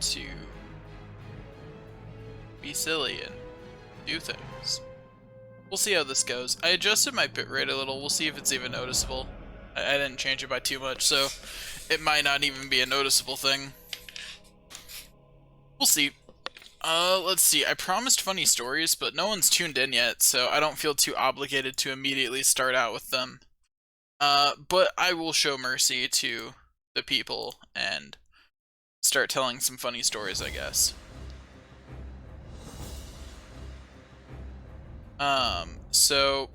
to be silly and do things. We'll see how this goes. I adjusted my bitrate a little. We'll see if it's even noticeable. I didn't change it by too much, so it might not even be a noticeable thing. We'll see. Let's see. I promised funny stories, but no one's tuned in yet, so I don't feel too obligated to immediately start out with them. But I will show mercy to the people and start telling some funny stories, I guess. So,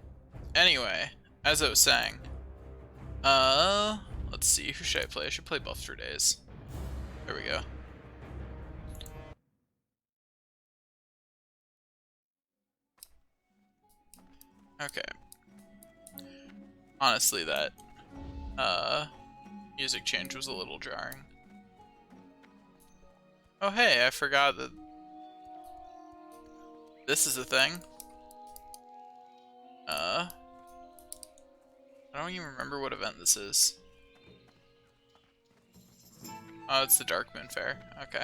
anyway, as I was saying, let's see, who should I play? I should play Buff Through Days. There we go. Okay. Honestly, that, music change was a little jarring. Oh hey, I forgot that this is a thing. I don't even remember what event this is. Oh, it's the Dark Moon Fair. Okay.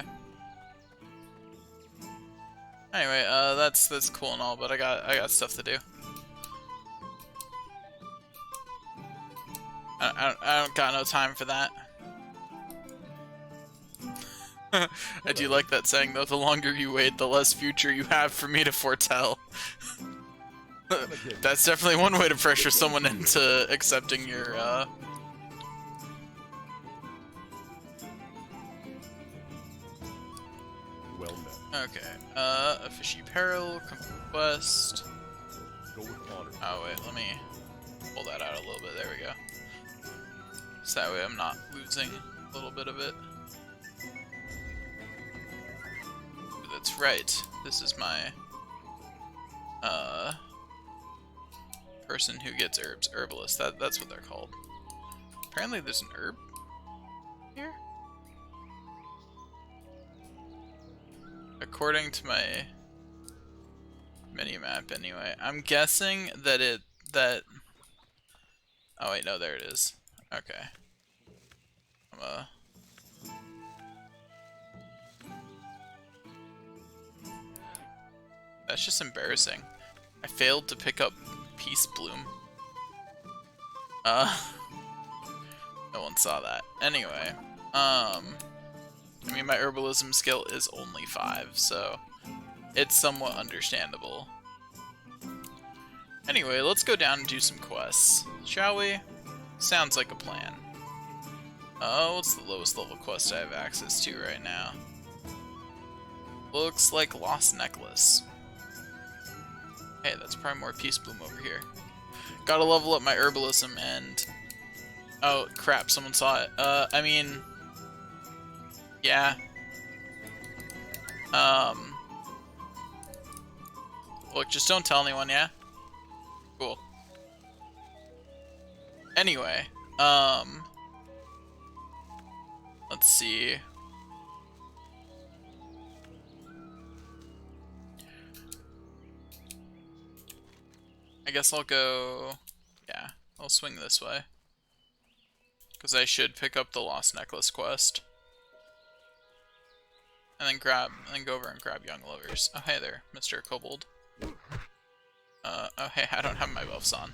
Anyway, that's cool and all, but I got stuff to do. I don't got no time for that. I do like that saying though, the longer you wait, the less future you have for me to foretell. That's definitely one way to pressure someone into accepting your, Well met. Okay, a fishy peril, quest. Go with honor. Oh wait, let me pull that out a little bit, there we go. So that way I'm not losing a little bit of it. That's right, this is my, person who gets herbs, herbalist, that's what they're called. Apparently there's an herb here? According to my mini-map anyway. I'm guessing that oh wait, no, there it is. Okay. That's just embarrassing. I failed to pick up Peace Bloom. No one saw that. Anyway, I mean, my herbalism skill is only 5, so it's somewhat understandable. Anyway, let's go down and do some quests, shall we? Sounds like a plan. What's the lowest level quest I have access to right now? Looks like Lost Necklace. Hey, that's probably more Peace Bloom over here. Gotta level up my herbalism and... Oh, crap, someone saw it. I mean... Yeah. Look, just don't tell anyone, yeah? Cool. Anyway, let's see. I guess I'll go... Yeah, I'll swing this way. Because I should pick up the Lost Necklace quest. And then go over and grab Young Lovers. Oh, hey there, Mr. Kobold. Oh, hey, I don't have my buffs on.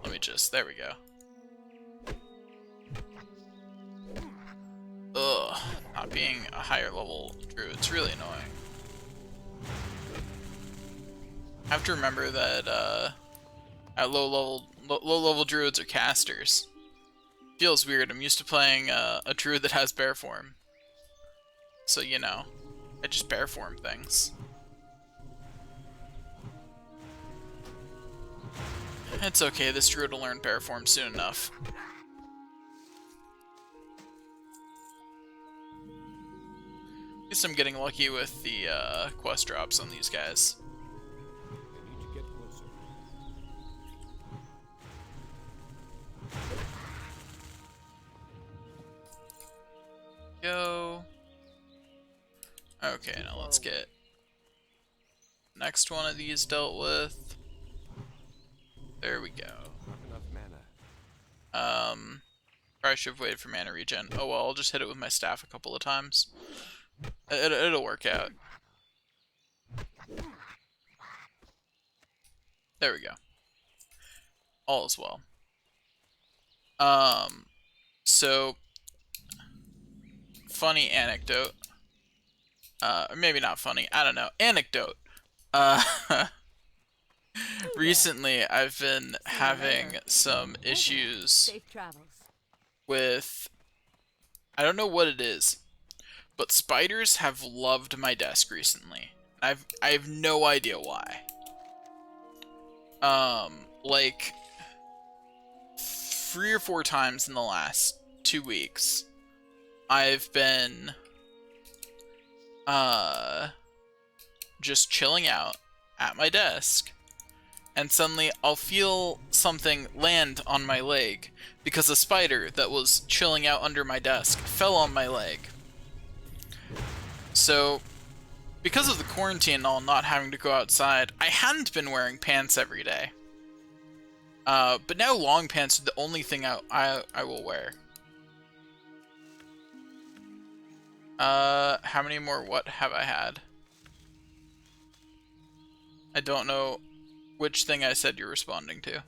Let me just, there we go. Ugh, not being a higher level druid's really annoying. I have to remember that, at low level druids are casters. Feels weird, I'm used to playing, a druid that has bear form. So, you know, I just bear form things. It's okay, this druid will learn bear form soon enough. At least I'm getting lucky with the quest drops on these guys. I need to get closer. Go. Okay, now let's get next one of these dealt with. There we go. Not enough mana. Probably should have waited for mana regen. Oh well, I'll just hit it with my staff a couple of times. It'll work out. There we go. All is well. So funny anecdote. Or maybe not funny. I don't know. Anecdote. Uh, recently I've been having some issues with, I don't know what it is, but spiders have loved my desk recently. I have no idea why. Like 3 or 4 times in the last 2 weeks, I've been just chilling out at my desk, and suddenly I'll feel something land on my leg because a spider that was chilling out under my desk fell on my leg. So, because of the quarantine and all, not having to go outside, I hadn't been wearing pants every day. But now long pants are the only thing I will wear. How many more what have I had? I don't know which thing I said you're responding to.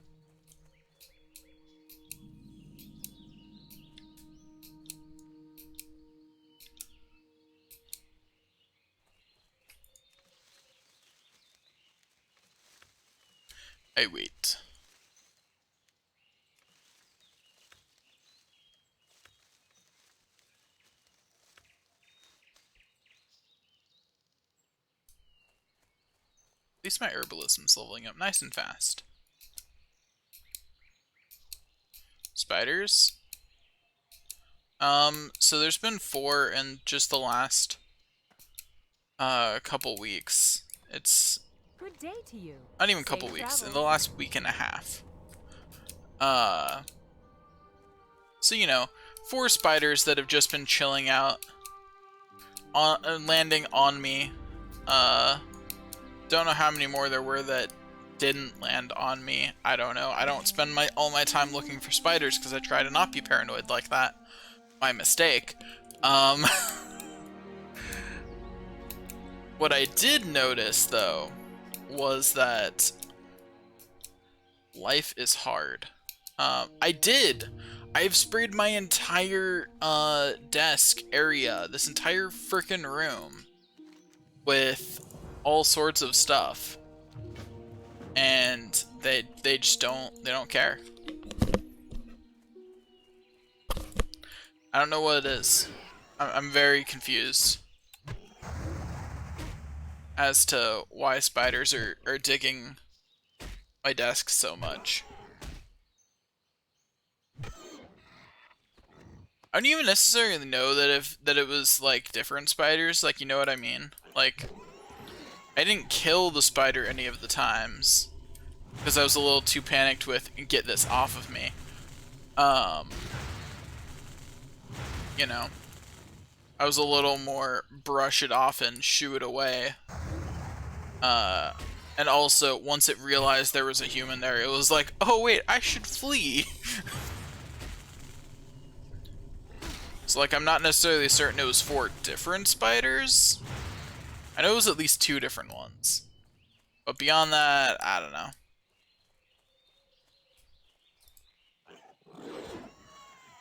I wait. At least my herbalism's leveling up nice and fast. Spiders? So there's been 4 in just the last couple weeks. It's good day to you. Not even a couple weeks, in the last week and a half. So you know, 4 spiders that have just been chilling out on landing on me. Don't know how many more there were that didn't land on me. I don't know. I don't spend all my time looking for spiders because I try to not be paranoid like that. My mistake. What I did notice though was that life is hard. I've sprayed my entire desk area, this entire frickin' room, with all sorts of stuff, and they just don't care. I don't know what it is. I'm very confused as to why spiders are digging my desk so much. I don't even necessarily know that it was like different spiders, like, you know what I mean? Like, I didn't kill the spider any of the times because I was a little too panicked with get this off of me. You know, I was a little more brush it off and shoo it away. And also, once it realized there was a human there, it was like, oh wait, I should flee. So like, I'm not necessarily certain it was 4 different spiders. I know it was at least 2 different ones. But beyond that, I don't know.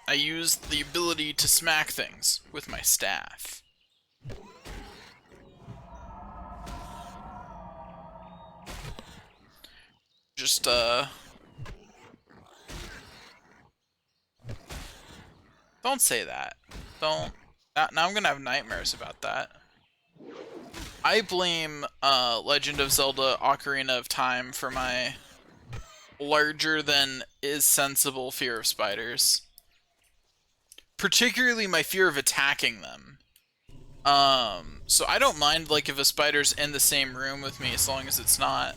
I used the ability to smack things with my staff. Just, don't say that. Don't. Now I'm gonna have nightmares about that. I blame, Legend of Zelda Ocarina of Time for my larger than is sensible fear of spiders. Particularly my fear of attacking them. So I don't mind, like, if a spider's in the same room with me as long as it's not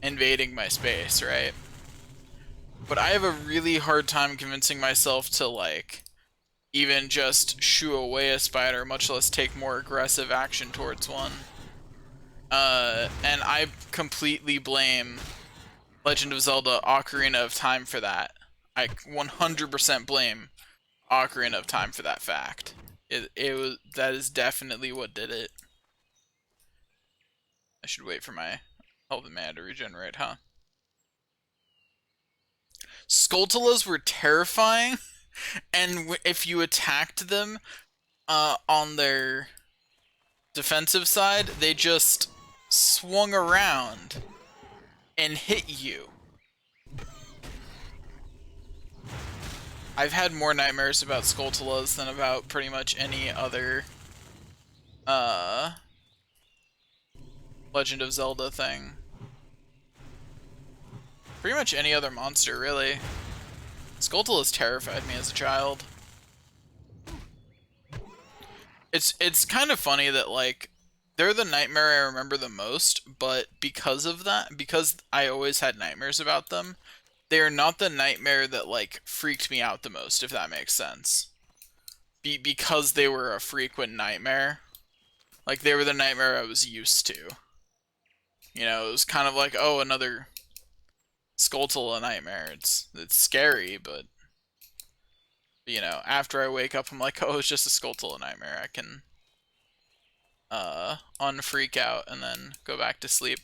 invading my space, right? But I have a really hard time convincing myself to, like, even just shoo away a spider, much less take more aggressive action towards one. And I completely blame Legend of Zelda Ocarina of Time for that. I 100% blame Ocarina of Time for that fact. That is definitely what did it. I should wait for my health and mana to regenerate, huh? Skulltulas were terrifying, and if you attacked them on their defensive side, they just swung around and hit you. I've had more nightmares about Skulltulas than about pretty much any other Legend of Zelda thing. Pretty much any other monster, really. Skulltulas terrified me as a child. It's kind of funny that, like, they're the nightmare I remember the most, but because of that, because I always had nightmares about them, they are not the nightmare that, like, freaked me out the most, if that makes sense. Because they were a frequent nightmare. Like, they were the nightmare I was used to. You know, it was kind of like, oh, another Skulltula nightmare. It's scary, but, you know, after I wake up, I'm like, oh, it's just a Skulltula nightmare. I can unfreak out and then go back to sleep.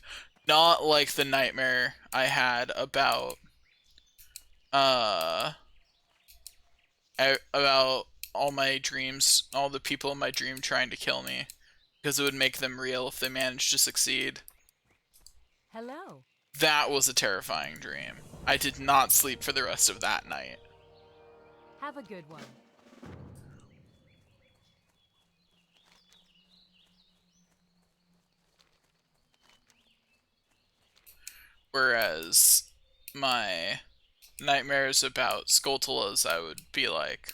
Not like the nightmare I had about all my dreams, all the people in my dream trying to kill me, because it would make them real if they managed to succeed. Hello. That was a terrifying dream. I did not sleep for the rest of that night. Have a good one. Whereas my nightmares about Skulltulas, I would be like,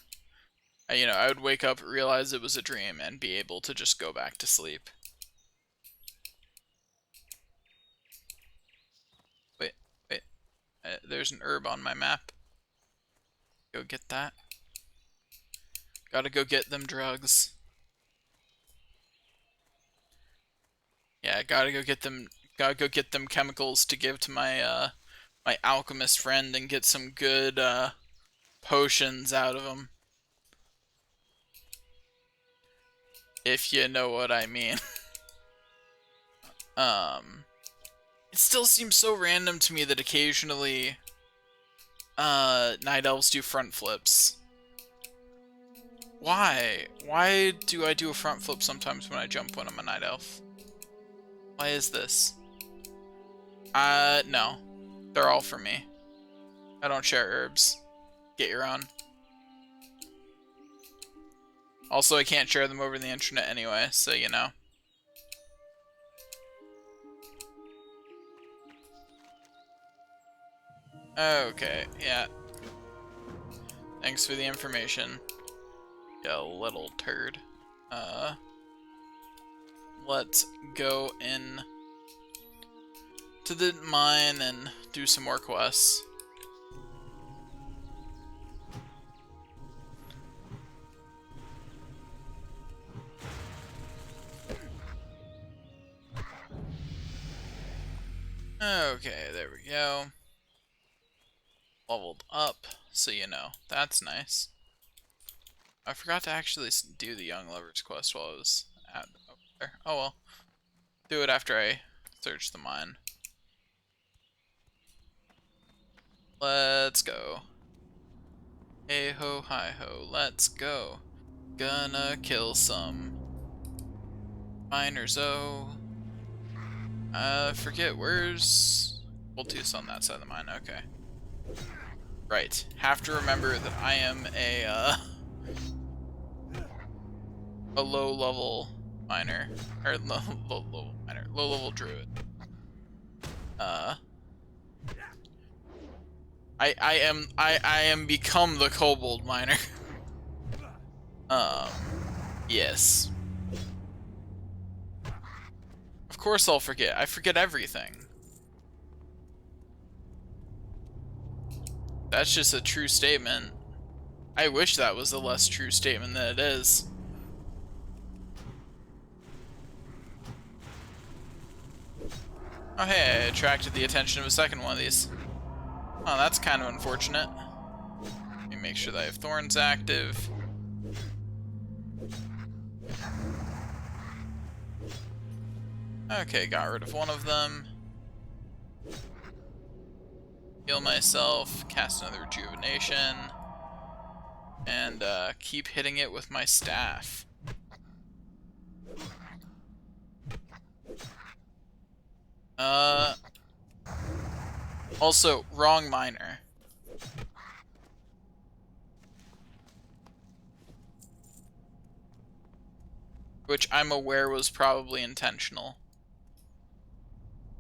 you know, I would wake up, realize it was a dream, and be able to just go back to sleep. Wait. There's an herb on my map. Go get that. Gotta go get them drugs. Yeah, gotta go get them chemicals to give to my my alchemist friend and get some good potions out of him. If you know what I mean. It still seems so random to me that occasionally night elves do front flips. Why? Why do I do a front flip sometimes when I jump when I'm a night elf? Why is this? No. They're all for me. I don't share herbs. Get your own. Also, I can't share them over the internet anyway, so you know. Okay, yeah. Thanks for the information, you little turd. Let's go in to the mine and do some more quests. Okay, there we go. Leveled up, so you know. That's nice. I forgot to actually do the Young Lovers quest while I was over there. Oh well. Do it after I search the mine. Let's go. Hey ho, hi ho, let's go. Gonna kill some miners. Forget, where's Voltus on that side of the mine? Okay. Right. Have to remember that I am a low-level miner. Or low-level miner. Low-level druid. I am become the kobold miner. Yes. Of course I'll forget. I forget everything. That's just a true statement. I wish that was a less true statement than it is. Oh hey, I attracted the attention of a second one of these. Oh, that's kind of unfortunate. Let me make sure that I have thorns active. Okay, got rid of one of them. Heal myself, cast another rejuvenation, and keep hitting it with my staff. Also, wrong miner. Which I'm aware was probably intentional.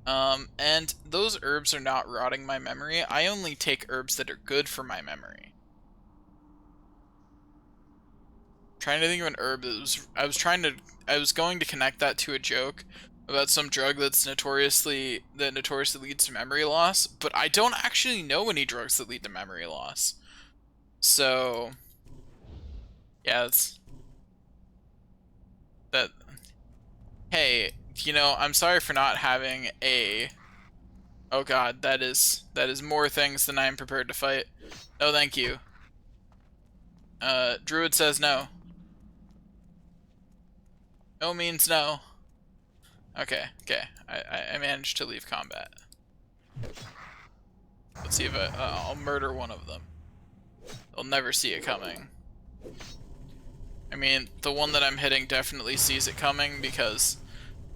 And those herbs are not rotting my memory. I only take herbs that are good for my memory. Trying to think of an herb that was... I was going to connect that to a joke about some drug that notoriously leads to memory loss, but I don't actually know any drugs that lead to memory loss. So, yeah, hey, you know, I'm sorry for not having a... Oh god, that is more things than I am prepared to fight. No, thank you. Druid says no. No means no. Okay. I managed to leave combat. Let's see if I'll murder one of them. They'll never see it coming. I mean, the one that I'm hitting definitely sees it coming because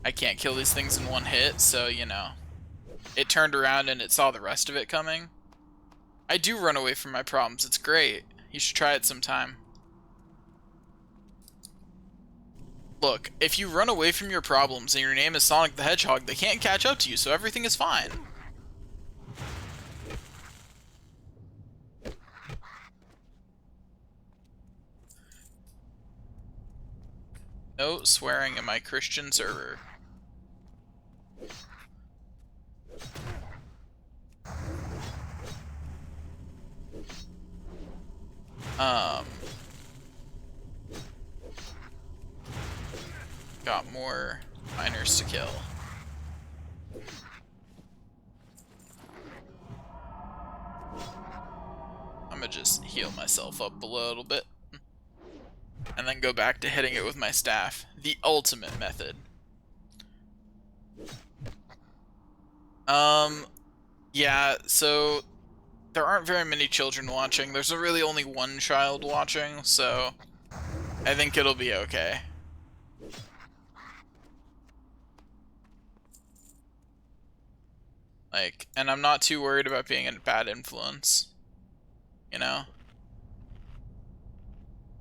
I can't kill these things in one hit, so, you know. It turned around and it saw the rest of it coming. I do run away from my problems. It's great. You should try it sometime. Look, if you run away from your problems and your name is Sonic the Hedgehog, they can't catch up to you, so everything is fine. No swearing in my Christian server. Got more miners to kill. I'm gonna just heal myself up a little bit. And then go back to hitting it with my staff. The ultimate method. Yeah, so there aren't very many children watching. There's really only one child watching, so I think it'll be okay. Like, and I'm not too worried about being a bad influence, you know?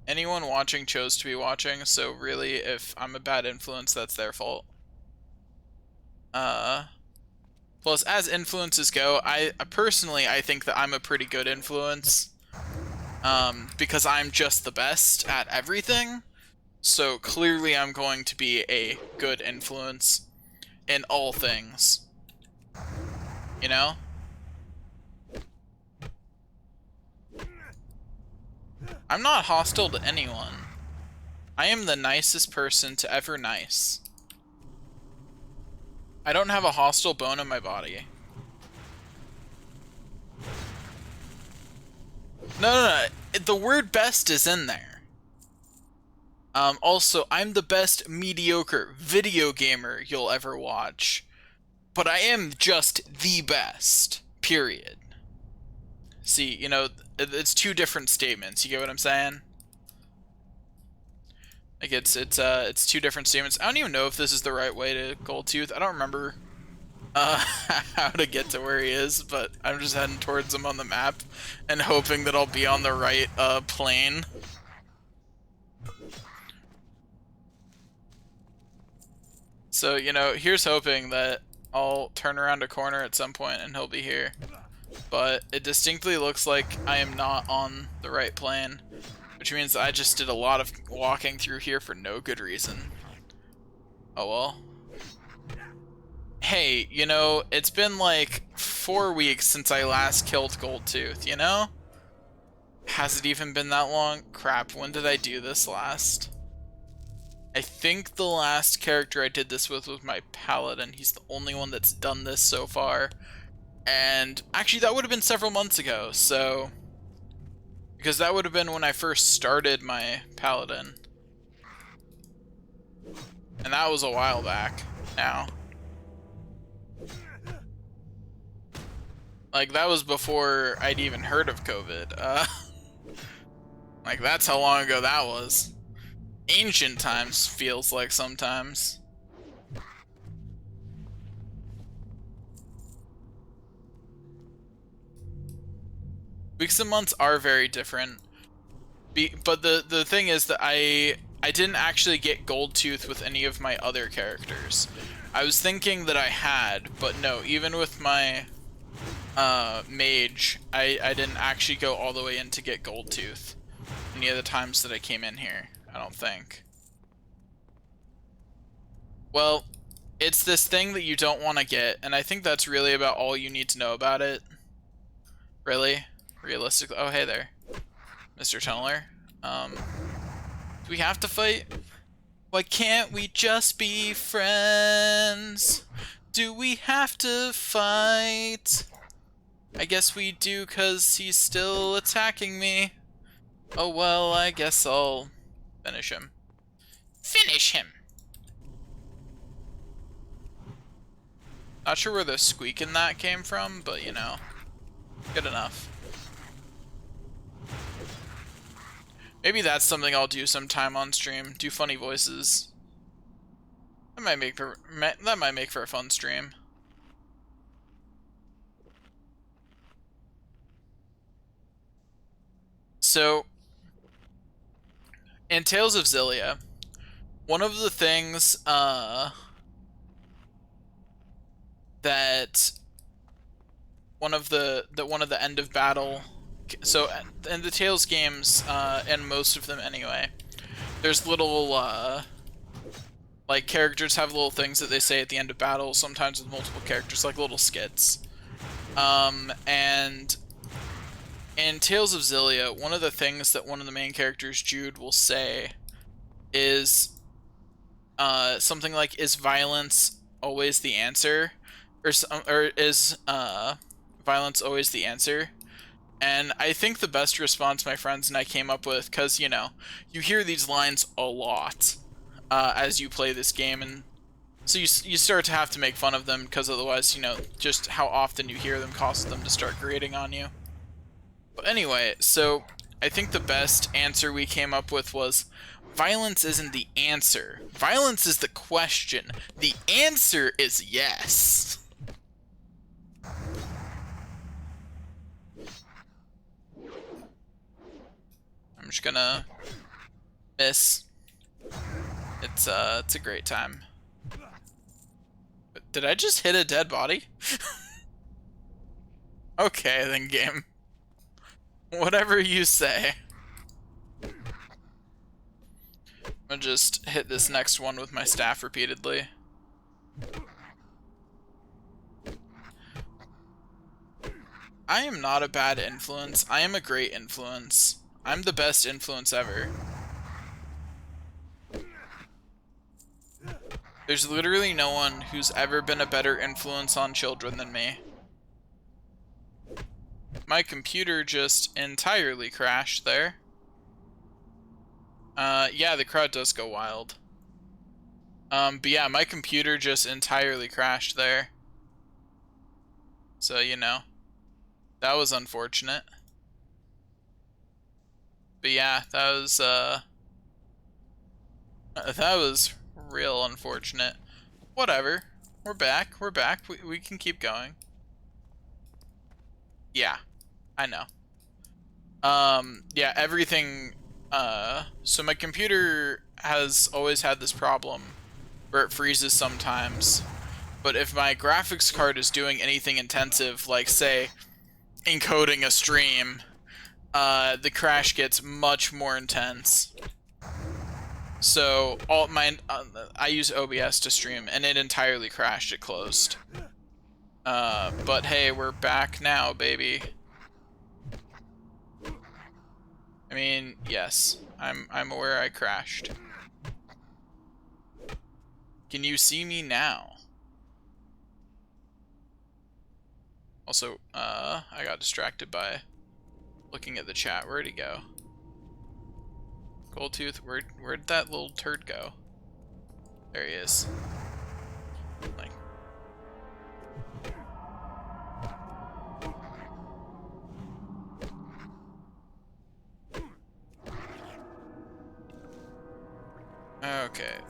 Anyone watching chose to be watching, so really, if I'm a bad influence, that's their fault. Plus, as influences go, I personally think that I'm a pretty good influence. Because I'm just the best at everything. So clearly I'm going to be a good influence in all things. You know? I'm not hostile to anyone. I am the nicest person to ever nice. I don't have a hostile bone in my body. No. The word best is in there. Also, I'm the best mediocre video gamer you'll ever watch. But I am just the best. Period. See, you know, it's two different statements. You get what I'm saying? Like, it's two different statements. I don't even know if this is the right way to Goldtooth. I don't remember how to get to where he is, but I'm just heading towards him on the map and hoping that I'll be on the right plane. So, you know, here's hoping that I'll turn around a corner at some point and he'll be here. But it distinctly looks like I am not on the right plane, which means I just did a lot of walking through here for no good reason. Oh well. Hey, you know, it's been like 4 weeks since I last killed Goldtooth, you know? Has it even been that long? Crap, when did I do this last? I think the last character I did this with was my Paladin. He's the only one that's done this so far. And actually that would have been several months ago, so... Because that would have been when I first started my Paladin. And that was a while back now. Like, that was before I'd even heard of COVID. Like, that's how long ago that was. Ancient times feels like sometimes. Weeks and months are very different. But the thing is that I didn't actually get Gold Tooth with any of my other characters. I was thinking that I had, but no, even with my mage, I didn't actually go all the way in to get Gold Tooth any of the times that I came in here, I don't think. Well, it's this thing that you don't want to get, and I think that's really about all you need to know about it. Really? Realistically? Oh, hey there, Mr. Tunneler. Do we have to fight? Why can't we just be friends? Do we have to fight? I guess we do, 'cause he's still attacking me. Oh well, I guess I'll finish him. Finish him! Not sure where the squeak in that came from, but you know, good enough. Maybe that's something I'll do sometime on stream. Do funny voices. That might make for a fun stream. So, in Tales of Xillia, one of the things that one of the end of battle. So in the Tales games, and most of them anyway, there's little like characters have little things that they say at the end of battle. Sometimes with multiple characters, like little skits. And in Tales of Xillia, one of the things that one of the main characters, Jude, will say is something like, "Is violence always the answer?" Or is violence always the answer? And I think the best response my friends and I came up with, because, you know, you hear these lines a lot as you play this game, and so you start to have to make fun of them, because otherwise, you know, just how often you hear them causes them to start grating on you. But anyway, so I think the best answer we came up with was, violence isn't the answer. Violence is the question. The answer is yes. I'm just gonna miss. It's a great time. Did I just hit a dead body? Okay, then game. Whatever you say. I'm gonna just hit this next one with my staff repeatedly. I am not a bad influence. I am a great influence. I'm the best influence ever. There's literally no one who's ever been a better influence on children than me. My computer just entirely crashed there. Yeah, the crowd does go wild. But yeah, my computer just entirely crashed there. So, you know, that was unfortunate. But yeah, that was real unfortunate. Whatever. We're back. We're back. We can keep going. Yeah, I know. Yeah, everything, so my computer has always had this problem where it freezes sometimes. But if my graphics card is doing anything intensive, like, say, encoding a stream, the crash gets much more intense. So I use OBS to stream, and it entirely crashed. It closed. But hey, we're back now, baby. I mean, yes, I'm aware I crashed. Can you see me now? Also, I got distracted by looking at the chat. Where'd he go? Goldtooth, where'd that little turd go? There he is. Like,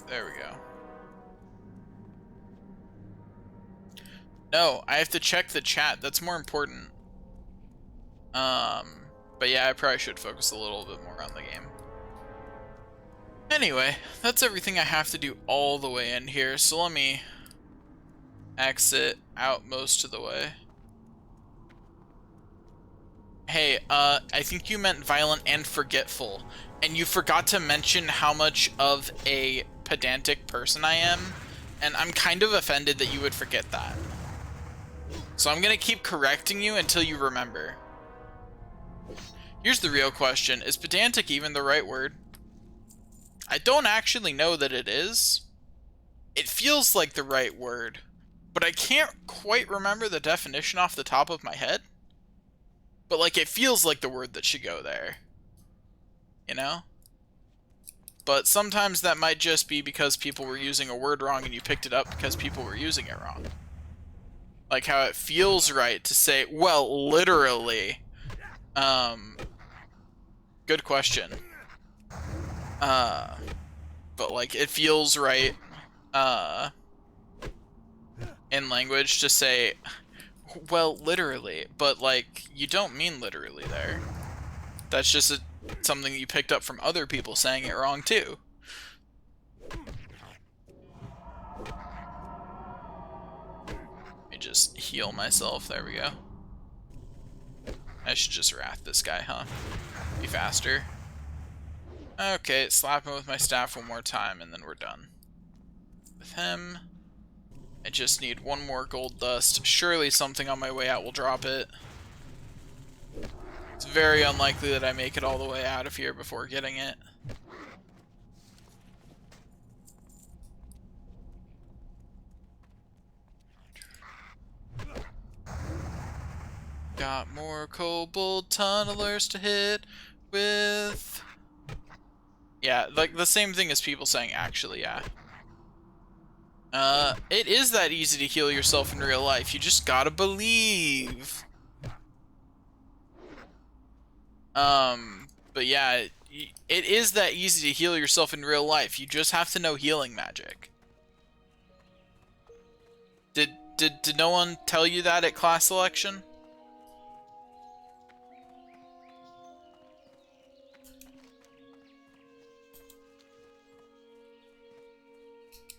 There we go. No, I have to check the chat. That's more important. But yeah, I probably should focus a little bit more on the game. Anyway, that's everything I have to do all the way in here, so let me exit out most of the way. Hey, I think you meant violent and forgetful, and you forgot to mention how much of a pedantic person I am, and I'm kind of offended that you would forget that. So I'm gonna keep correcting you until you remember. Here's the real question, is pedantic even the right word? I don't actually know that it is. It feels like the right word, but I can't quite remember the definition off the top of my head. But like, it feels like the word that should go there. You know? But sometimes that might just be because people were using a word wrong and you picked it up because people were using it wrong. Like how it feels right to say, well, literally. Good question. But like, it feels right, in language to say, well, literally, but like, you don't mean literally there. That's just something you picked up from other people saying it wrong too. Let me just heal myself, there we go. I should just wrath this guy, huh? Be faster. Okay, slap him with my staff one more time and then we're done. With him. I just need one more gold dust. Surely something on my way out will drop it. It's very unlikely that I make it all the way out of here before getting it. Got more kobold tunnelers to hit with. Yeah, like the same thing as people saying actually, yeah. It is that easy to heal yourself in real life. You just gotta believe. But yeah, it is that easy to heal yourself in real life. You just have to know healing magic. Did no one tell you that at class selection?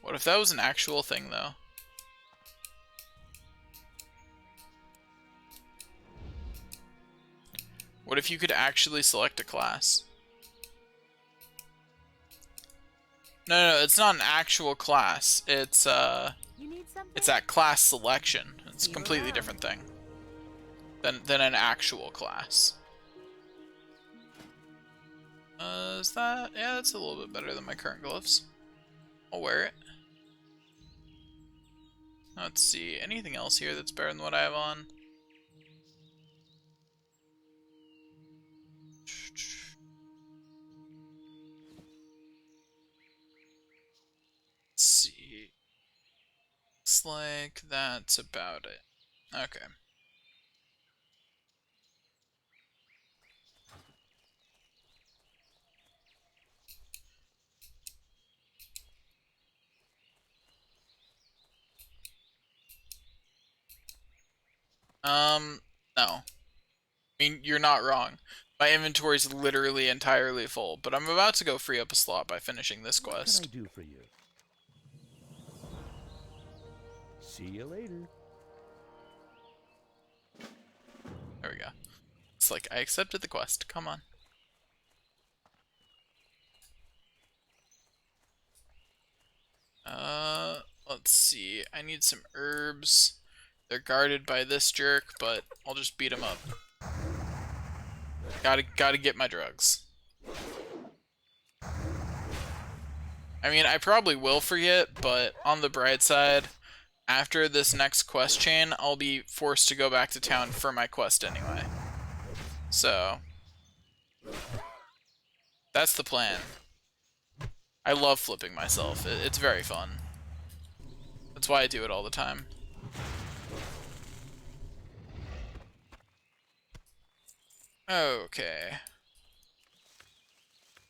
What if that was an actual thing, though? What if you could actually select a class? No, it's not an actual class. It's You need something? it's at class selection. It's a completely different thing than an actual class. Is that? Yeah, that's a little bit better than my current gloves. I'll wear it. Let's see. Anything else here that's better than what I have on? Let's see. Looks like that's about it. Okay. No. I mean, you're not wrong. My inventory's literally entirely full, but I'm about to go free up a slot by finishing this quest. What can I do for you? See you later. There we go. It's like, I accepted the quest. Come on. Let's see. I need some herbs. They're guarded by this jerk, but I'll just beat him up. Gotta get my drugs. I mean, I probably will forget, but on the bright side, after this next quest chain, I'll be forced to go back to town for my quest anyway. So, that's the plan. I love flipping myself. It's very fun. That's why I do it all the time. Okay.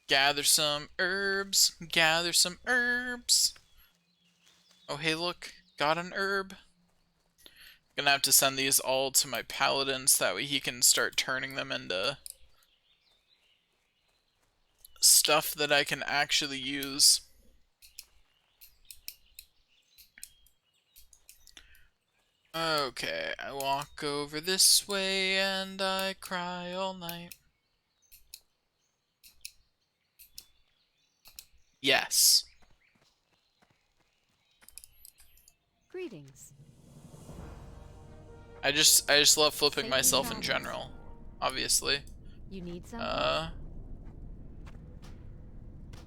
Gather some herbs. Gather some herbs. Oh, hey, look. Got an herb. Gonna have to send these all to my paladin so that way he can start turning them into stuff that I can actually use. Okay, I walk over this way and I cry all night. Yes. Greetings. I just love flipping Safety myself in matters. general, obviously. You need something?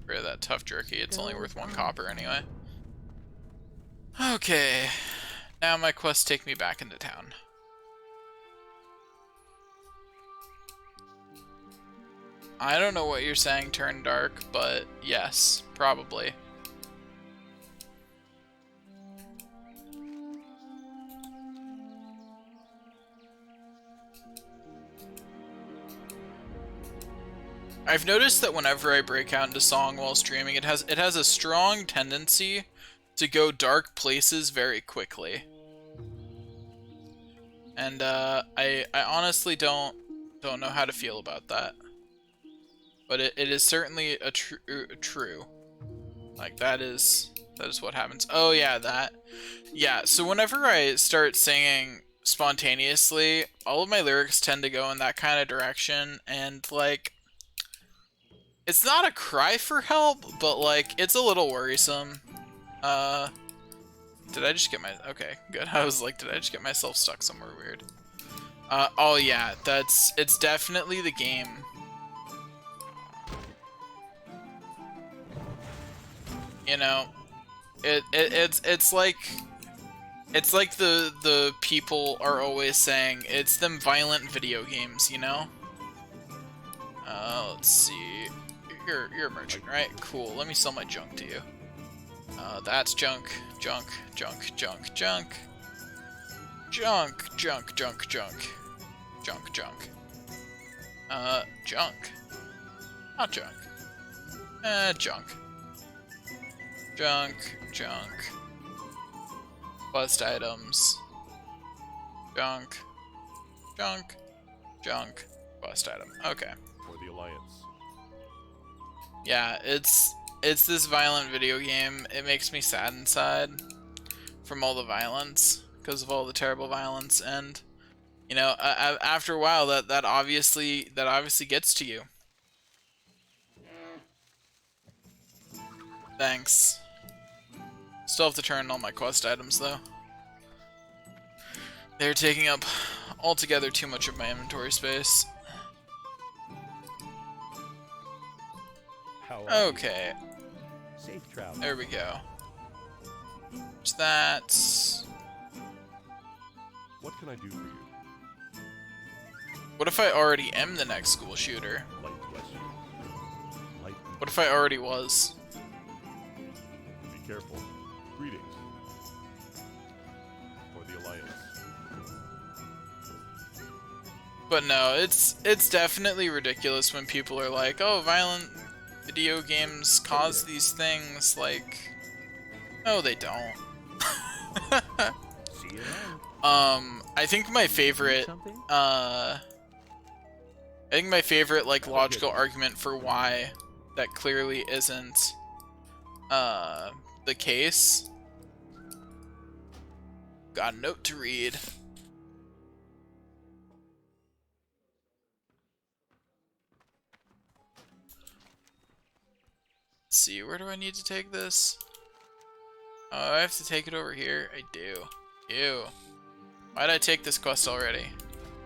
For that tough jerky, it's only Go worth 1 on. copper anyway. Okay. Now my quests take me back into town. I don't know what you're saying, turn dark, but yes, probably. I've noticed that whenever I break out into song while streaming, it has a strong tendency to go dark places very quickly. And I honestly don't know how to feel about that. But it is certainly a true. Like that is what happens. Oh yeah, that. Yeah, so whenever I start singing spontaneously, all of my lyrics tend to go in that kind of direction, and like it's not a cry for help, but like it's a little worrisome. Did I just get my okay, good. I was like, did I just get myself stuck somewhere weird? Oh yeah, it's definitely the game. You know, it's like the people are always saying it's them violent video games, you know? Let's see. You're a merchant, right? Cool. Let me sell my junk to you. That's junk, junk, junk, junk, junk, junk, junk, junk, junk, junk, junk. Junk. Not junk. Junk. Junk, junk. Quest items. Junk. Junk. Junk. Quest item. Okay. For the Alliance. Yeah, it's this violent video game. It makes me sad inside from all the violence, because of all the terrible violence, and you know, after a while, that obviously gets to you. Thanks. Still have to turn all my quest items though. They're taking up altogether too much of my inventory space. How are you? Okay, Safe travel. there we go. There's that. What can I do for you? What if I already am the next school shooter? Light question. Light. What if I already was? Be careful. Greetings. For the Alliance. But no, it's definitely ridiculous when people are like, oh, violent video games cause these things. Like, no, they don't. See you then. I think my favorite, Something? like logical argument for why that clearly isn't the case. Got a note to read. Let's see, where do I need to take this? Oh, I have to take it over here? I do. Ew. Why'd I take this quest already?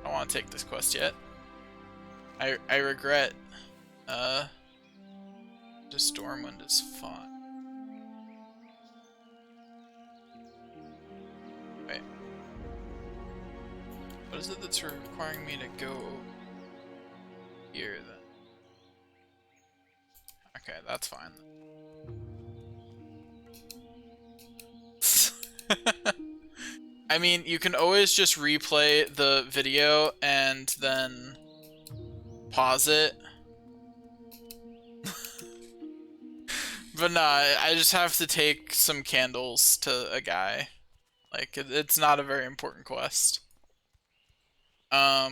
I don't want to take this quest yet. I regret. The Stormwind is fought. Wait. What is it that's requiring me to go here then? Okay, that's fine. I mean, you can always just replay the video and then pause it. But nah, I just have to take some candles to a guy. Like, it's not a very important quest. But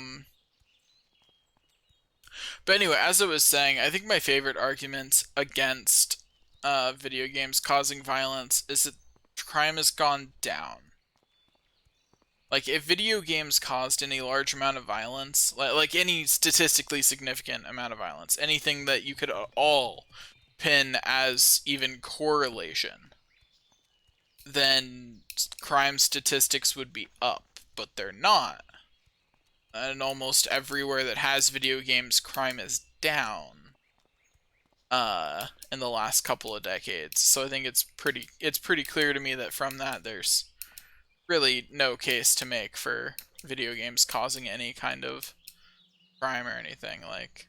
anyway, as I was saying, I think my favorite argument against video games causing violence is that crime has gone down. Like, if video games caused any large amount of violence, like any statistically significant amount of violence, anything that you could all pin as even correlation, then crime statistics would be up, but they're not. And almost everywhere that has video games, crime is down in the last couple of decades. So I think it's pretty clear to me that from that there's really no case to make for video games causing any kind of crime or anything. Like,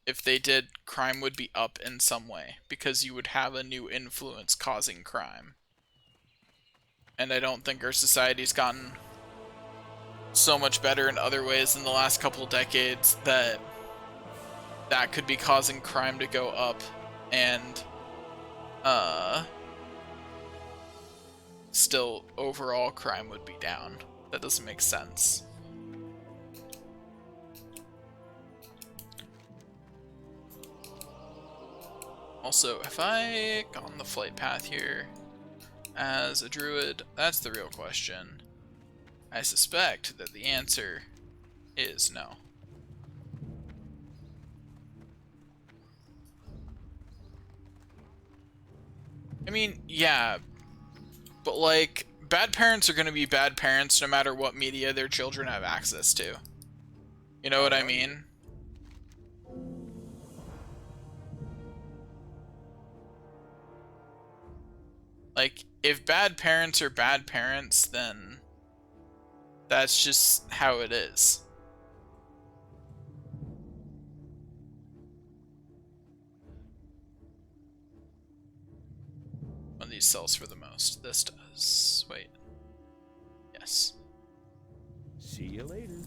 if they did, crime would be up in some way because you would have a new influence causing crime. And I don't think our society's gotten so much better in other ways in the last couple decades that could be causing crime to go up, and still overall crime would be down. That doesn't make sense. Also, have I gone the flight path here as a druid? That's the real question. I suspect that the answer is no. I mean, yeah, but like, bad parents are going to be bad parents no matter what media their children have access to. You know what I mean? Like, if bad parents are bad parents, then that's just how it is. One of these sells for the most. This does. Wait. Yes. See you later.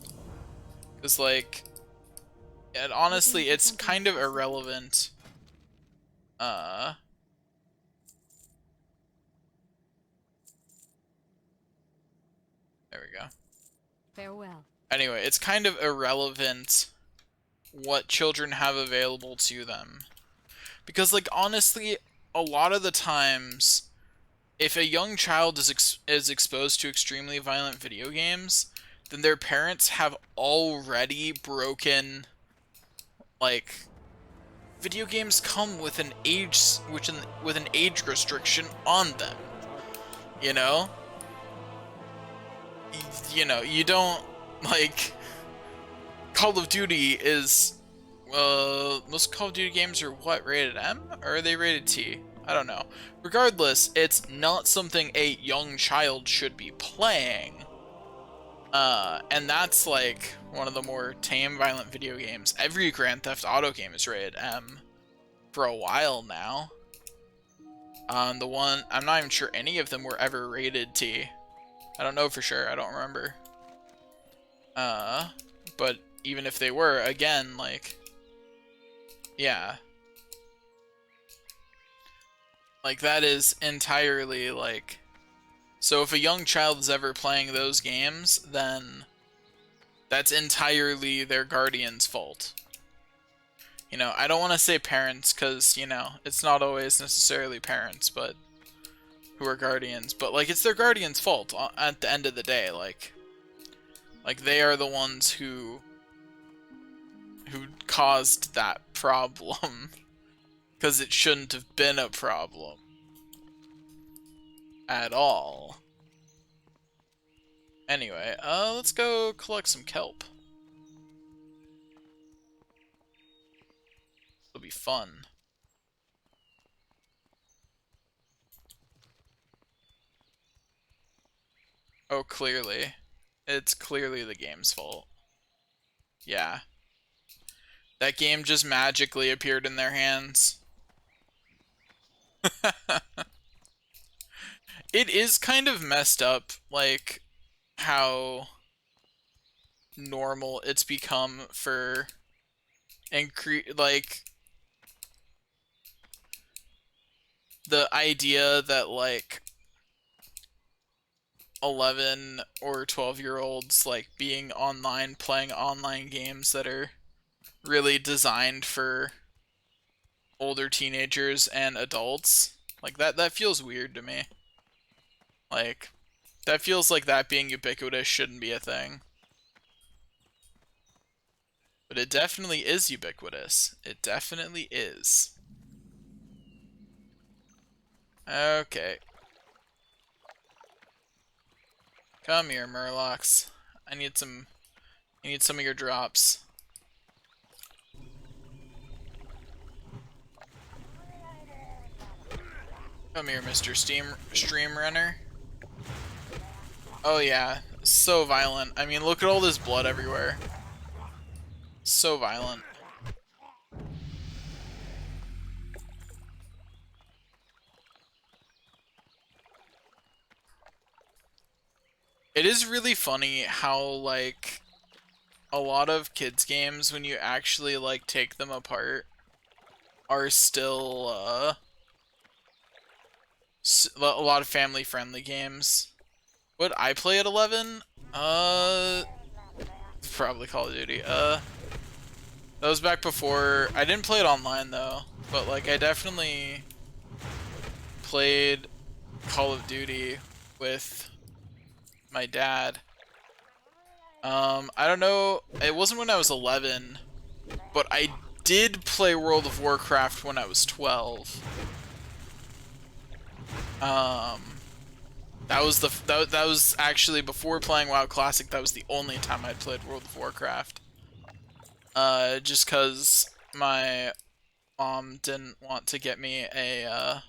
Because, like, and honestly, it's kind of irrelevant. There we go. Farewell. Anyway, it's kind of irrelevant what children have available to them. Because, like, honestly, a lot of the times, if a young child is exposed to extremely violent video games, then their parents have already broken, like, video games come with an age restriction on them. You know? You know, you don't, like, Call of Duty is, most Call of Duty games are what, rated M? Or are they rated T? I don't know. Regardless, it's not something a young child should be playing. And that's, like, one of the more tame, violent video games. Every Grand Theft Auto game is rated M for a while now. I'm not even sure any of them were ever rated T. I don't know for sure, I don't remember. But even if they were, again, like, yeah. Like, that is entirely, like, so if a young child is ever playing those games, then that's entirely their guardian's fault. You know, I don't want to say parents, because, you know, it's not always necessarily parents, but who are guardians, but, like, it's their guardian's fault at the end of the day. Like they are the ones who caused that problem, because it shouldn't have been a problem at all. Anyway, let's go collect some kelp. It'll be fun. Oh, clearly. It's clearly the game's fault. Yeah. That game just magically appeared in their hands. It is kind of messed up, like, how normal it's become for like, the idea that like 11 or 12-year-olds like being online, playing online games that are really designed for older teenagers and adults, like that feels weird to me. Like that feels like that being ubiquitous shouldn't be a thing. But it definitely is ubiquitous. It definitely is. Okay. Come here, Murlocs. I need some of your drops. Come here, Mr. Stream Runner. Oh yeah, so violent. I mean, look at all this blood everywhere. So violent. It is really funny how, like, a lot of kids games, when you actually, like, take them apart, are still, a lot of family-friendly games. Would I play at 11? Probably Call of Duty. That was back before, I didn't play it online, though, but, like, I definitely played Call of Duty with my dad. I don't know, it wasn't when I was 11, but I did play World of Warcraft when I was 12. That was that was actually before playing WoW Classic. That was the only time I played World of Warcraft. Just cause my mom didn't want to get me a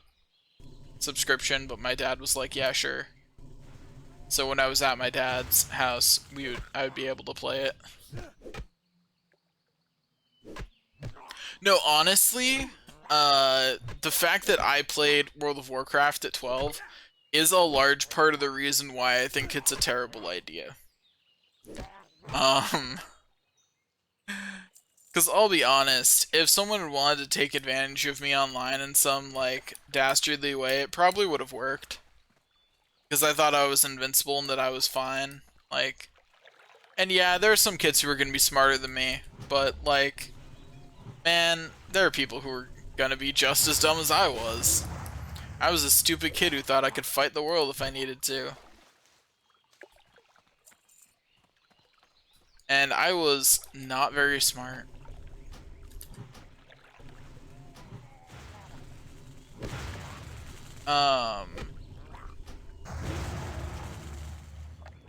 subscription, but my dad was like, "Yeah, sure." So when I was at my dad's house, I would be able to play it. No, honestly, the fact that I played World of Warcraft at 12 is a large part of the reason why I think it's a terrible idea. Because I'll be honest, if someone had wanted to take advantage of me online in some, like, dastardly way, it probably would have worked. Because I thought I was invincible and that I was fine. Like, and yeah, there are some kids who are going to be smarter than me, but, like, man, there are people who are going to be just as dumb as I was. I was a stupid kid who thought I could fight the world if I needed to. And I was not very smart.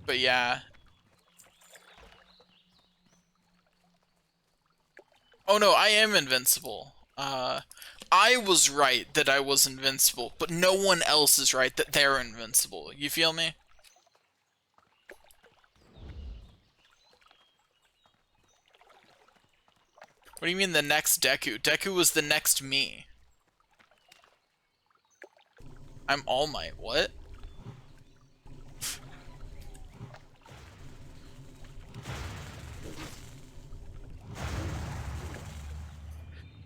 But yeah. Oh no, I am invincible. I was right that I was invincible, but no one else is right that they're invincible. You feel me? What do you mean the next Deku? Deku was the next me. I'm All Might. What?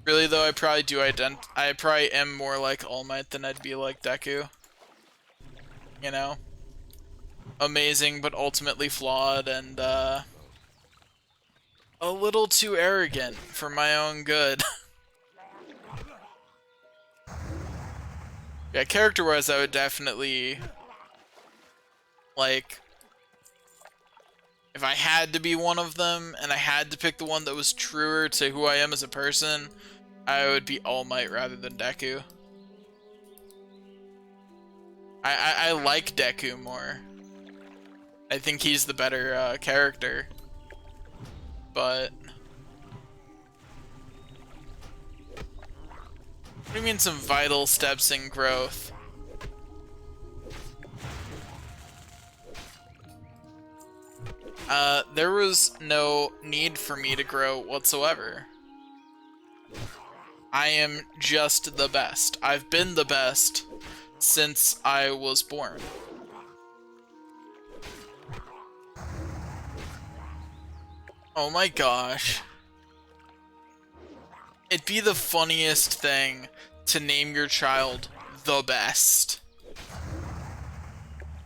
Really though, I probably am more like All Might than I'd be like Deku. You know? Amazing, but ultimately flawed, and, a little too arrogant for my own good. Yeah, character-wise, I would definitely, like, if I had to be one of them, and I had to pick the one that was truer to who I am as a person, I would be All Might rather than Deku. I like Deku more. I think he's the better character. But what do you mean some vital steps in growth? There was no need for me to grow whatsoever. I am just the best. I've been the best since I was born. Oh my gosh. It'd be the funniest thing to name your child the best.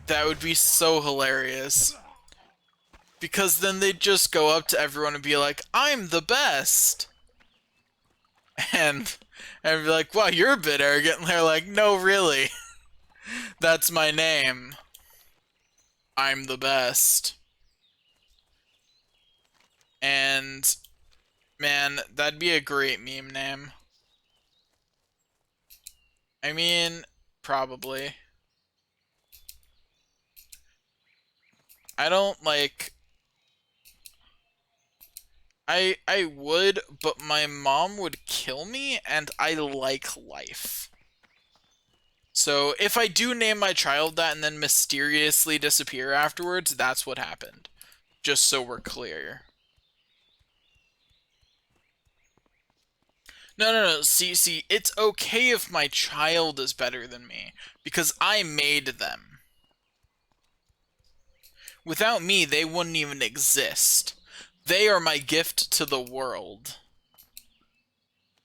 That would be so hilarious. Because then they'd just go up to everyone and be like, I'm the best. And be like, wow, you're a bit arrogant. And they're like, no, really. That's my name. I'm the best. And, man, that'd be a great meme name. I mean, probably. I don't like... I would, but my mom would kill me, and I like life. So if I do name my child that and then mysteriously disappear afterwards, that's what happened. Just so we're clear. No. See, it's okay if my child is better than me, because I made them. Without me, they wouldn't even exist. They are my gift to the world.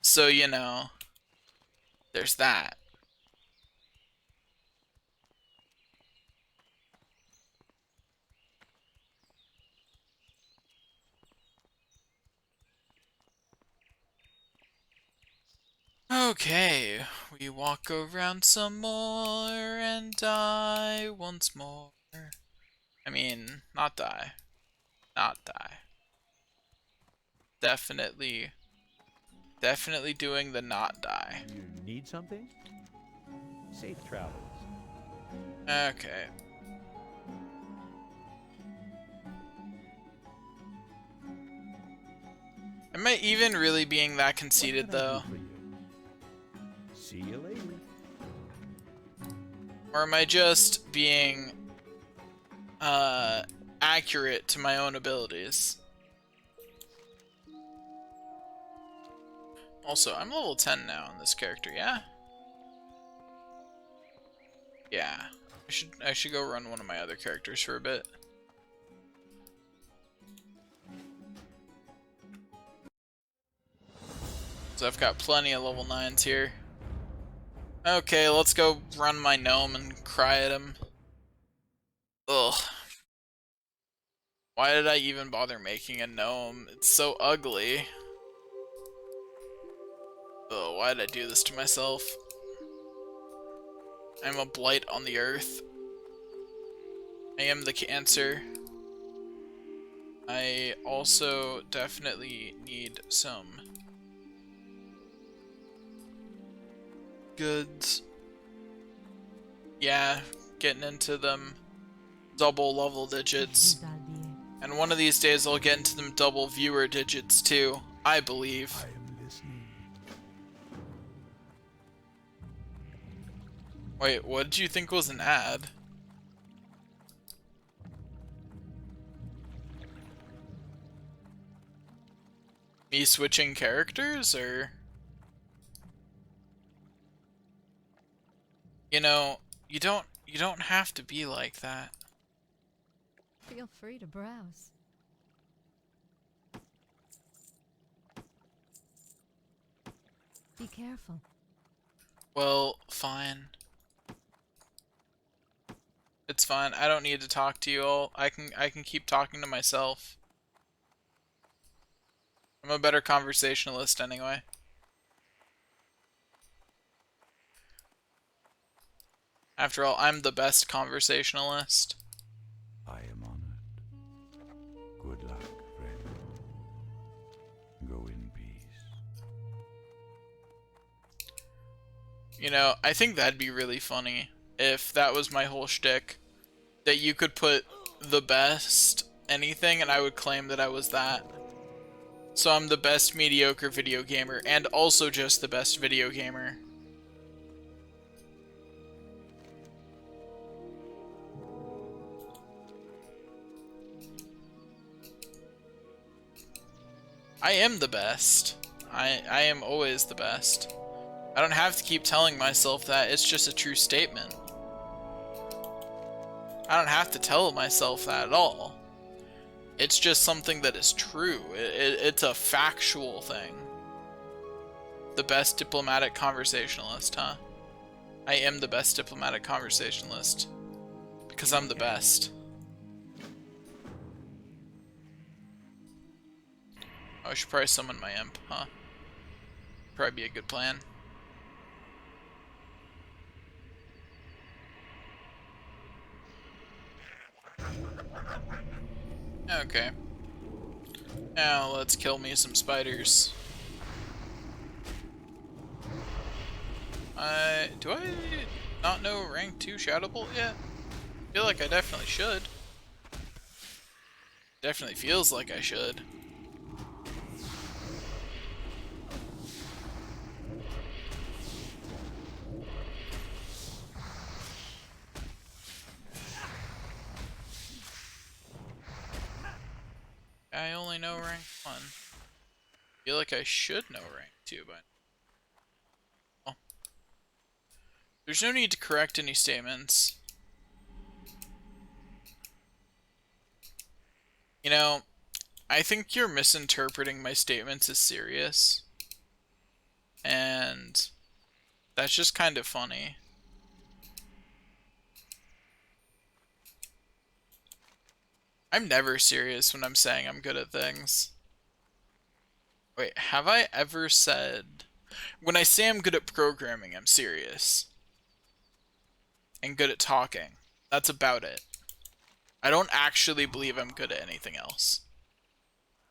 So, you know, there's that. Okay, we walk around some more and die once more. I mean, not die. Not die. Definitely doing the not die. You need something? Safe travels. Okay. Am I even really being that conceited, though? See you later. Or am I just being, accurate to my own abilities? Also, I'm level 10 now in this character, yeah? Yeah. I should go run one of my other characters for a bit. So I've got plenty of level 9s here. Okay, let's go run my gnome and cry at him. Ugh. Why did I even bother making a gnome? It's so ugly. Ugh, why did I do this to myself? I'm a blight on the earth. I am the cancer. I also definitely need some goods. Yeah, getting into them double level digits. And one of these days I'll get into them double viewer digits too, I believe. I am listening. Wait, what did you think was an ad? Me switching characters, or? You know, you don't have to be like that. Feel free to browse. Be careful. Well, fine. It's fine. I don't need to talk to you all. I can keep talking to myself. I'm a better conversationalist anyway. After all, I'm the best conversationalist. I am honored. Good luck, friend. Go in peace. You know, I think that'd be really funny if that was my whole shtick. That you could put the best anything and I would claim that I was that. So I'm the best mediocre video gamer and also just the best video gamer. I am the best. I am always the best. I don't have to keep telling myself that, it's just a true statement. I don't have to tell myself that at all. It's just something that is true. It's a factual thing. The best diplomatic conversationalist, huh? I am the best diplomatic conversationalist. Because I'm the best. Oh, I should probably summon my imp, huh? Probably be a good plan. Okay. Now let's kill me some spiders. Do I not know rank 2 Shadow Bolt yet? I feel like I definitely should. Definitely feels like I should. I only know rank 1. I feel like I should know rank 2 by now. Well, there's no need to correct any statements. You know, I think you're misinterpreting my statements as serious. And that's just kind of funny. I'm never serious when I'm saying I'm good at things. Wait, have I ever said... When I say I'm good at programming, I'm serious. And good at talking. That's about it. I don't actually believe I'm good at anything else.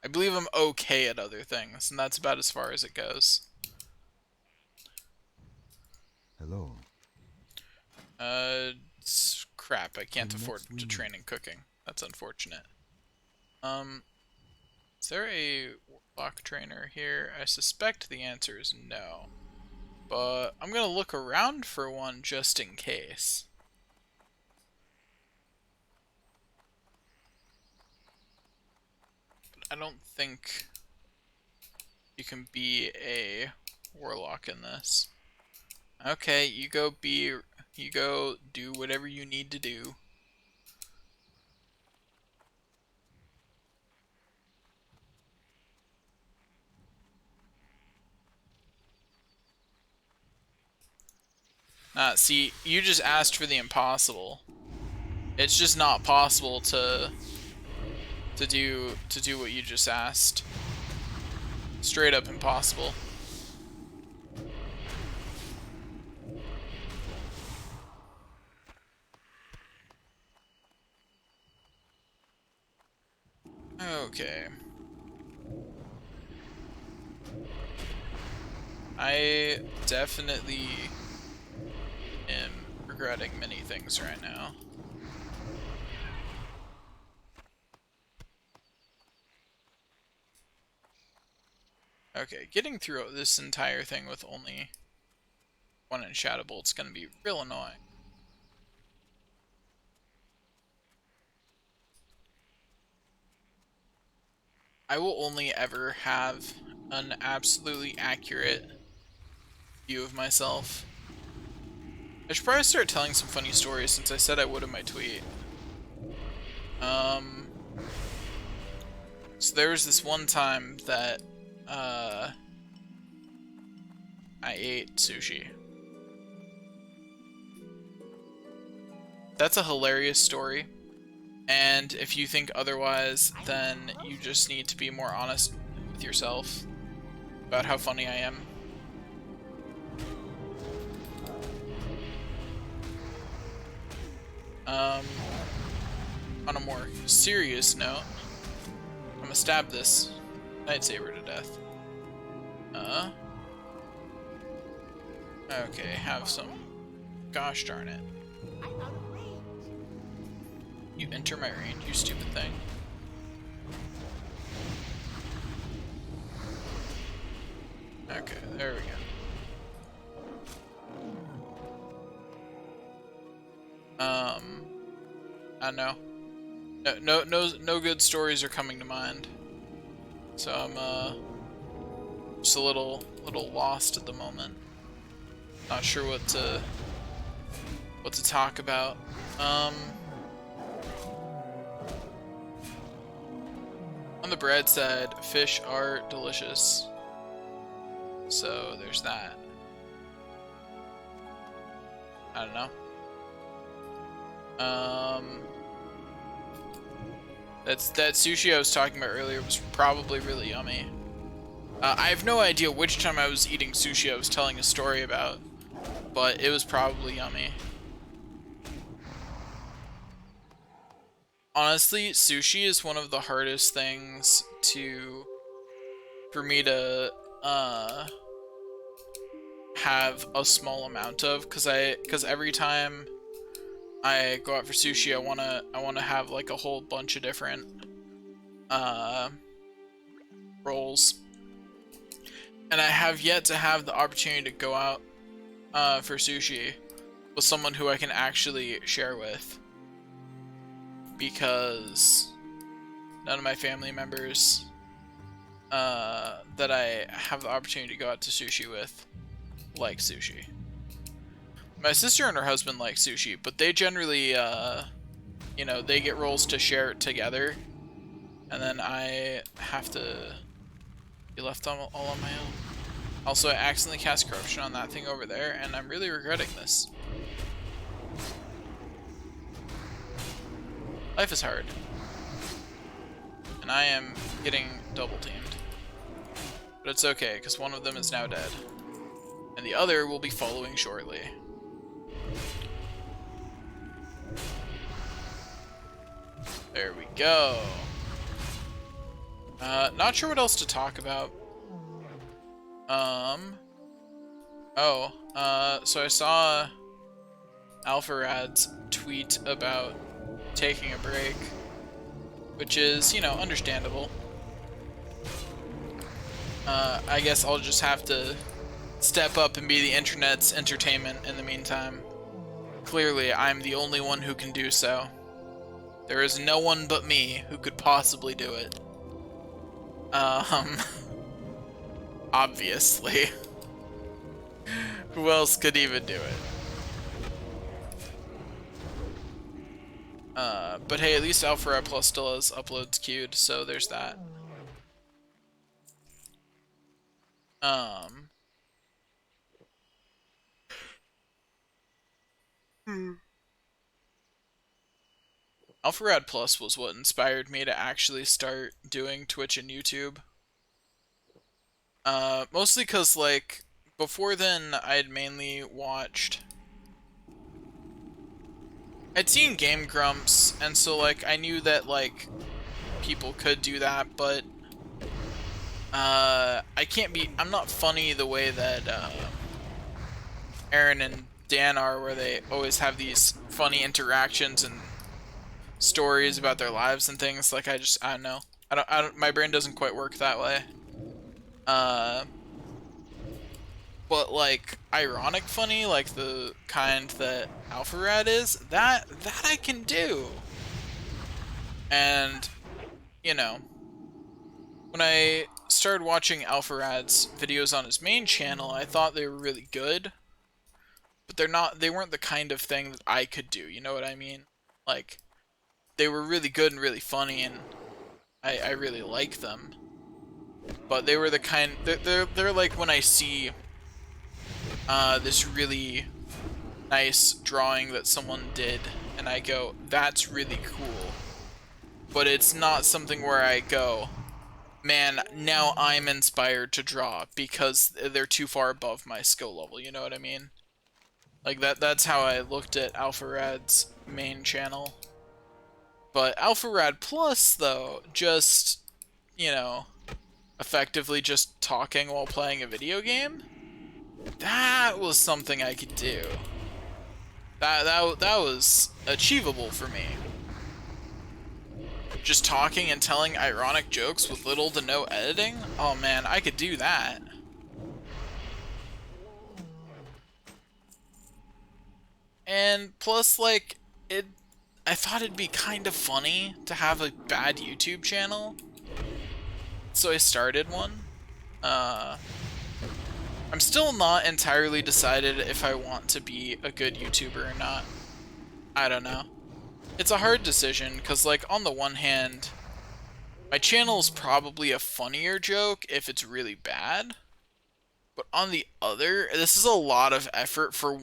I believe I'm okay at other things, and that's about as far as it goes. Hello. Crap, I can't So afford next to we train in cooking. That's unfortunate. Is there a warlock trainer here? I suspect the answer is no. But I'm gonna look around for one just in case. But I don't think you can be a warlock in this. Okay, you go do whatever you need to do. See, you just asked for the impossible. It's just not possible to do what you just asked. Straight up impossible. Okay. I definitely am regretting many things right now. Okay, getting through this entire thing with only one in Shadow Bolt's gonna be real annoying. I will only ever have an absolutely accurate view of myself. I should probably start telling some funny stories since I said I would in my tweet. So there was this one time that I ate sushi. That's a hilarious story. And if you think otherwise, then you just need to be more honest with yourself about how funny I am. On a more serious note, I'm gonna stab this lightsaber to death. Okay, have some. Gosh darn it. You enter my range, you stupid thing. Okay, there we go. I don't know. No good stories are coming to mind. So I'm just a little lost at the moment. Not sure what to talk about. On the bread side, fish are delicious. So there's that. I don't know. That sushi I was talking about earlier was probably really yummy. I have no idea which time I was eating sushi I was telling a story about, but it was probably yummy. Honestly, sushi is one of the hardest things for me to have a small amount of, because every time I go out for sushi, I wanna have like a whole bunch of different rolls, and I have yet to have the opportunity to go out for sushi with someone who I can actually share with, because none of my family members that I have the opportunity to go out to sushi with like sushi. My sister and her husband like sushi, but they generally, you know, they get rolls to share it together, and then I have to be left all on my own. Also, I accidentally cast corruption on that thing over there, and I'm really regretting this. Life is hard. And I am getting double teamed. But it's okay, because one of them is now dead. And the other will be following shortly. There we go. Not sure what else to talk about. So I saw Alpharad's tweet about taking a break, which is, you know, understandable. I guess I'll just have to step up and be the internet's entertainment in the meantime. Clearly, I'm the only one who can do so. There is no one but me who could possibly do it. Obviously. Who else could even do it? But hey, at least Alpharad Plus still has uploads queued, so there's that. Alpharad Plus was what inspired me to actually start doing Twitch and YouTube. Mostly because, like, before then, I had mainly watched... I'd seen Game Grumps, and so, like, I knew that, like, people could do that, but... I can't be... I'm not funny the way that, Aaron and Dan are, where they always have these funny interactions and stories about their lives and things. Like, I don't know. I don't, my brain doesn't quite work that way. But like ironic funny, like the kind that Alpharad is, that I can do. And you know, when I started watching Alpharad's videos on his main channel, I thought they were really good, but they weren't the kind of thing that I could do, you know what I mean? Like, they were really good and really funny, and I really like them. But they were the kind, they're like when I see this really nice drawing that someone did, and I go, that's really cool. But it's not something where I go, man, now I'm inspired to draw, because they're too far above my skill level, you know what I mean? Like, that's how I looked at Alpharad's main channel. But Alpharad Plus, though, just, you know, effectively just talking while playing a video game, that was something I could do. That was achievable for me. Just talking and telling ironic jokes with little to no editing? Oh man, I could do that. And plus, like, I thought it'd be kind of funny to have a bad YouTube channel, so I started one. I'm still not entirely decided if I want to be a good YouTuber or not. I don't know. It's a hard decision, because, like, on the one hand, my channel's probably a funnier joke if it's really bad. But on the other, this is a lot of effort for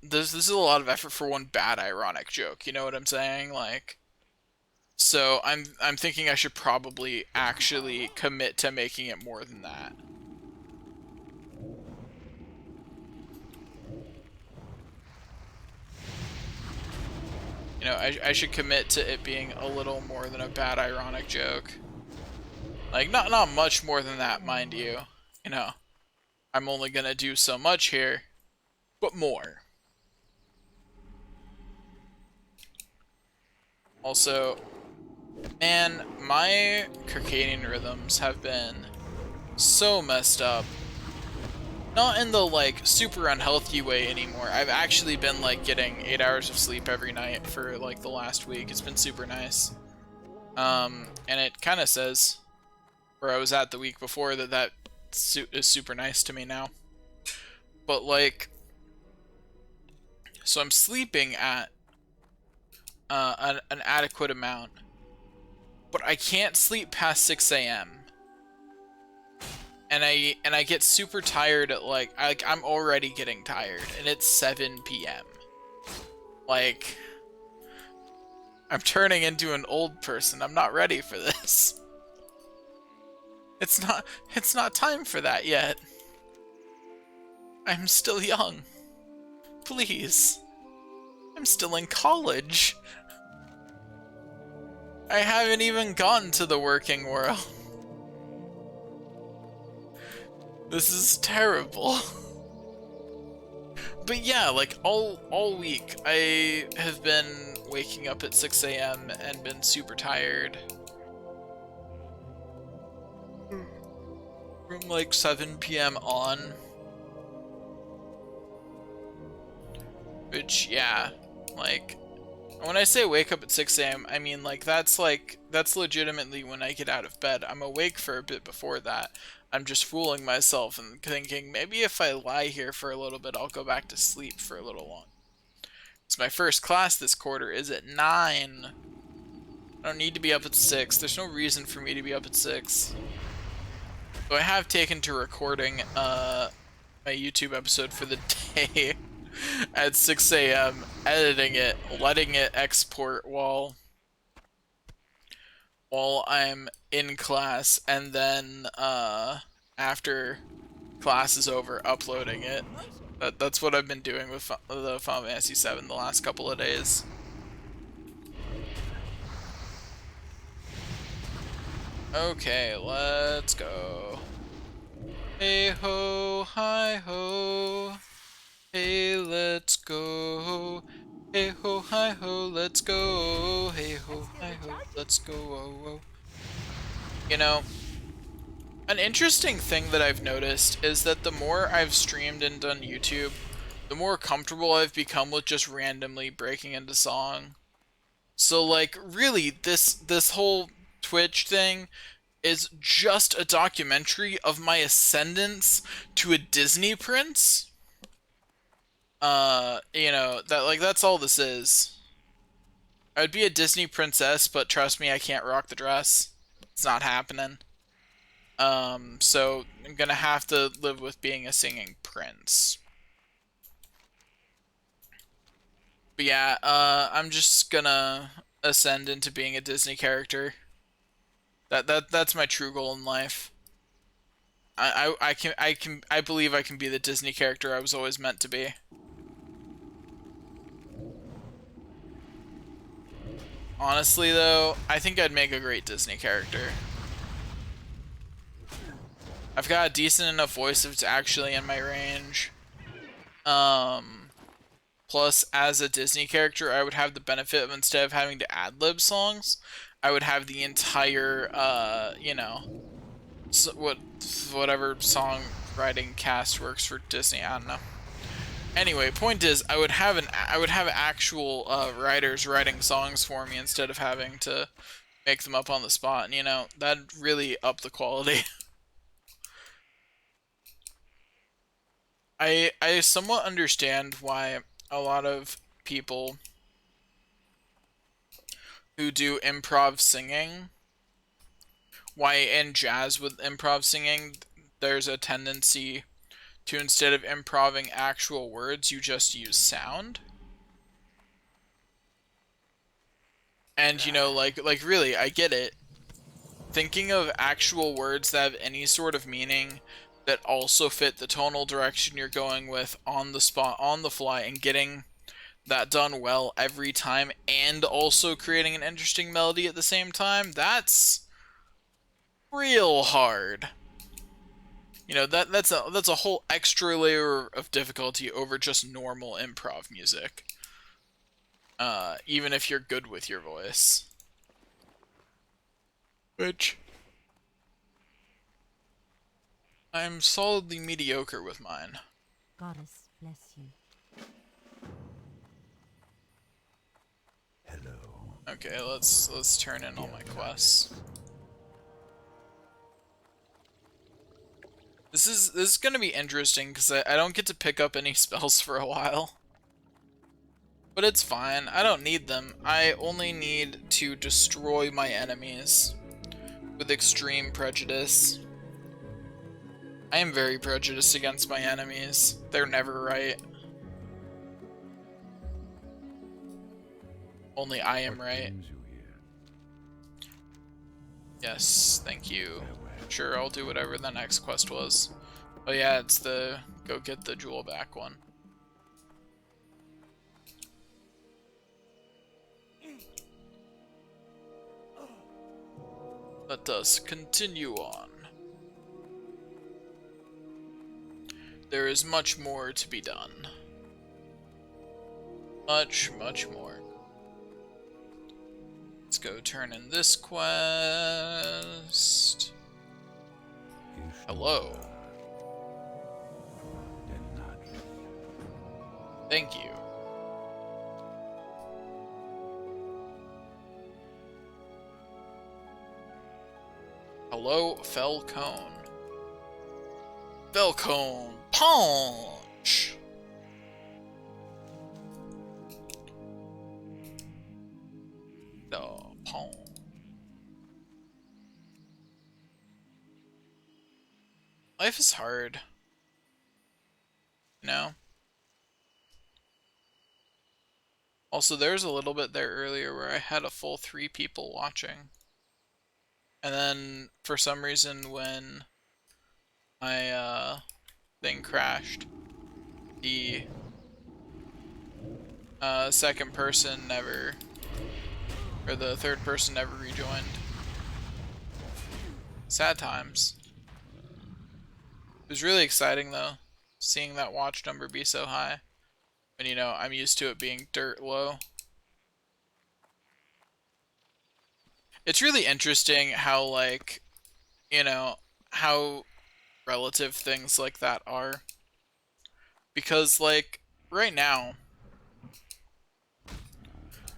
this is a lot of effort for one bad ironic joke. You know what I'm saying? Like, so I'm thinking I should probably actually commit to making it more than that. You know, I should commit to it being a little more than a bad ironic joke. Like, not much more than that, mind you. You know, I'm only gonna do so much here, but more. Also, man, my circadian rhythms have been so messed up. Not in the, like, super unhealthy way anymore. I've actually been, like, getting 8 hours of sleep every night for, like, the last week. It's been super nice. And it kind of says, where I was at the week before, that is super nice to me now. But, like, so I'm sleeping at an adequate amount, but I can't sleep past 6 a.m. And I get super tired at like I'm already getting tired, and it's 7 p.m. Like, I'm turning into an old person. I'm not ready for this. It's not time for that yet. I'm still young. Please. I'm still in college. I haven't even gotten to the working world. This is terrible. But yeah, like all week I have been waking up at 6 a.m. and been super tired. From like 7 p.m. on. Which, yeah, like, when I say wake up at 6 a.m., I mean, like, that's legitimately when I get out of bed. I'm awake for a bit before that. I'm just fooling myself and thinking, maybe if I lie here for a little bit, I'll go back to sleep for a little long. It's my first class this quarter is at 9. I don't need to be up at 6. There's no reason for me to be up at 6. So I have taken to recording my YouTube episode for the day at 6 a.m., editing it, letting it export while I'm in class, and then after class is over, uploading it. That's what I've been doing with the Final Fantasy VII the last couple of days. Okay, let's go. Hey ho, hi ho. Hey, let's go. Hey ho, hi ho, let's go. Hey ho, hi ho, let's go. Whoa, whoa. You know, an interesting thing that I've noticed is that the more I've streamed and done YouTube, the more comfortable I've become with just randomly breaking into song. So, like, really, this whole Twitch thing is just a documentary of my ascendance to a Disney prince. You know, that's all this is. I'd be a Disney princess, but trust me, I can't rock the dress. It's not happening. So I'm gonna have to live with being a singing prince. But yeah, I'm just gonna ascend into being a Disney character. That's my true goal in life. I believe I can be the Disney character I was always meant to be. Honestly, though, I think I'd make a great Disney character. I've got a decent enough voice if it's actually in my range. Plus, as a Disney character, I would have the benefit of, instead of having to ad-lib songs, I would have the entire, you know, whatever songwriting cast works for Disney. I don't know. Anyway, point is, I would have actual writers writing songs for me instead of having to make them up on the spot, and you know, that'd really up the quality. I somewhat understand why a lot of people who do improv singing, why in jazz with improv singing, there's a tendency to instead of improving actual words, you just use sound. And, you know, like really, I get it. Thinking of actual words that have any sort of meaning that also fit the tonal direction you're going with on the spot, on the fly, and getting that done well every time, and also creating an interesting melody at the same time, that's real hard. You know, that's a whole extra layer of difficulty over just normal improv music. Even if you're good with your voice. Which I'm solidly mediocre with mine. Goddess bless you. Hello. Okay, let's turn in all my quests. This is gonna be interesting because I don't get to pick up any spells for a while. But it's fine, I don't need them. I only need to destroy my enemies with extreme prejudice. I am very prejudiced against my enemies. They're never right. Only I am right. Yes, thank you. Sure, I'll do whatever the next quest was. Oh yeah, it's the go get the jewel back one. Let us continue on. There is much more to be done. Much more. Let's go turn in this quest. Hello. Thank you. Hello, Falcone. Falcone punch. The punch. Life is hard. No. Also, there's a little bit there earlier where I had a full 3 people watching. And then, for some reason, when my thing crashed, the second person never, or the third person never rejoined. Sad times. It was really exciting though, seeing that watch number be so high. And you know, I'm used to it being dirt low. It's really interesting how, like, you know, how relative things like that are. Because, like, right now,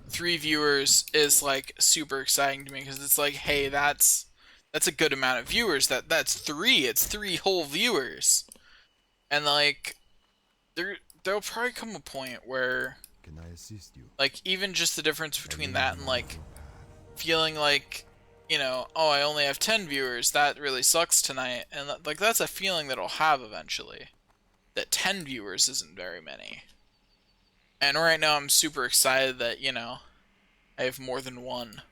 3 viewers is, like, super exciting to me, because it's like, hey, that's a good amount of viewers. That's 3. It's 3 whole viewers. And, like, there'll probably come a point where, Can I assist you? like, even just the difference between that and, like, feeling like, you know, oh, I only have 10 viewers, that really sucks tonight. And, like, that's a feeling that I'll have eventually. That 10 viewers isn't very many. And right now I'm super excited that, you know, I have more than 1.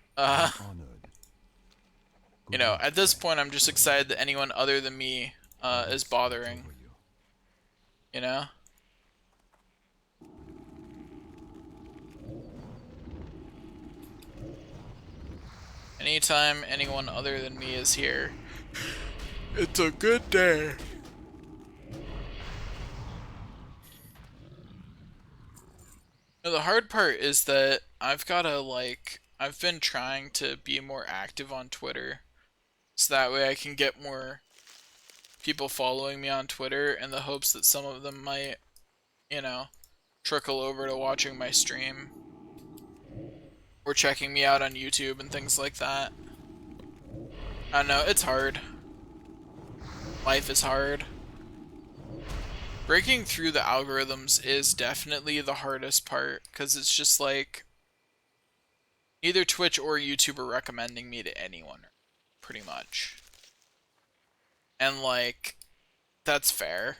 You know, at this point I'm just excited that anyone other than me is bothering. You know? Anytime anyone other than me is here, it's a good day. Now, the hard part is that I've gotta, like, I've been trying to be more active on Twitter, so that way I can get more people following me on Twitter in the hopes that some of them might, you know, trickle over to watching my stream. Or checking me out on YouTube and things like that. I don't know, it's hard. Life is hard. Breaking through the algorithms is definitely the hardest part, because it's just like, either Twitch or YouTube are recommending me to anyone, pretty much. And like, that's fair.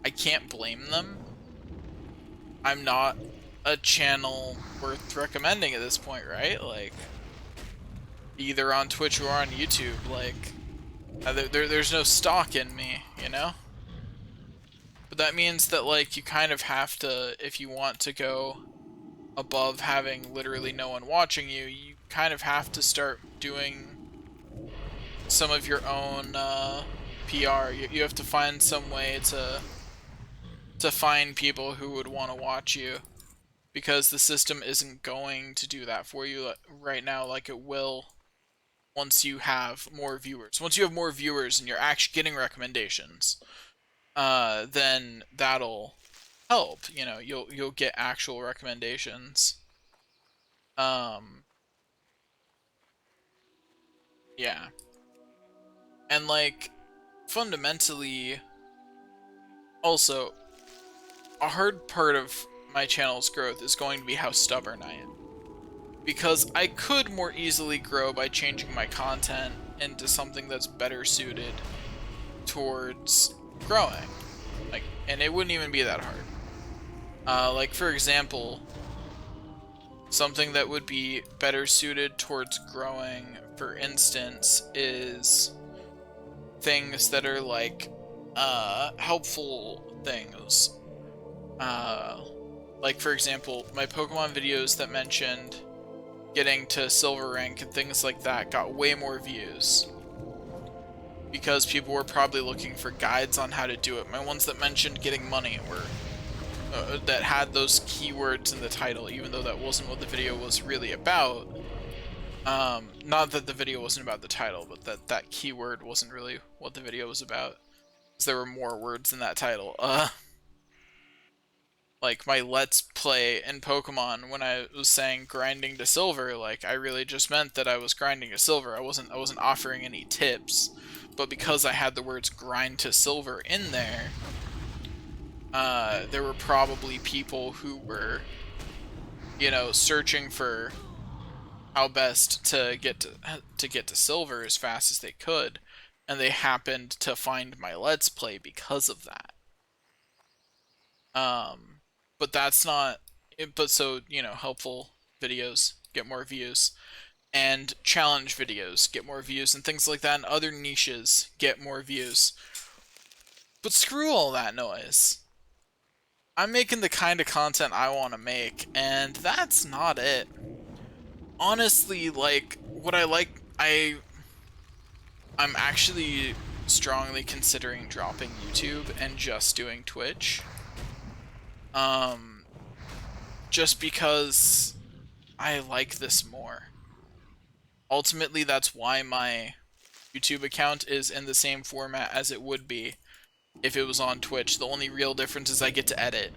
I can't blame them. I'm not a channel worth recommending at this point, right? Like, either on Twitch or on YouTube, like, there's no stock in me, you know? But that means that, like, you kind of have to, if you want to go above having literally no one watching you, you kind of have to start doing some of your own PR. You have to find some way to find people who would want to watch you, because the system isn't going to do that for you right now like it will once you have more viewers. Once you have more viewers and you're actually getting recommendations, then that'll help. You know, you'll get actual recommendations. Yeah. And like, fundamentally, also, a hard part of my channel's growth is going to be how stubborn I am. Because I could more easily grow by changing my content into something that's better suited towards growing. Like, and it wouldn't even be that hard. Like, for example, something that would be better suited towards growing, for instance, is things that are like helpful things. Like, for example, my Pokemon videos that mentioned getting to silver rank and things like that got way more views because people were probably looking for guides on how to do it. My ones that mentioned getting money were that had those keywords in the title, even though that wasn't what the video was really about. Not that the video wasn't about the title, but that keyword wasn't really what the video was about, because there were more words in that title. Like my Let's Play in Pokemon, when I was saying grinding to silver, like I really just meant that I was grinding to silver. I wasn't offering any tips, but because I had the words grind to silver in there, there were probably people who were, you know, searching for how best to get to silver as fast as they could, and they happened to find my Let's Play because of that. But that's not but so, you know, helpful videos get more views, and challenge videos get more views, and things like that, and other niches get more views. But screw all that noise. I'm making the kind of content I want to make, and that's not it. Honestly, like, what I'm actually strongly considering dropping YouTube and just doing Twitch. Just because I like this more. Ultimately, that's why my YouTube account is in the same format as it would be if it was on Twitch. The only real difference is I get to edit.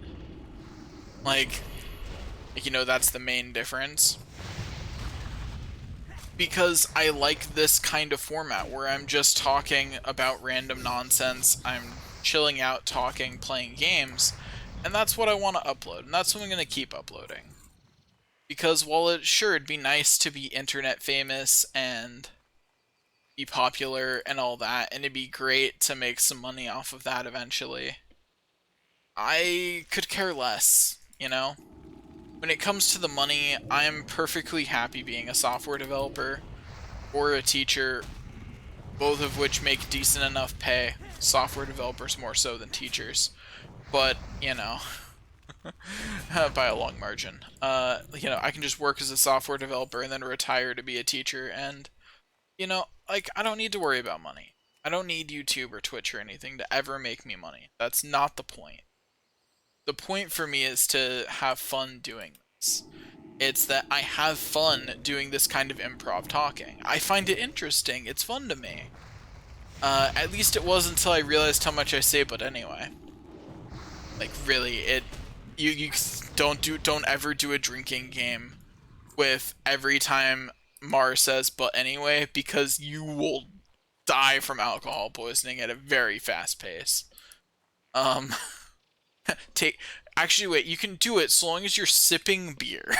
Like, you know, that's the main difference. Because I like this kind of format where I'm just talking about random nonsense, I'm chilling out, talking, playing games, and that's what I want to upload, and that's what I'm going to keep uploading. Because while it'd be nice to be internet famous and be popular and all that, and it'd be great to make some money off of that eventually, I could care less, you know? When it comes to the money, I'm perfectly happy being a software developer or a teacher, both of which make decent enough pay. Software developers more so than teachers. But, you know, by a long margin. You know, I can just work as a software developer and then retire to be a teacher, and, you know, like, I don't need to worry about money. I don't need YouTube or Twitch or anything to ever make me money. That's not the point. The point for me is to have fun doing this. It's that I have fun doing this kind of improv talking. I find it interesting. It's fun to me. At least it was until I realized how much I say but anyway. Like, really, you don't ever do a drinking game with every time Mar says but anyway, because you will die from alcohol poisoning at a very fast pace. Actually, wait, you can do it so long as you're sipping beer.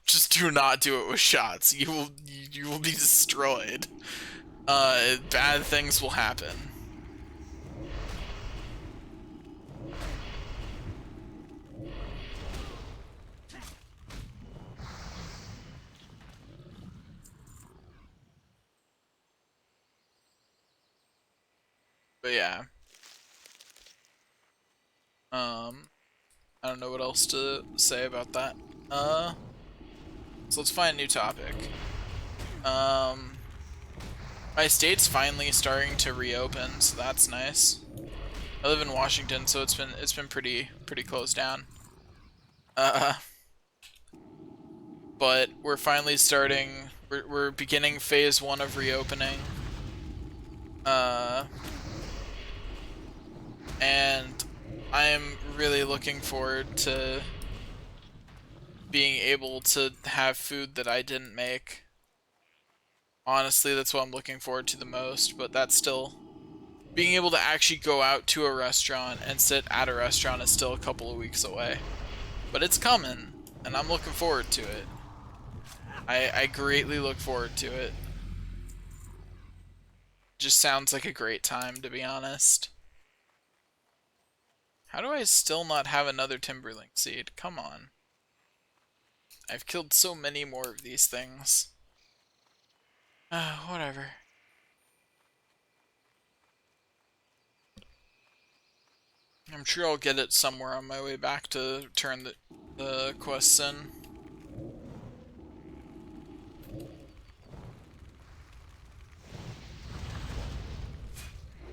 Just do not do it with shots. You will be destroyed. Bad things will happen. But yeah. I don't know what else to say about that. So let's find a new topic. My state's finally starting to reopen, so that's nice. I live in Washington, so it's been pretty closed down. But we're finally starting. We're beginning phase 1 of reopening. And I'm really looking forward to being able to have food that I didn't make. Honestly, that's what I'm looking forward to the most, but that's still... Being able to actually go out to a restaurant and sit at a restaurant is still a couple of weeks away. But it's coming, and I'm looking forward to it. I greatly look forward to it. Just sounds like a great time, to be honest. How do I still not have another Timberlink seed? Come on. I've killed so many more of these things. Whatever. I'm sure I'll get it somewhere on my way back to turn the quests in.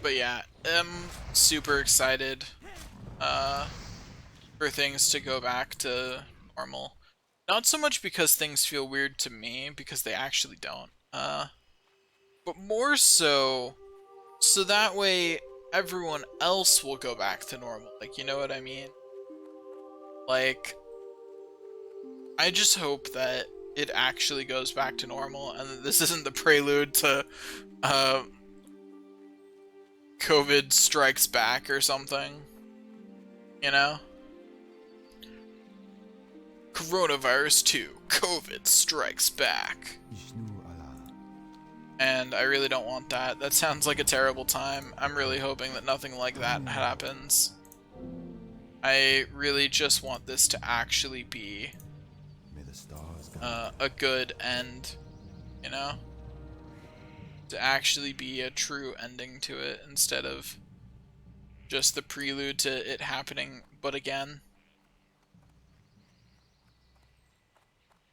But yeah, I'm super excited for things to go back to normal. Not so much because things feel weird to me, because they actually don't. But more so that way everyone else will go back to normal. Like, you know what I mean? Like, I just hope that it actually goes back to normal and that this isn't the prelude to COVID strikes back or something. You know? Coronavirus 2, COVID strikes back. And I really don't want that. That sounds like a terrible time. I'm really hoping that nothing like that happens. I really just want this to actually be a good end, you know? To actually be a true ending to it instead of just the prelude to it happening but again.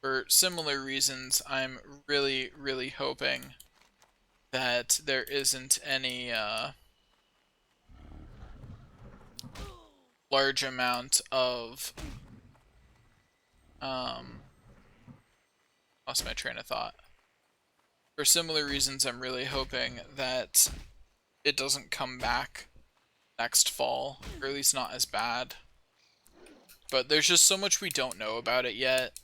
For similar reasons, I'm really, really hoping that there isn't any large amount of lost my train of thought. For similar reasons, I'm really hoping that it doesn't come back next fall, or at least not as bad. But there's just so much we don't know about it yet.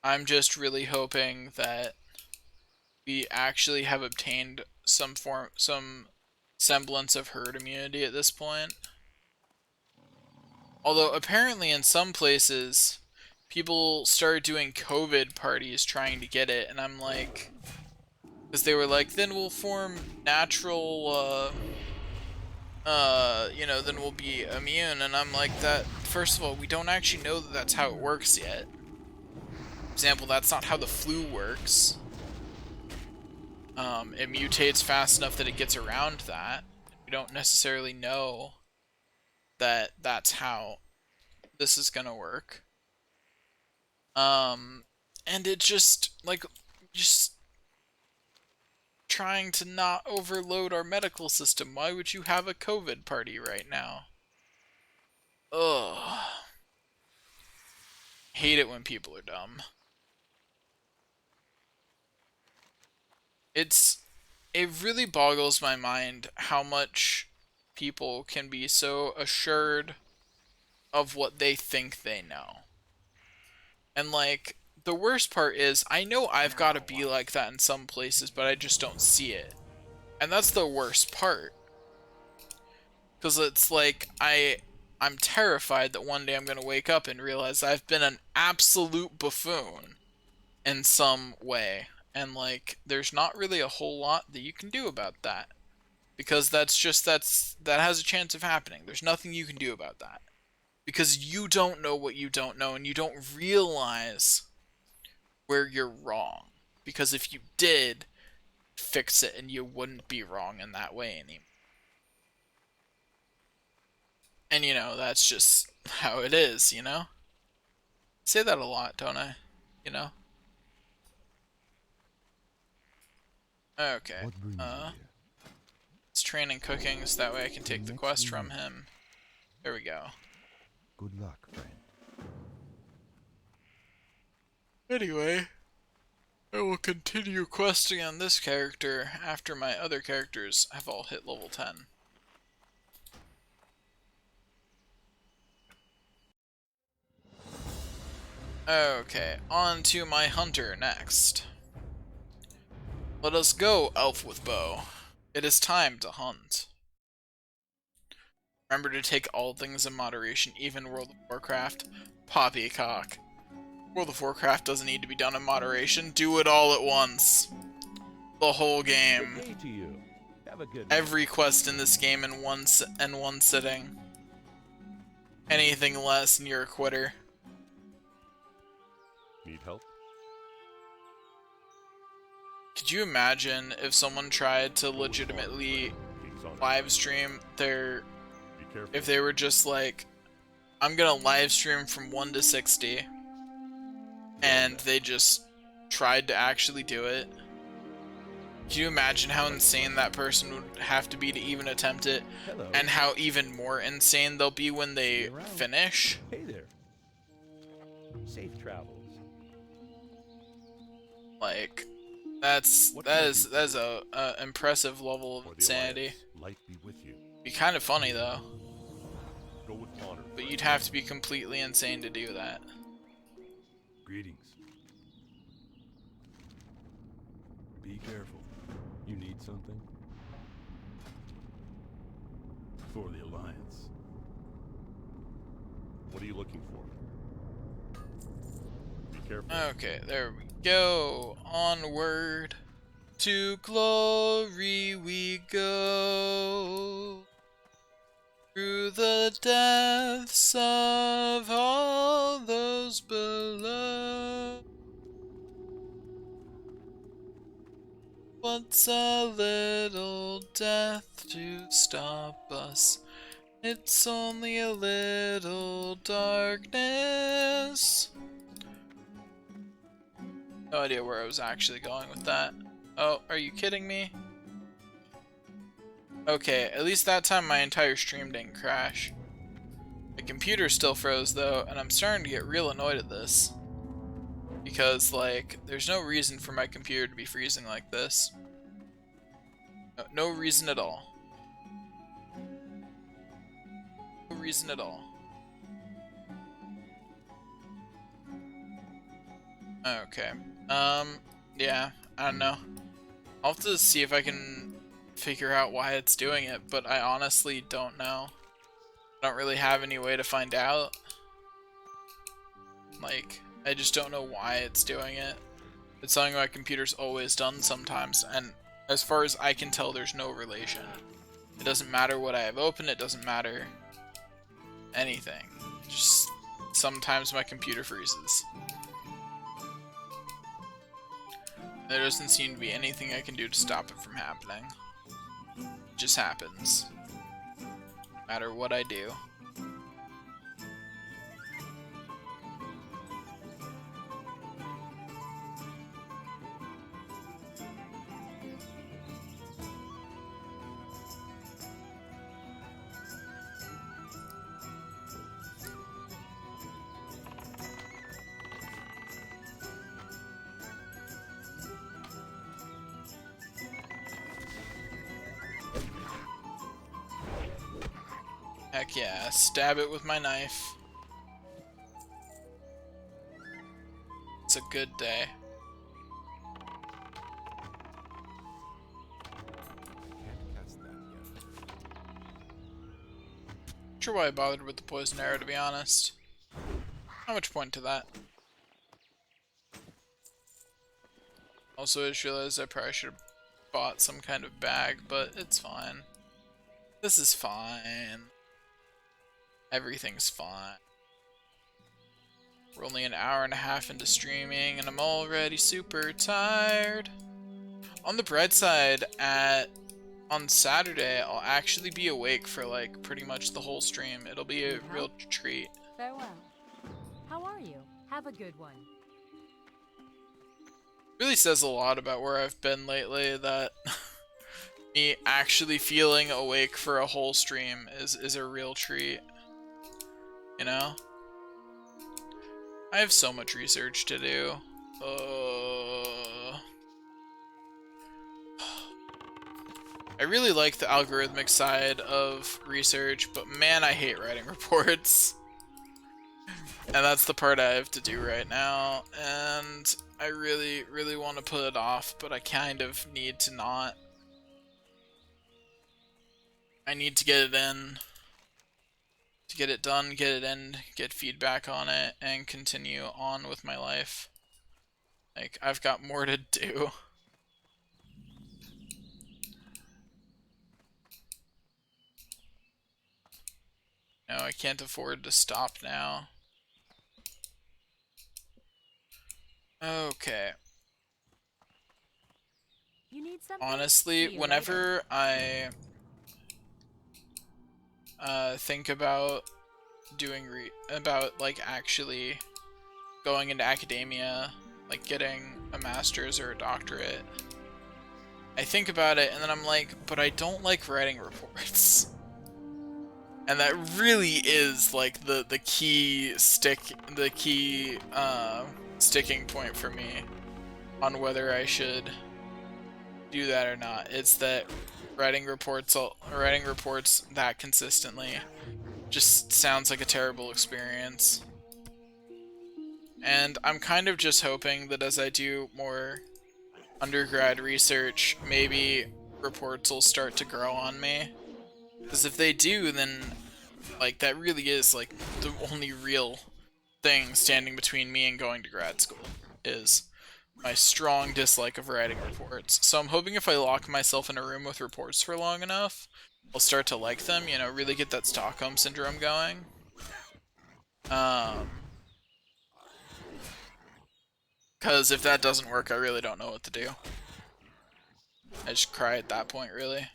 I'm just really hoping that we actually have obtained some semblance of herd immunity at this point. Although apparently in some places, people started doing COVID parties trying to get it, and I'm like, because they were like, then we'll form natural, you know, then we'll be immune, and I'm like, that, first of all, we don't actually know that that's how it works yet. For example, that's not how the flu works. It mutates fast enough that it gets around that. We don't necessarily know that that's how this is gonna work. And it just, like, just trying to not overload our medical system. Why would you have a COVID party right now? Ugh. Hate it when people are dumb. It really boggles my mind how much people can be so assured of what they think they know. And like, the worst part is, I know I've got to be like that in some places, but I just don't see it. And that's the worst part. Because it's like, I'm terrified that one day I'm going to wake up and realize I've been an absolute buffoon in some way. And like, there's not really a whole lot that you can do about that. Because that has a chance of happening. There's nothing you can do about that. Because you don't know what you don't know, and you don't realize where you're wrong. Because if you did, fix it and you wouldn't be wrong in that way anymore. And you know, that's just how it is, you know? I say that a lot, don't I? You know? Okay. What brings you here? It's training cooking so that way I can take the next quest we from meet. him. There we go. Good luck, friend. Anyway, I will continue questing on this character after my other characters have all hit level 10. Okay, on to my hunter next. Let us go, elf with bow. It is time to hunt. Remember to take all things in moderation, even World of Warcraft. Poppycock. World of Warcraft doesn't need to be done in moderation. Do it all at once. The whole game. Good day to you. Have a good one. Every quest in this game in one sitting. Anything less and you're a quitter. Need help? Could you imagine if someone tried to legitimately King's honor. live stream their... Be careful. If they were just like, I'm gonna live stream from 1 to 60, and they just tried to actually do it? Can you imagine how insane that person would have to be to even attempt it, Hello. and how even more insane they'll be when they Around. finish? Hey there. Safe travels. Like, that is a impressive level of For the insanity. Alliance, light be with you. Be kind of funny though, Go with honor. but you'd have to be completely insane to do that. Greetings. Be careful. You need something? For the Alliance. What are you looking for? Be careful. Okay, there we go. Onward to glory we go. Through the deaths of all those below. What's a little death to stop us? It's only a little darkness. No idea where I was actually going with that. Oh, are you kidding me? Okay, at least that time my entire stream didn't crash. My computer still froze though, and I'm starting to get real annoyed at this. Because, like, there's no reason for my computer to be freezing like this. No reason at all. No reason at all. Okay. Yeah, I don't know. I'll have to see if I can figure out why it's doing it, but I honestly don't know. I don't really have any way to find out. Like, I just don't know why it's doing it. It's something my computer's always done sometimes, and as far as I can tell, there's no relation. It doesn't matter what I have open, it doesn't matter anything. Just sometimes my computer freezes. There doesn't seem to be anything I can do to stop it from happening. It just happens. No matter what I do. Heck yeah, stab it with my knife. It's a good day. Can't cast that yet. Not sure why I bothered with the poison arrow, to be honest. Not much point to that. Also, I just realized I probably should have bought some kind of bag, but it's fine. This is fine. Everything's fine. We're only an hour and a half into streaming, and I'm already super tired. On the bright side, at on Saturday, I'll actually be awake for like pretty much the whole stream. It'll be a real treat. Farewell. How are you? Have a good one. Really says a lot about where I've been lately that me actually feeling awake for a whole stream is a real treat. You know? I have so much research to do. I really like the algorithmic side of research, but man, I hate writing reports. And that's the part I have to do right now, and I really, really want to put it off, but I kind of need to not. I need to get it in, to get it done, get it in, get feedback on it, and continue on with my life. Like, I've got more to do. No, I can't afford to stop now. Okay. You need something? Honestly, See you whenever I think about doing like actually going into academia, like getting a master's or a doctorate, I think about it and then I'm like, but I don't like writing reports. And that really is like the key sticking point for me on whether I should do that or not. It's that writing reports that consistently just sounds like a terrible experience. And I'm kind of just hoping that as I do more undergrad research, maybe reports will start to grow on me. Because if they do, then like that really is like the only real thing standing between me and going to grad school is my strong dislike of writing reports. So I'm hoping if I lock myself in a room with reports for long enough, I'll start to like them, you know, really get that Stockholm syndrome going. Because if that doesn't work, I really don't know what to do. I just cry at that point, really.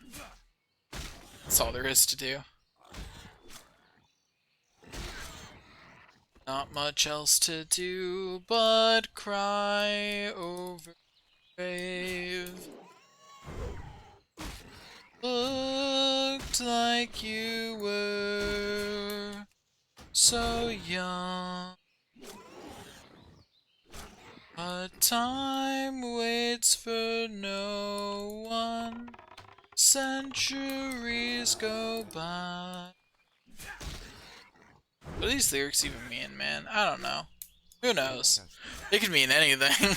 That's all there is to do. Not much else to do but cry over grave. Looked like you were so young. But time waits for no one. Centuries go by. What do these lyrics even mean, man? I don't know. Who knows? They could mean anything.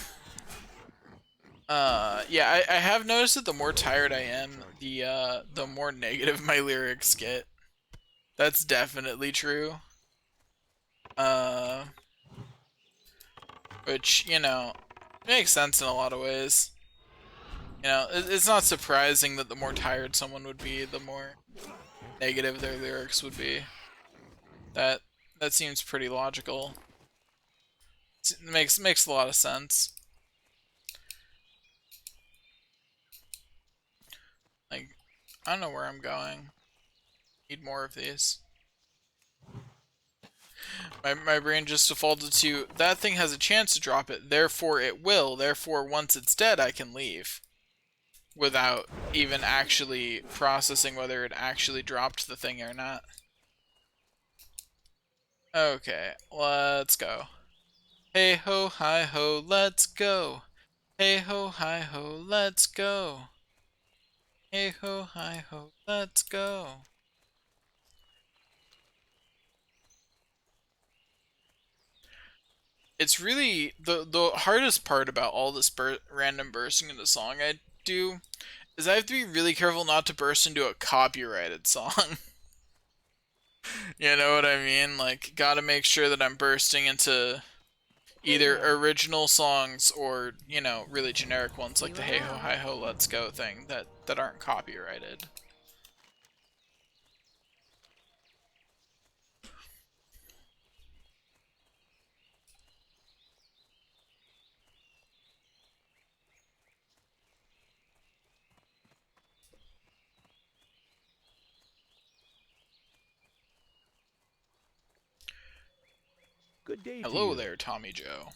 Yeah, I have noticed that the more tired I am, the more negative my lyrics get. That's definitely true. Which, you know, makes sense in a lot of ways. You know, it's not surprising that the more tired someone would be, the more negative their lyrics would be. That seems pretty logical. It makes a lot of sense. Like, I don't know where I'm going. Need more of these. My brain just defaulted to, that thing has a chance to drop it, therefore it will, therefore once it's dead I can leave. Without even actually processing whether it actually dropped the thing or not. Okay, let's go. Hey ho, hi ho, let's go. Hey ho, hi ho, let's go. Hey ho, hi ho, let's go. It's really the hardest part about all this random bursting into song I do is I have to be really careful not to burst into a copyrighted song. You know what I mean? Like, gotta make sure that I'm bursting into either original songs or, you know, really generic ones like the Hey Ho Hi Ho Let's Go thing that aren't copyrighted. Good day to Hello you. there, Tommy Joe.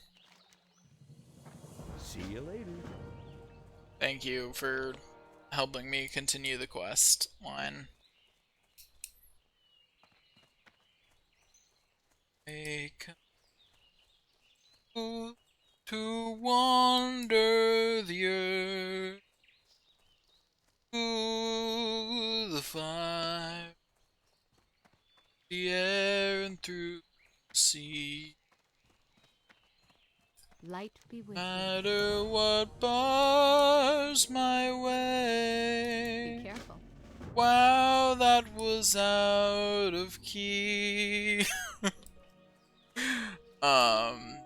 See you later. Thank you for helping me continue the quest line. Take to wander the earth, through the fire, the air, and through the sea. Light be with No you. matter what bars my Be way. careful. Wow, that was out of key.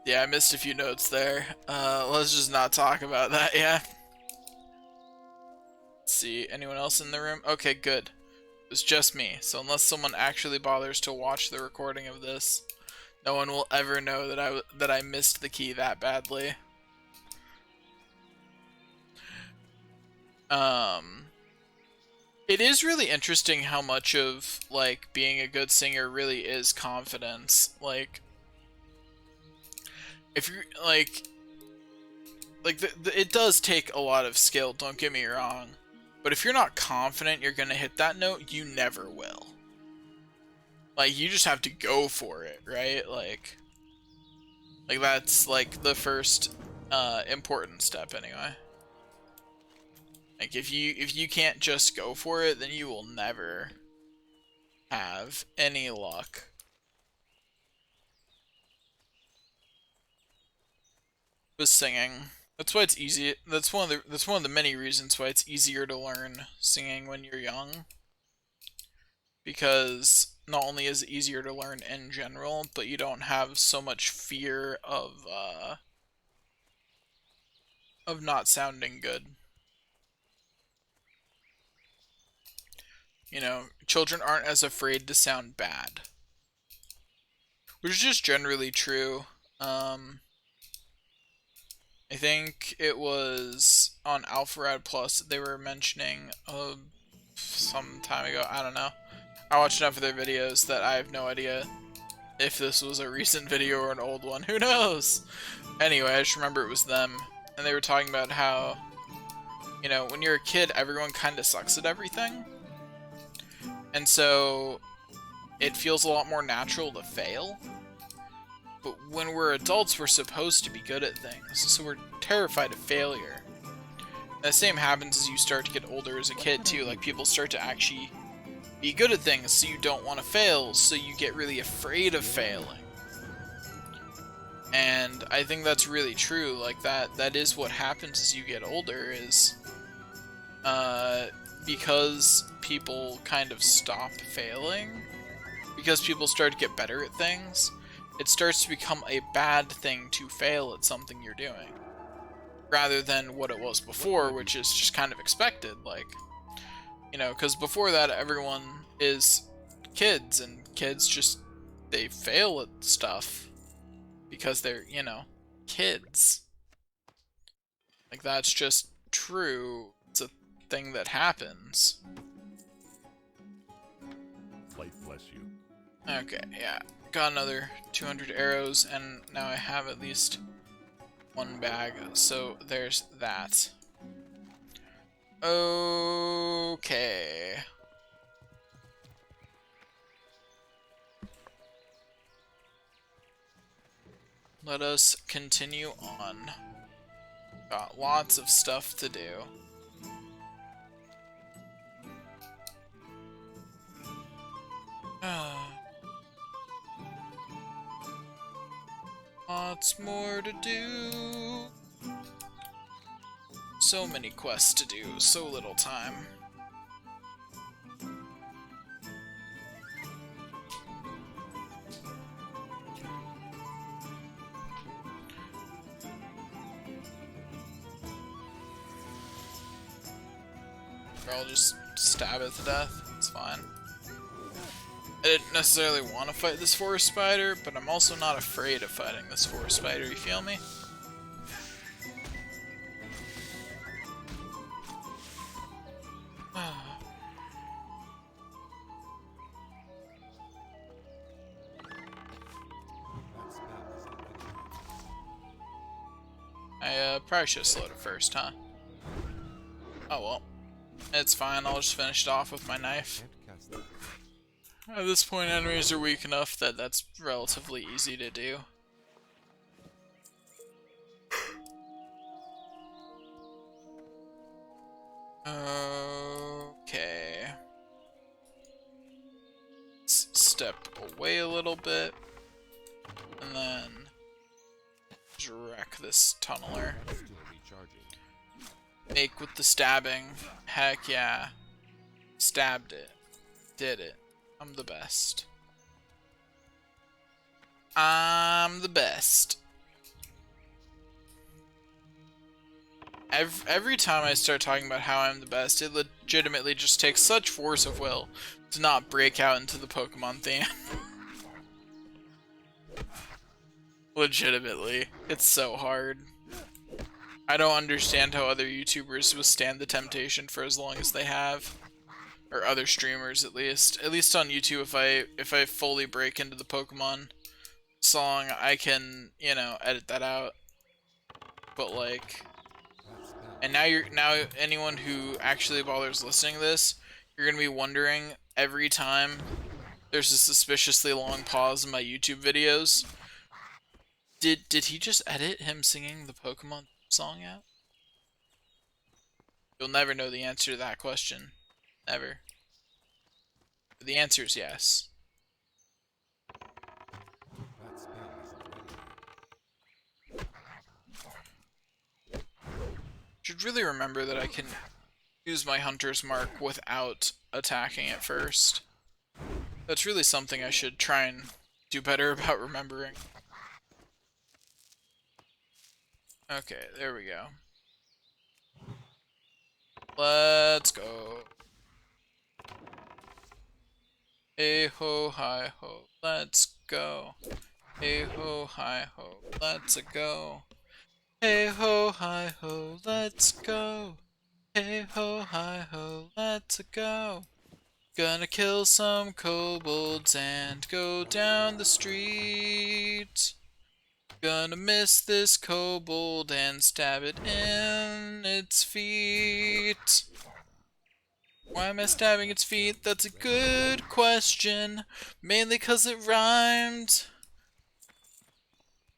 Yeah, I missed a few notes there. Let's just not talk about that yet. Let's see, anyone else in the room? Okay, good. It was just me, so unless someone actually bothers to watch the recording of this, no one will ever know that I missed the key that badly. It is really interesting how much of, like, being a good singer really is confidence. Like, if you're, it does take a lot of skill, don't get me wrong. But if you're not confident you're gonna hit that note, you never will. Like, you just have to go for it, right? Like that's, like, the first, important step, anyway. Like, if you can't just go for it, then you will never have any luck. With singing. That's why it's easy. That's one of the many reasons why it's easier to learn singing when you're young. Because not only is it easier to learn in general, but you don't have so much fear of not sounding good. You know, children aren't as afraid to sound bad. Which is just generally true. I think it was on Alpharad Plus they were mentioning some time ago, I don't know. I watched enough of their videos that I have no idea if this was a recent video or an old one. Who knows? Anyway, I just remember it was them, and they were talking about how, you know, when you're a kid, everyone kind of sucks at everything. And so it feels a lot more natural to fail. But when we're adults, we're supposed to be good at things, so we're terrified of failure. And the same happens as you start to get older as a kid, too. Like, people start to actually be good at things, so you don't want to fail, so you get really afraid of failing. And I think that's really true. Like, that is what happens as you get older, is because people kind of stop failing, because people start to get better at things, it starts to become a bad thing to fail at something you're doing, rather than what it was before, which is just kind of expected. Like, you know, because before that, everyone is kids, and kids just, they fail at stuff because they're, you know, kids. Like, that's just true. It's a thing that happens. Light bless you. Okay, yeah. Got another 200 arrows, and now I have at least one bag, so there's that. Okay. Let us continue on. Got lots of stuff to do. Lots more to do. So many quests to do, so little time. Or I'll just stab it to death, it's fine. I didn't necessarily want to fight this forest spider, but I'm also not afraid of fighting this forest spider, you feel me? That's bad. I probably should have slowed it first, huh? Oh well. It's fine, I'll just finish it off with my knife. Can't cast that. At this point, enemies are weak enough that that's relatively easy to do. Okay. Let's step away a little bit, and then just wreck this tunneler. That's still recharging. Make with the stabbing. Heck yeah. Stabbed it. Did it. I'm the best. I'm the best. Every time I start talking about how I'm the best, it legitimately just takes such force of will to not break out into the Pokemon theme. Legitimately. It's so hard. I don't understand how other YouTubers withstand the temptation for as long as they have. Or other streamers, at least. At least on YouTube, if I fully break into the Pokemon song, I can, you know, edit that out. But like, and now anyone who actually bothers listening to this, you're gonna be wondering every time there's a suspiciously long pause in my YouTube videos. Did he just edit him singing the Pokemon song out? You'll never know the answer to that question. Never. The answer is yes. That spell isn't ready. Should really remember that I can use my Hunter's Mark without attacking it first. That's really something I should try and do better about remembering. Okay, there we go. Let's go. Hey ho, hi ho, let's go. Hey ho, hi ho, let's go. Hey ho, hi ho, let's go. Hey ho, hi ho, let's go. Gonna kill some kobolds and go down the street. Gonna miss this kobold and stab it in its feet. Why am I stabbing its feet? That's a good question. Mainly 'cause it rhymed.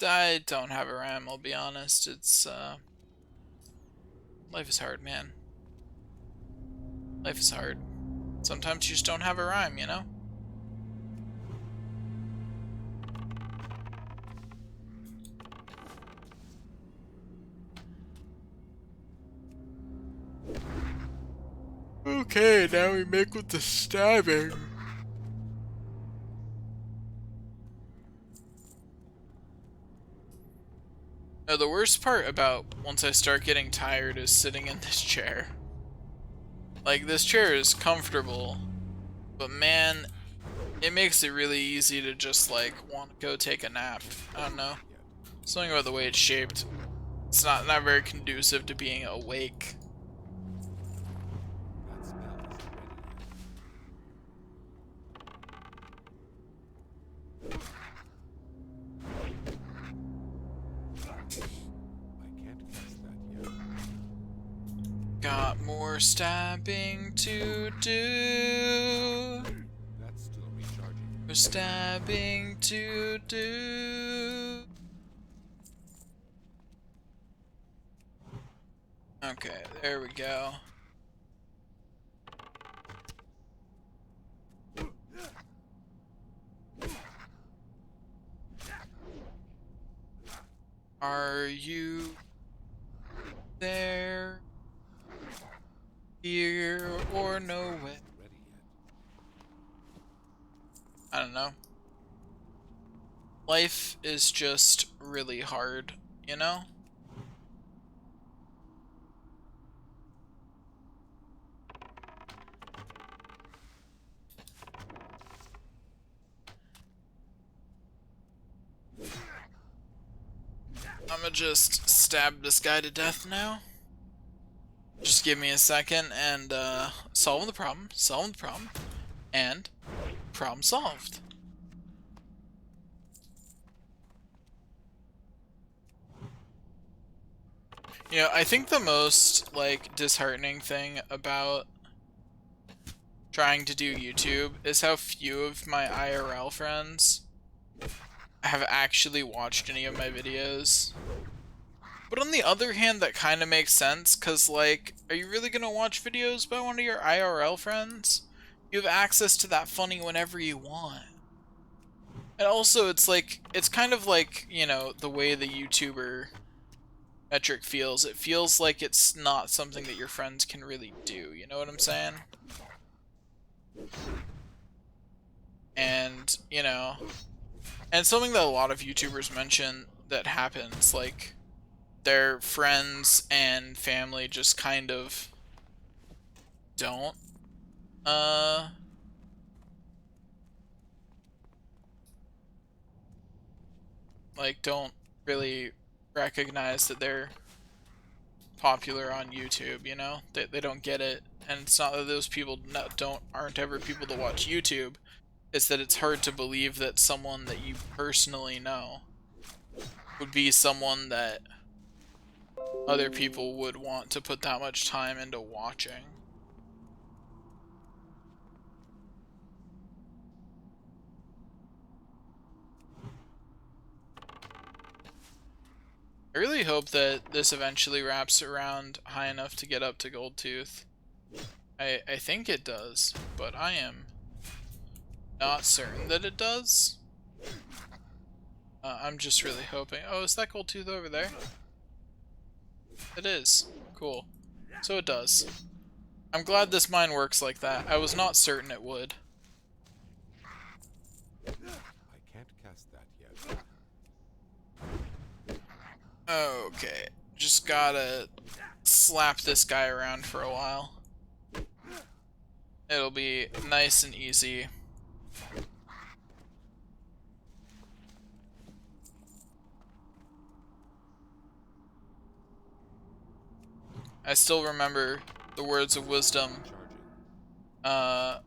I don't have a rhyme, I'll be honest. It's, life is hard, man. Life is hard. Sometimes you just don't have a rhyme, you know? Okay, now we make with the stabbing. Now the worst part about once I start getting tired is sitting in this chair. Like, this chair is comfortable, but man, it makes it really easy to just, like, want to go take a nap. I don't know. Something about the way it's shaped. It's not very conducive to being awake. That spell isn't ready. I can't cast that yet. Got more stabbing to do. That's still recharging. More stabbing to do. Okay, there we go. Are you there? Here or nowhere? Ready yet. I don't know. Life is just really hard, you know? I'ma just stab this guy to death now. Just give me a second and solving the problem, and problem solved. You know, I think the most, like, disheartening thing about trying to do YouTube is how few of my IRL friends have actually watched any of my videos. But on the other hand, that kind of makes sense, because, like, are you really going to watch videos by one of your IRL friends? You have access to that funny whenever you want. And also, it's like, it's kind of like, you know, the way the YouTuber metric feels. It feels like it's not something that your friends can really do, you know what I'm saying? And, you know, and something that a lot of YouTubers mention that happens, like, their friends and family just kind of don't, like, don't really recognize that they're popular on YouTube, you know? They don't get it. And it's not that those people aren't ever people to watch YouTube. It's that it's hard to believe that someone that you personally know would be someone that other people would want to put that much time into watching. I really hope that this eventually wraps around high enough to get up to Gold Tooth. I think it does, but I am not certain that it does. I'm just really hoping. Oh, is that Gold Tooth over there? It is. Cool. So it does. I'm glad this mine works like that. I was not certain it would. I can't cast that yet. Okay. Just gotta slap this guy around for a while. It'll be nice and easy. I still remember the words of wisdom my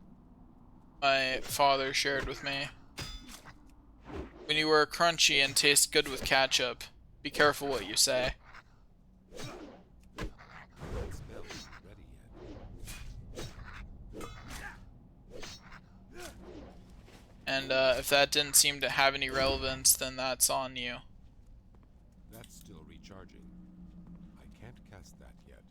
father shared with me. When you are crunchy and taste good with ketchup, be careful what you say. That spell isn't ready yet. And if that didn't seem to have any relevance, then that's on you. That's still recharging. I can't cast that yet.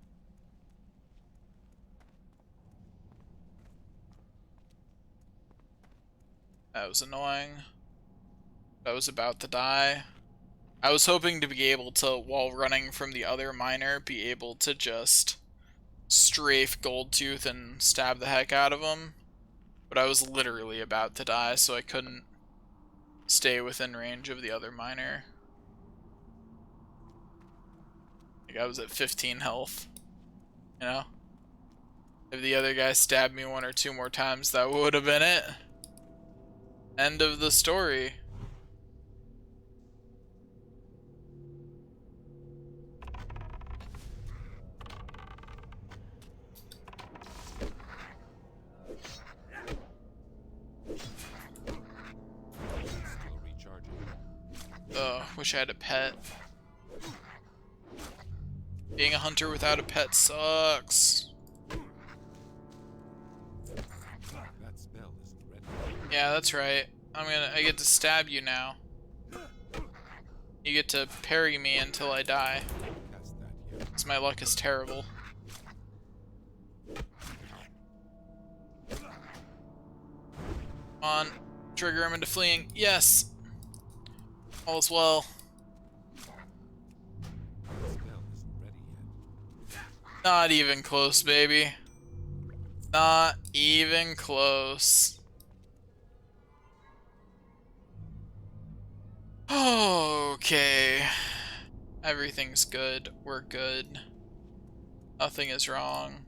That was annoying. I was about to die. I was hoping to be able to, while running from the other miner, be able to just strafe Goldtooth and stab the heck out of him. But I was literally about to die, so I couldn't stay within range of the other miner. Like, I was at 15 health, you know? If the other guy stabbed me one or two more times, that would have been it. End of the story. Still recharging. Ugh, wish I had a pet. Being a hunter without a pet sucks. That spell isn't ready. Yeah, that's right. I get to stab you now. You get to parry me until I die. Cast that yet. Because my luck is terrible. Come on. Trigger him into fleeing. Yes! All's well. That spell isn't ready yet. Not even close, baby. Not even close. Okay. Everything's good. We're good. Nothing is wrong.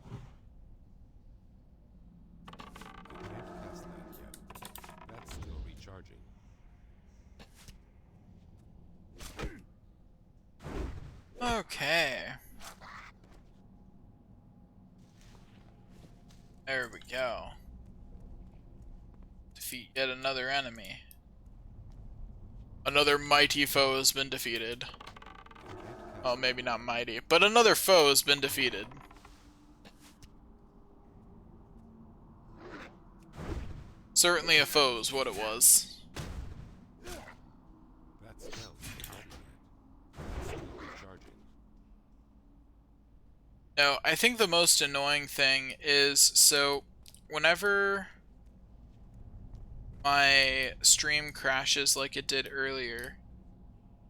I can't cast that yet. That's still recharging. Okay. There we go. Defeat yet another enemy. Another mighty foe has been defeated. Well, maybe not mighty, but another foe has been defeated. Certainly a foe is what it was. That's down to the bulk of it. Still recharging. No, I think the most annoying thing is, so whenever my stream crashes like it did earlier,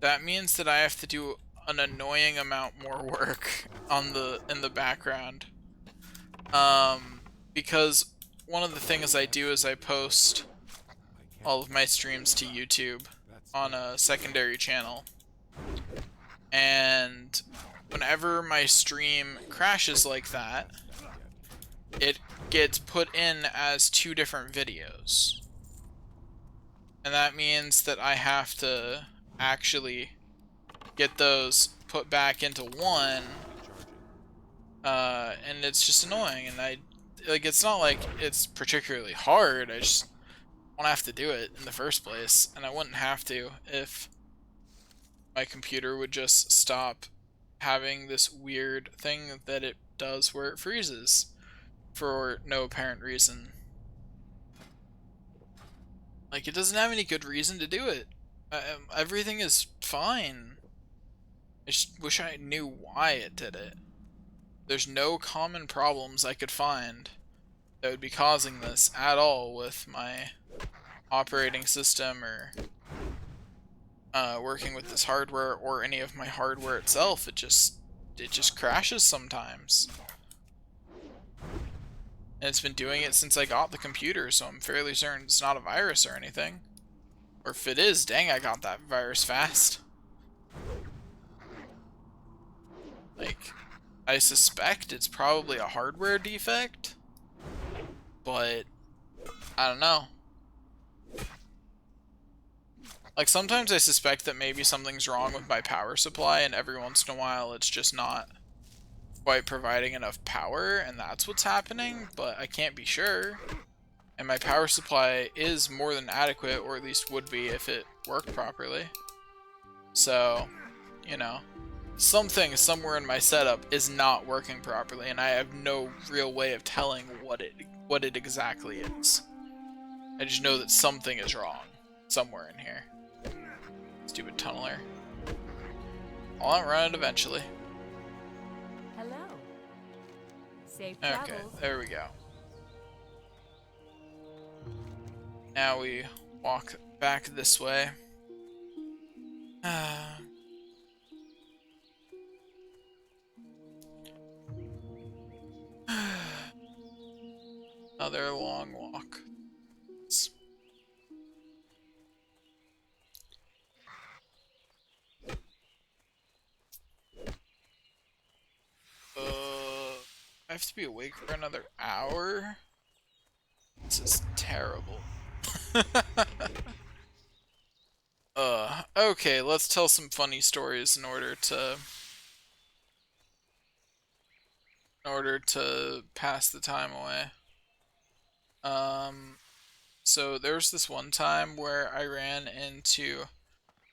that means that I have to do an annoying amount more work on in the background. Because one of the things I do is I post all of my streams to YouTube on a secondary channel. And whenever my stream crashes like that, it gets put in as 2 different videos. And that means that I have to actually get those put back into one. And it's just annoying, and it's not like it's particularly hard, I just don't have to do it in the first place, and I wouldn't have to if my computer would just stop having this weird thing that it does where it freezes for no apparent reason. Like, it doesn't have any good reason to do it. Everything is fine. I just wish I knew why it did it. There's no common problems I could find that would be causing this at all with my operating system or working with this hardware or any of my hardware itself. It just crashes sometimes. And it's been doing it since I got the computer, so I'm fairly certain it's not a virus or anything. Or if it is, dang, I got that virus fast. Like, I suspect it's probably a hardware defect, but I don't know. Like, sometimes I suspect that maybe something's wrong with my power supply, and every once in a while it's just not quite providing enough power, and that's what's happening, but I can't be sure. And my power supply is more than adequate, or at least would be if it worked properly. So, you know, something somewhere in my setup is not working properly, and I have no real way of telling what it exactly is. I just know that something is wrong somewhere in here. Stupid tunneler. I'll outrun it eventually. Hello. Safe Okay, travels. there we go. Now we walk back this way. Another long walk. I have to be awake for another hour? This is terrible. Okay, let's tell some funny stories in order to pass the time away. So there was this one time where I ran into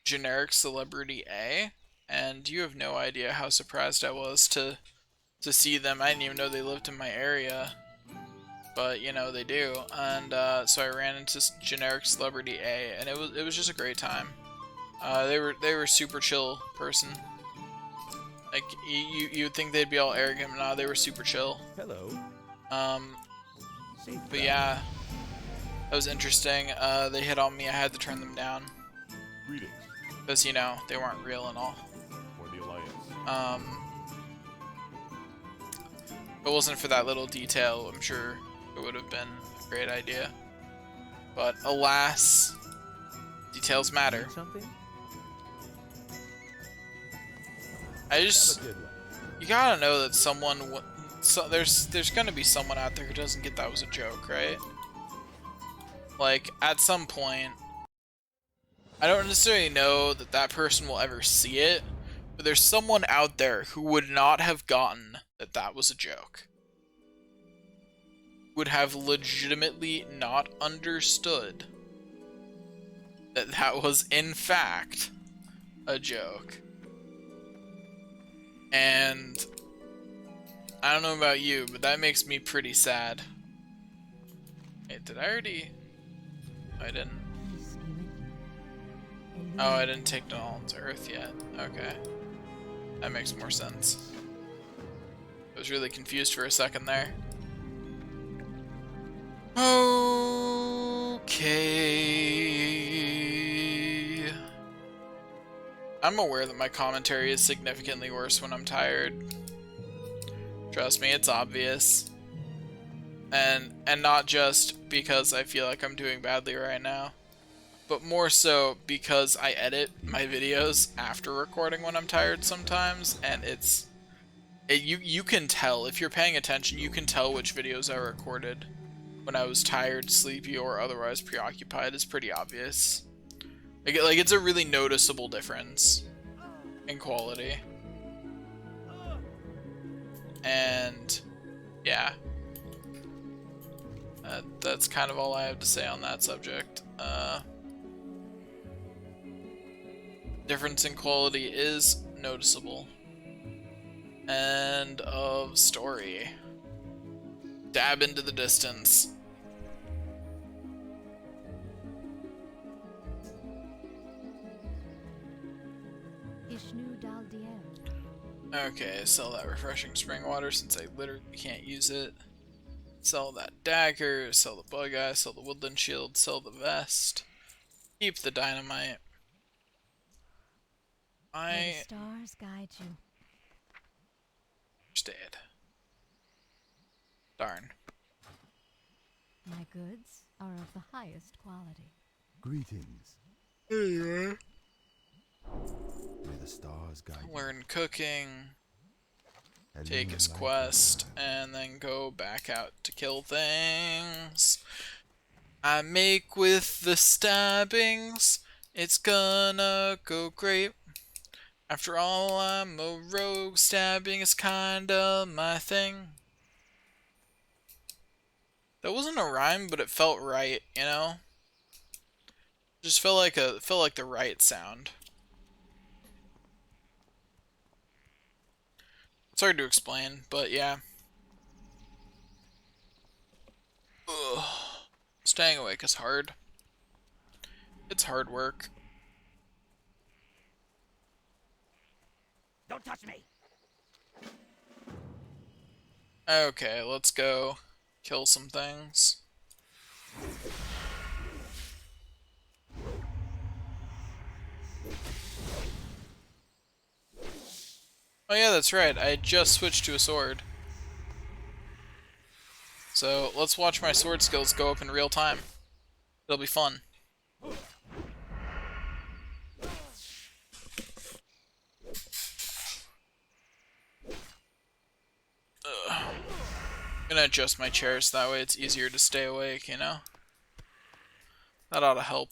generic celebrity A, and you have no idea how surprised I was to see them. I didn't even know they lived in my area, but you know they do. And so I ran into generic celebrity A, and it was just a great time. They were super chill person. Like you'd think they'd be all arrogant, but nah, they were super chill. Hello. Safe But travels. yeah, that was interesting. They hit on me. I had to turn them down Greetings because you know they weren't real and all. for the Alliance. If it wasn't for that little detail, I'm sure it would have been a great idea. But alas, details matter. Need something? I Have just, a good one. you gotta know that someone, there's gonna be someone out there who doesn't get that was a joke, right? Like, at some point, I don't necessarily know that that person will ever see it, but there's someone out there who would not have gotten that that was a joke. Would have legitimately not understood that that was in fact a joke. And I don't know about you, but that makes me pretty sad. Wait, did I already? I didn't. Oh, I didn't take Nolan's Earth yet. Okay. That makes more sense. I was really confused for a second there. Okay. I'm aware that my commentary is significantly worse when I'm tired. Trust me, it's obvious. And not just because I feel like I'm doing badly right now, but more so because I edit my videos after recording when I'm tired sometimes, and you can tell, if you're paying attention, you can tell which videos I recorded when I was tired, sleepy, or otherwise preoccupied. It's pretty obvious. Like it's a really noticeable difference in quality. And yeah, that's kind of all I have to say on that subject. Difference in quality is noticeable. End of story. Dab into the distance. Okay, sell that refreshing spring water since I literally can't use it. Sell that dagger, sell the bug eye, sell the woodland shield, sell the vest. Keep the dynamite. May the stars guide you. Stayed. Darn. My goods are of the highest quality. Greetings. There you are. May the stars guide you. Learn cooking. And Take may his light quest, your path. and then go back out to kill things. I make with the stabbings, it's gonna go great. After all, I'm a rogue, stabbing is kinda my thing. That wasn't a rhyme, but it felt right, you know? Just felt like the right sound. It's hard to explain, but yeah. Ugh. Staying awake is hard. It's hard work. Don't touch me! Okay, let's go kill some things. Oh yeah, that's right. I just switched to a sword. So let's watch my sword skills go up in real time. It'll be fun. Ugh. I'm gonna adjust my chair so that way it's easier to stay awake, you know? That ought to help.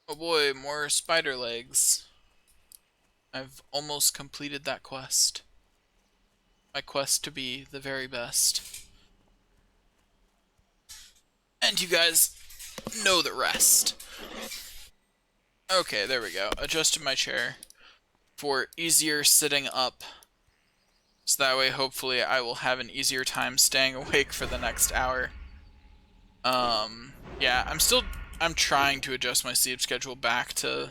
Oh boy, more spider legs. I've almost completed that quest. My quest to be the very best. And you guys know the rest. Okay, there we go. Adjusted my chair for easier sitting up. So that way, hopefully, I will have an easier time staying awake for the next hour. Yeah, I'm trying to adjust my sleep schedule back to,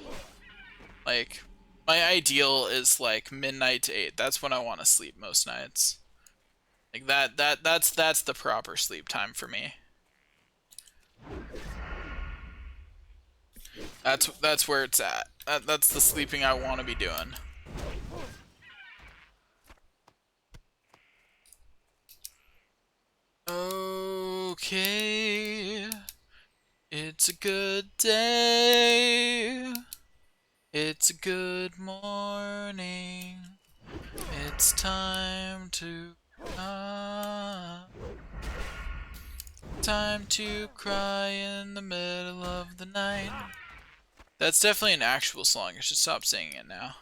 like, my ideal is, like, midnight to 8. That's when I want to sleep most nights. Like, that's the proper sleep time for me. That's where it's at. That's the sleeping I want to be doing. Okay. It's a good day. It's a good morning. It's time to time to cry in the middle of the night. That's definitely an actual song. I should stop singing it now.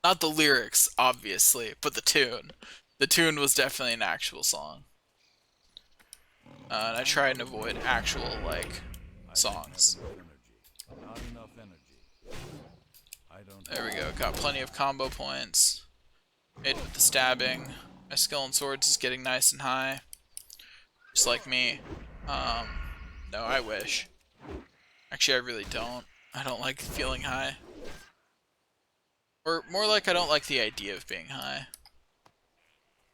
Not the lyrics, obviously, but the tune. The tune was definitely an actual song. And I try and avoid actual, like, songs. Not enough energy. I don't There we go. Got plenty of combo points. Hit with the stabbing. My skill on swords is getting nice and high. Just like me. No, I wish. Actually, I really don't. I don't like feeling high. Or more like I don't like the idea of being high.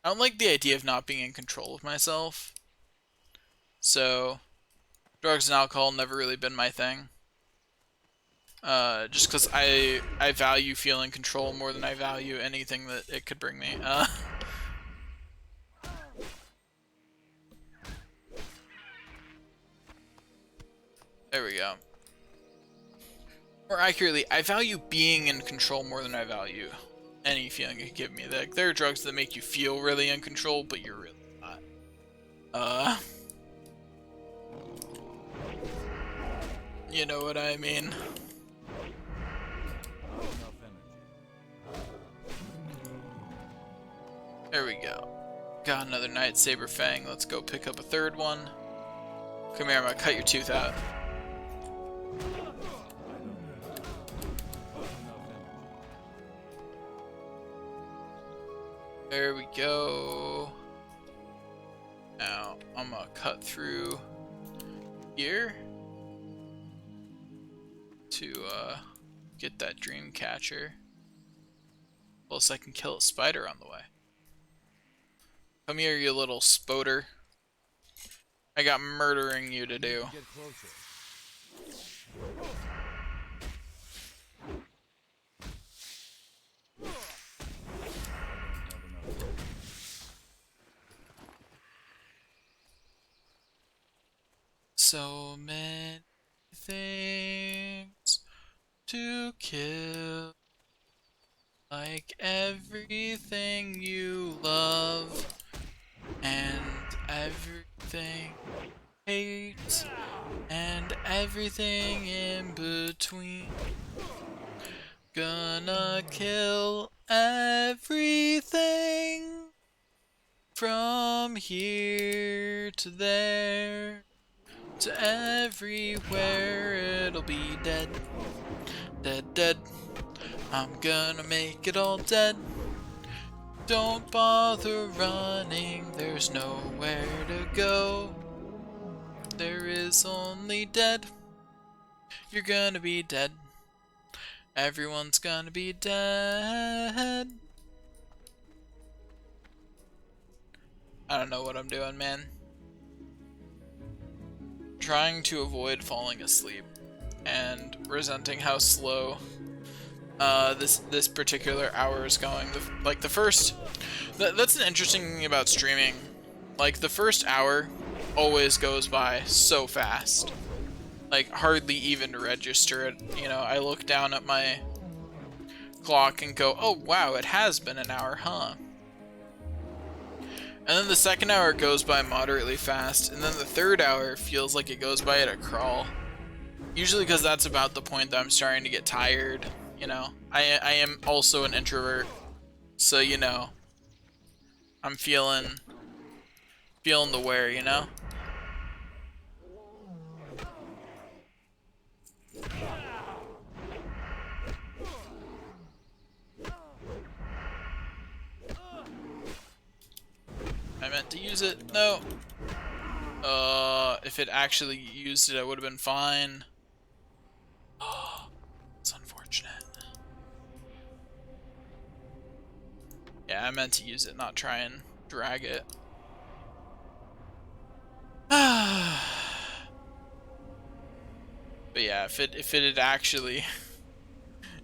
I don't like the idea of not being in control of myself. So, drugs and alcohol never really been my thing. Just because I value feeling control more than I value anything that it could bring me. There we go. More accurately, I value being in control more than I value any feeling it could give me. Like, there are drugs that make you feel really in control, but you're really not. You know what I mean. There we go. Got another Night Saber Fang. Let's go pick up a third one. Come here, I'm gonna cut your tooth out. There we go. Now, I'm gonna cut through here to get that dream catcher. Plus I can kill a spider on the way. Come here, you little spoder. I got murdering you to do. get closer. So many things to kill. Like everything you love and everything you hate and everything in between. Gonna kill everything from here to there to everywhere. It'll be dead, dead, dead. I'm gonna make it all dead. Don't bother running, there's nowhere to go. There is only dead. You're gonna be dead. Everyone's gonna be dead. I don't know what I'm doing, man. Trying to avoid falling asleep and resenting how slow this particular hour is going. Like the first, that's an interesting thing about streaming. Like the first hour always goes by so fast. Like hardly even register it. You know, I look down at my clock and go, oh wow, it has been an hour, huh? And then the second hour goes by moderately fast, and then the third hour feels like it goes by at a crawl. Usually because that's about the point that I'm starting to get tired, you know. I am also an introvert, so you know, I'm feeling the wear, you know. I meant to use it. No. If it actually used it, I would have been fine. Oh, it's unfortunate. Yeah, I meant to use it, not try and drag it. But yeah, if it had actually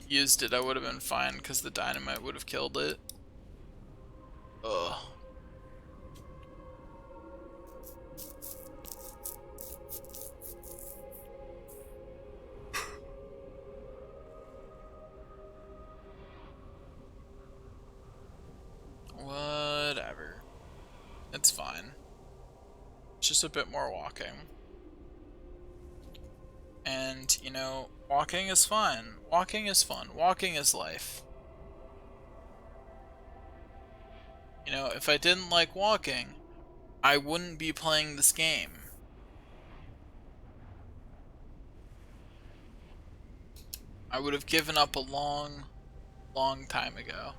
used it, I would have been fine because the dynamite would have killed it. Ugh. Whatever. It's fine. It's just a bit more walking. And, you know, walking is fun. Walking is fun. Walking is life. You know, if I didn't like walking, I wouldn't be playing this game. I would have given up a long, long time ago.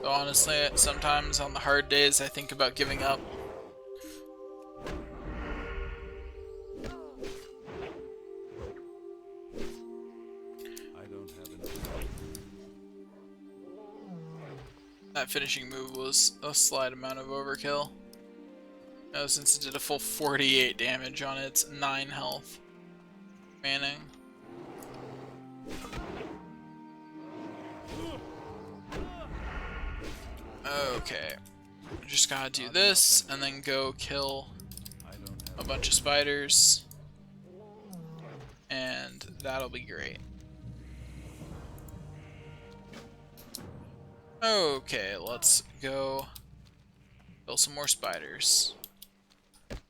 So honestly, sometimes on the hard days I think about giving up. I don't have enough. That finishing move was a slight amount of overkill. Since it did a full 48 damage on its 9 health remaining. Okay. Just gotta do this, and then go kill a bunch of spiders. And that'll be great. Okay, let's go kill some more spiders.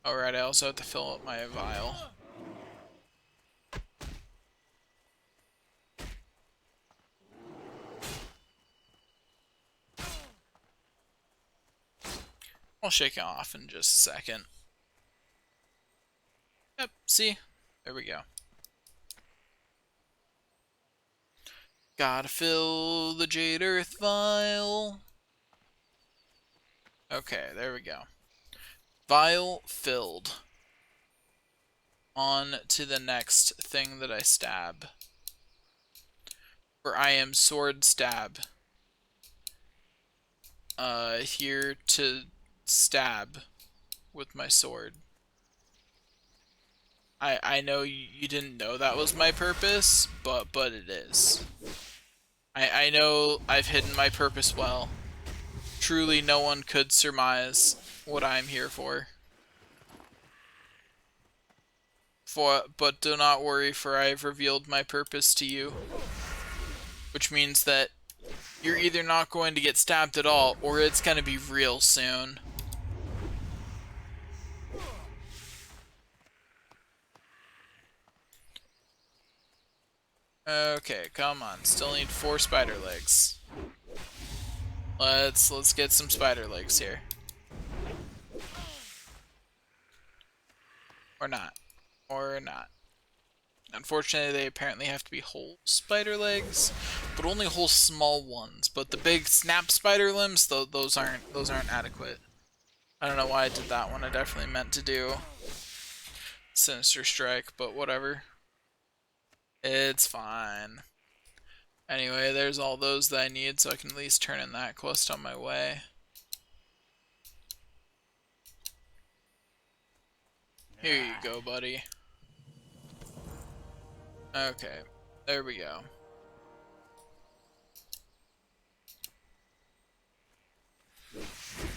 Alright, I also have to fill up my vial. I'll shake it off in just a second. Yep, see? There we go. Gotta fill the Jade Earth vial. Okay, there we go. Vial filled. On to the next thing that I stab. For I am sword stab. Here to stab with my sword. I know you didn't know that was my purpose, but it is. I know I've hidden my purpose well. Truly no one could surmise what I'm here for. But do not worry, for I have revealed my purpose to you. Which means that you're either not going to get stabbed at all, or it's going to be real soon. Okay, come on. Still need 4 spider legs. Let's get some spider legs here. Or not. Or not. Unfortunately, they apparently have to be whole spider legs, but only whole small ones. But the big snap spider limbs, those aren't adequate. I don't know why I did that one. I definitely meant to do Sinister Strike, but whatever. It's fine. Anyway, there's all those that I need, so I can at least turn in that quest on my way. Here you go, buddy. Okay, there we go.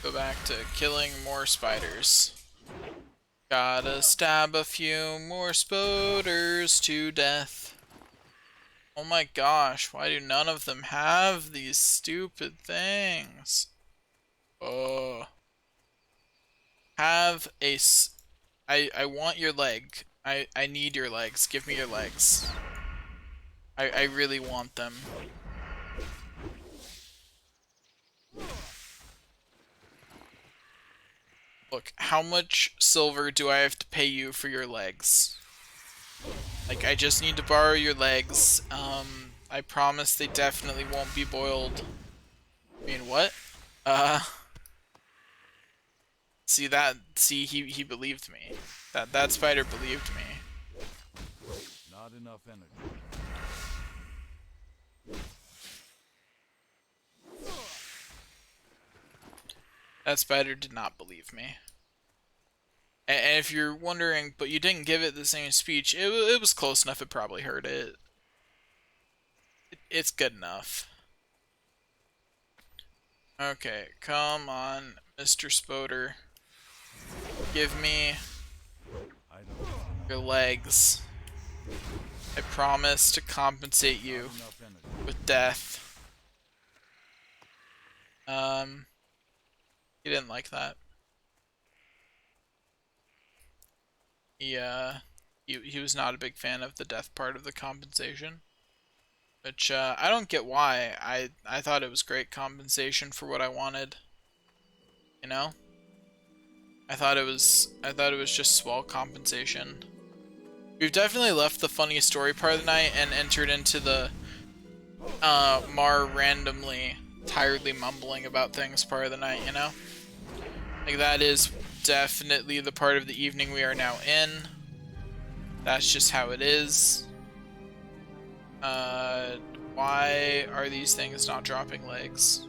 Go back to killing more spiders. Gotta stab a few more spoders to death. Oh my gosh, why do none of them have these stupid things? Oh. Have a... I want your leg. I need your legs. Give me your legs. I really want them. Look, how much silver do I have to pay you for your legs? Like, I just need to borrow your legs. I promise they definitely won't be boiled. I mean, what? See, he believed me. That spider believed me. Not enough energy. That spider did not believe me. And if you're wondering, but you didn't give it the same speech, it was close enough, it probably heard it. It's good enough. Okay, come on, Mr. Spoder. Give me your legs. I promise to compensate you with death. He didn't like that. He was not a big fan of the death part of the compensation. Which, I don't get why. I thought it was great compensation for what I wanted. You know? I thought it was just swell compensation. We've definitely left the funny story part of the night and entered into the Mar randomly, tiredly mumbling about things part of the night, you know? Like, that is definitely the part of the evening we are now in. That's just how it is. Why are these things not dropping legs?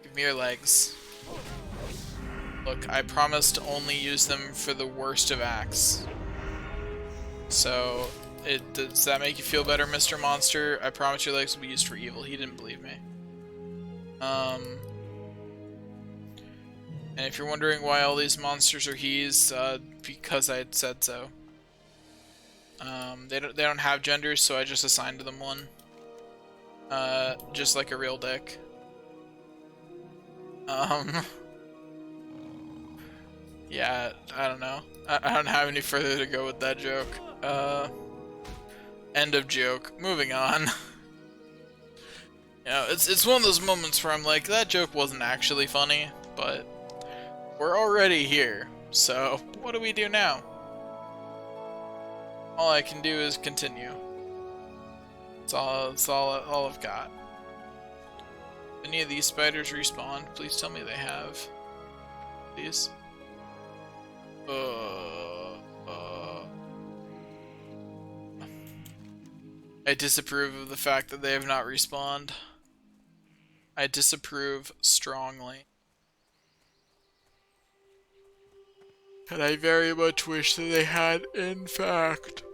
Give me your legs. Look, I promised to only use them for the worst of acts. So, does that make you feel better, Mr. Monster? I promise your legs will be used for evil. He didn't believe me. And if you're wondering why all these monsters are he's, because I had said so. They don't have genders, so I just assigned them one. Just like a real dick. Yeah, I don't know. I don't have any further to go with that joke. End of joke. Moving on. You know, it's one of those moments where I'm like, that joke wasn't actually funny, but we're already here, so what do we do now? All I can do is continue. It's all I've got. Any of these spiders respawned? Please tell me they have. Please. I disapprove of the fact that they have not respawned. I disapprove strongly. And I very much wish that they had, in fact,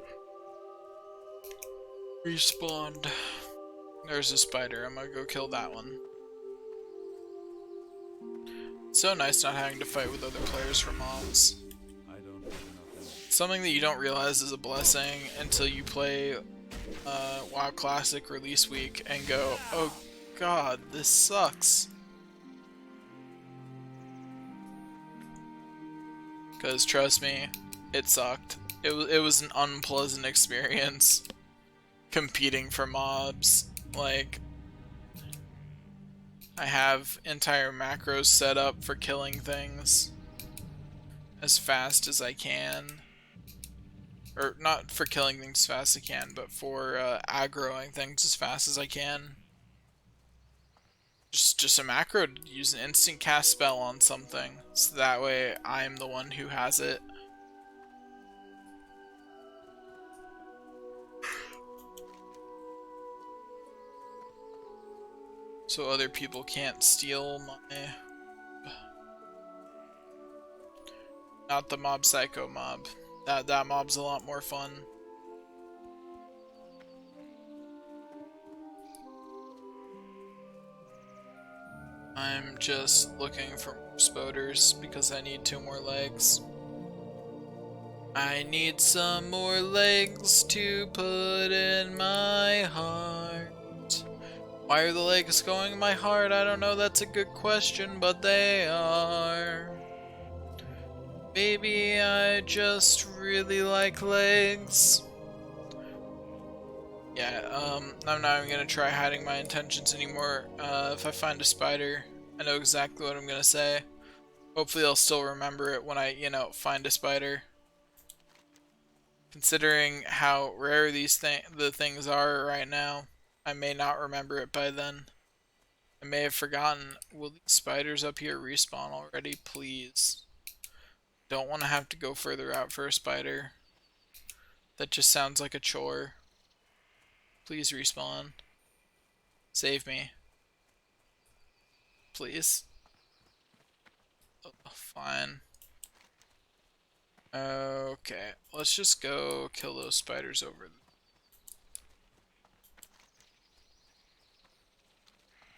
respawned. There's a spider. I'm gonna go kill that one. It's so nice not having to fight with other players for mobs. Something that you don't realize is a blessing until you play WoW Classic release week and go, oh god, this sucks. Because trust me, it sucked. It was an unpleasant experience competing for mobs. Like, I have entire macros set up for killing things as fast as I can. Or not for killing things as fast as I can, but for aggroing things as fast as I can. Just a macro to use an instant cast spell on something, so that way I'm the one who has it. So other people can't steal my... Not the mob psycho mob. That mob's a lot more fun. I'm just looking for more spoders because I need 2 more legs. I need some more legs to put in my heart. Why are the legs going in my heart? I don't know, that's a good question, but they are. Maybe I just really like legs. Yeah, I'm not even gonna try hiding my intentions anymore. If I find a spider, I know exactly what I'm gonna say. Hopefully I'll still remember it when I, find a spider. Considering how rare the things are right now, I may not remember it by then. I may have forgotten. Will these spiders up here respawn already? Please. Don't want to have to go further out for a spider. That just sounds like a chore. Please respawn. Save me. Please. Oh, fine. Okay, let's just go kill those spiders over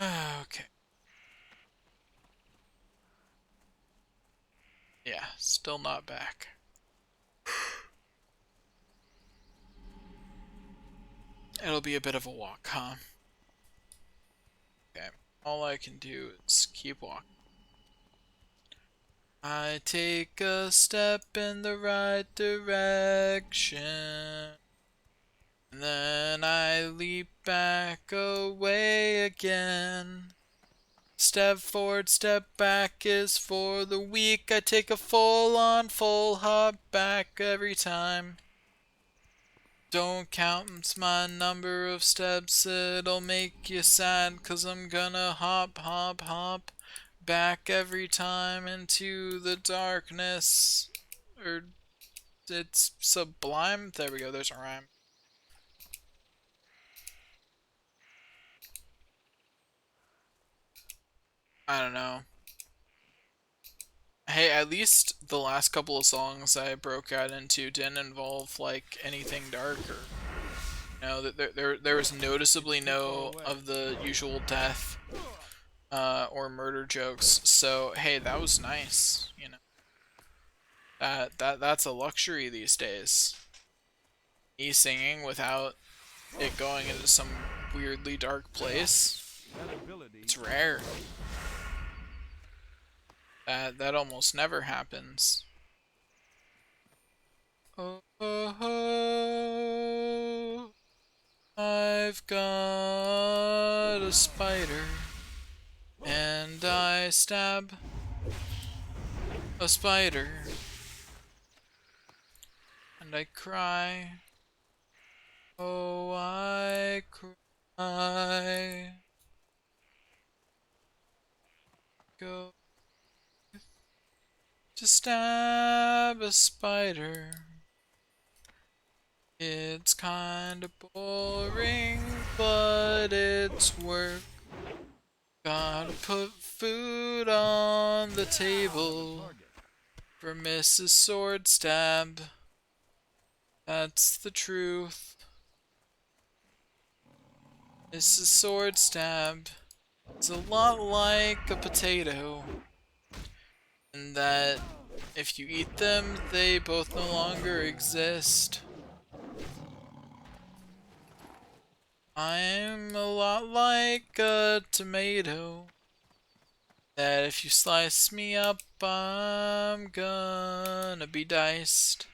there. Okay. Yeah, still not back. It'll be a bit of a walk, huh? Okay. All I can do is keep walking. I take a step in the right direction, and then I leap back away again. Step forward, step back is for the weak. I take a full-on full hop back every time. Don't count my number of steps, it'll make you sad, 'cause I'm gonna hop, hop, hop back every time into the darkness. Or it's sublime. There we go, there's a rhyme. I don't know. Hey, at least the last couple of songs I broke out into didn't involve like anything dark, or there was noticeably no of the usual death or murder jokes. So hey, that was nice. You know, that's a luxury these days. Me singing without it going into some weirdly dark place. It's rare. That almost never happens. Oh, oh, oh, I've got a spider, and I stab a spider, and I cry. Oh, I cry. Go to stab a spider. It's kinda boring, but it's work. Gotta put food on the table for Mrs. Swordstab. That's the truth. Mrs. Swordstab is a lot like a potato, in that if you eat them, they both no longer exist. I'm a lot like a tomato, that if you slice me up, I'm gonna be diced.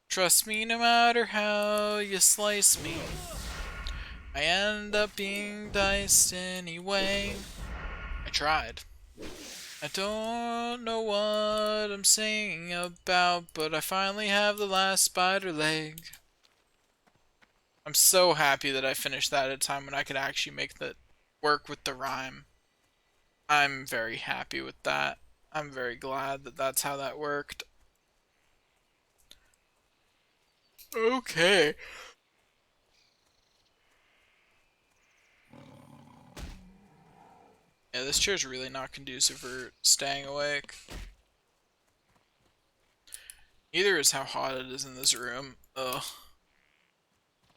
Trust me, no matter how you slice me, I end up being diced anyway. I tried. I don't know what I'm singing about, but I finally have the last spider leg. I'm so happy that I finished that at a time when I could actually make that work with the rhyme. I'm very happy with that. I'm very glad that that's how that worked. Okay. Yeah, this chair's really not conducive for staying awake. Neither is how hot it is in this room. Ugh.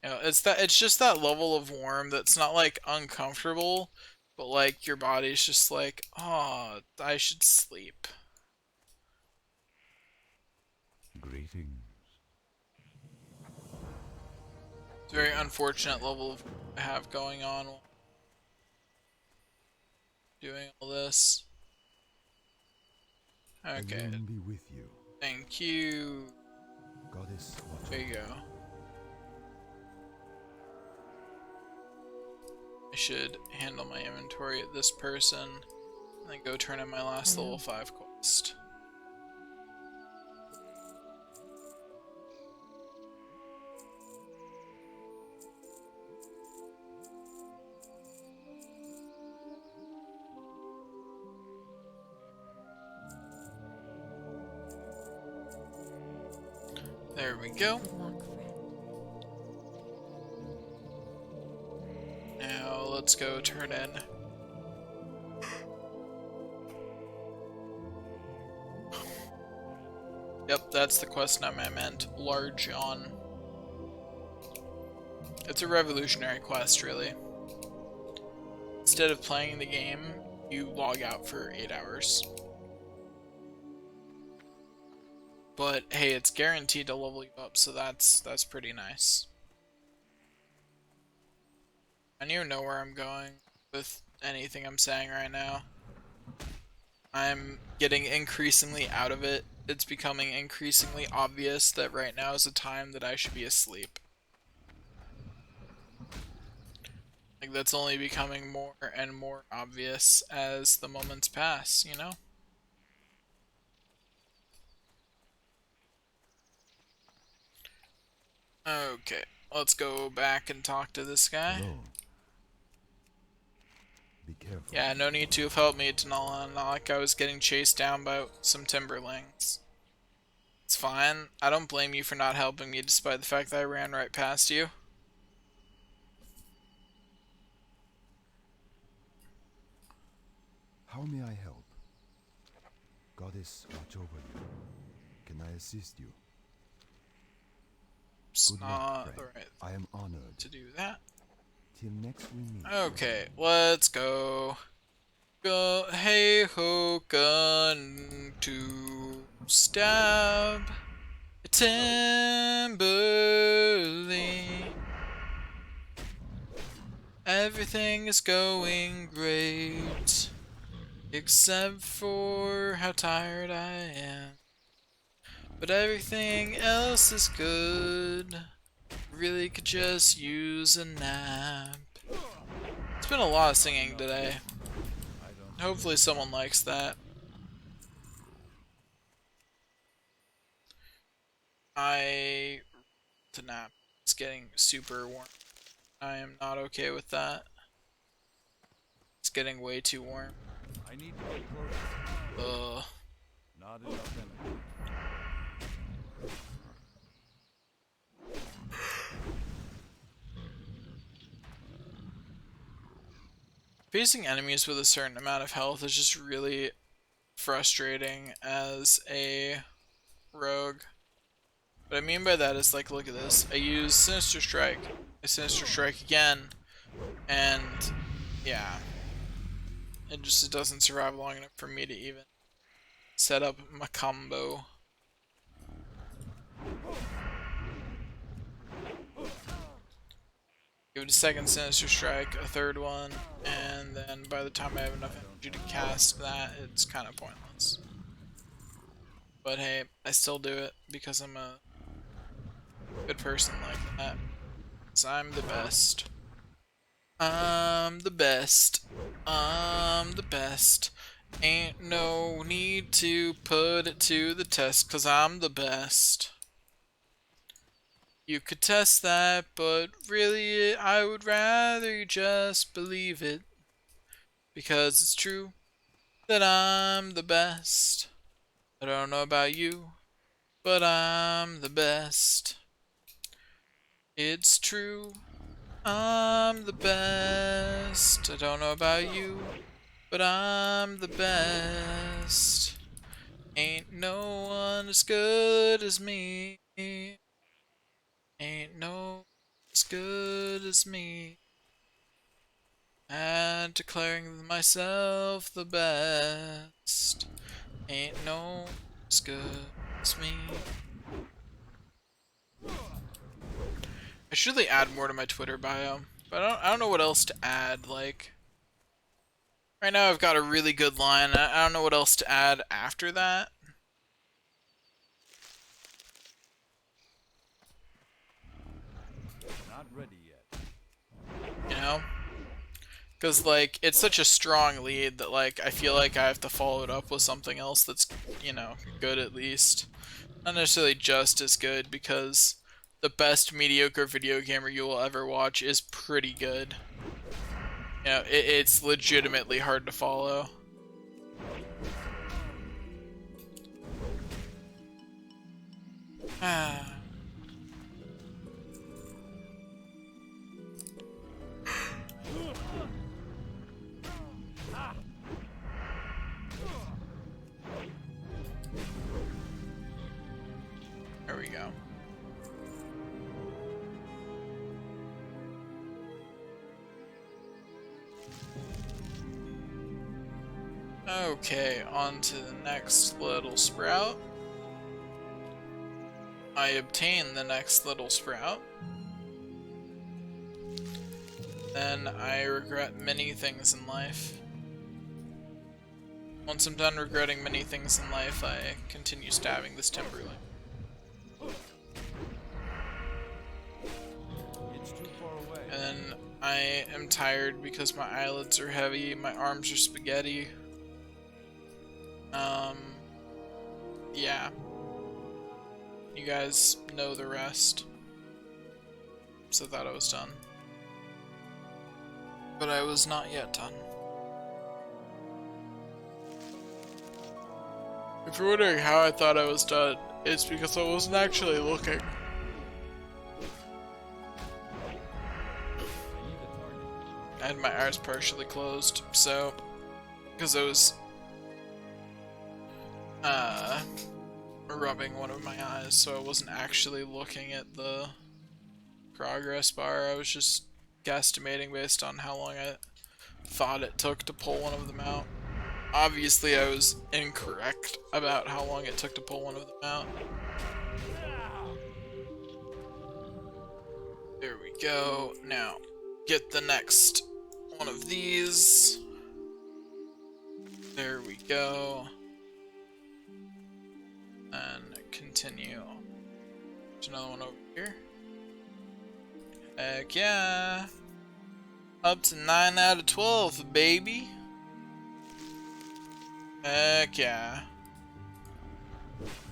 You know, it's just that level of warm that's not like uncomfortable, but like your body's just like, oh, I should sleep. Greetings. It's a very unfortunate level of I have going on while doing all this. Okay. Alone be with you, Thank you. goddess. There you go. I should handle my inventory at this person, and then go turn in my last level 5 quest. There we go. Good luck, friend. Now let's go turn in. Yep, that's the quest name I meant. Large on. It's a revolutionary quest, really. Instead of playing the game, you log out for 8 hours. But hey, it's guaranteed to level you up, so that's pretty nice. I don't even know where I'm going with anything I'm saying right now. I'm getting increasingly out of it. It's becoming increasingly obvious that right now is a time that I should be asleep. Like, that's only becoming more and more obvious as the moments pass, you know? Okay, let's go back and talk to this guy. Hello. Be careful. Yeah, no need to have helped me, Tanola. Not like I was getting chased down by some timberlings. It's fine. I don't blame you for not helping me despite the fact that I ran right past you. How may I help? Goddess, watch over you. Can I assist you? It's Good luck, not friend. the right I am honored. to do that. Till next we meet. Okay, let's go. Go, hey ho, gun to stab Timberly. Everything is going great, except for how tired I am. But everything else is good. Really could just use a nap. It's been a lot of singing today. Hopefully someone likes that. The nap is getting super warm. I am not okay with that. It's getting way too warm. I need to get closer. Ugh. Not enough energy. Facing enemies with a certain amount of health is just really frustrating as a rogue. What I mean by that is, like, look at this. I use Sinister Strike. I Sinister Strike again. And, yeah. It doesn't survive long enough for me to even set up my combo. Give it a second Sinister Strike, a third one, and then by the time I have enough energy to cast that, it's kind of pointless. But hey, I still do it because I'm a good person like that. 'Cause I'm the best. I'm the best. I'm the best. Ain't no need to put it to the test, 'cause I'm the best. You could test that, but really I would rather you just believe it. Because it's true that I'm the best. I don't know about you, but I'm the best. It's true, I'm the best. I don't know about you, but I'm the best. Ain't no one as good as me. Ain't no one as good as me. And declaring myself the best. Ain't no one as good as me. I should really add more to my Twitter bio, but I don't know what else to add. Like, right now I've got a really good line. I don't know what else to add after that. Not ready yet. You know? Because, like, it's such a strong lead that, like, I feel like I have to follow it up with something else that's, you know, good at least. Not necessarily just as good, because the best mediocre video gamer you will ever watch is pretty good. You know, it's legitimately hard to follow. Ah. There we go. Okay, on to the next little sprout. I obtain the next little sprout, then I regret many things in life. Once I'm done regretting many things in life, I continue stabbing this timberling. It's too far away. And then I am tired because my eyelids are heavy, my arms are spaghetti. Yeah. You guys know the rest. So I thought I was done. But I was not yet done. If you're wondering how I thought I was done, it's because I wasn't actually looking. I had my eyes partially closed, so because I was rubbing one of my eyes, so I wasn't actually looking at the progress bar. I was just guesstimating based on how long I thought it took to pull one of them out. Obviously, I was incorrect about how long it took to pull one of them out. There we go. Now, get the next one of these. There we go. And continue. There's another one over here. Heck yeah. Up to 9 out of 12, baby. Heck yeah.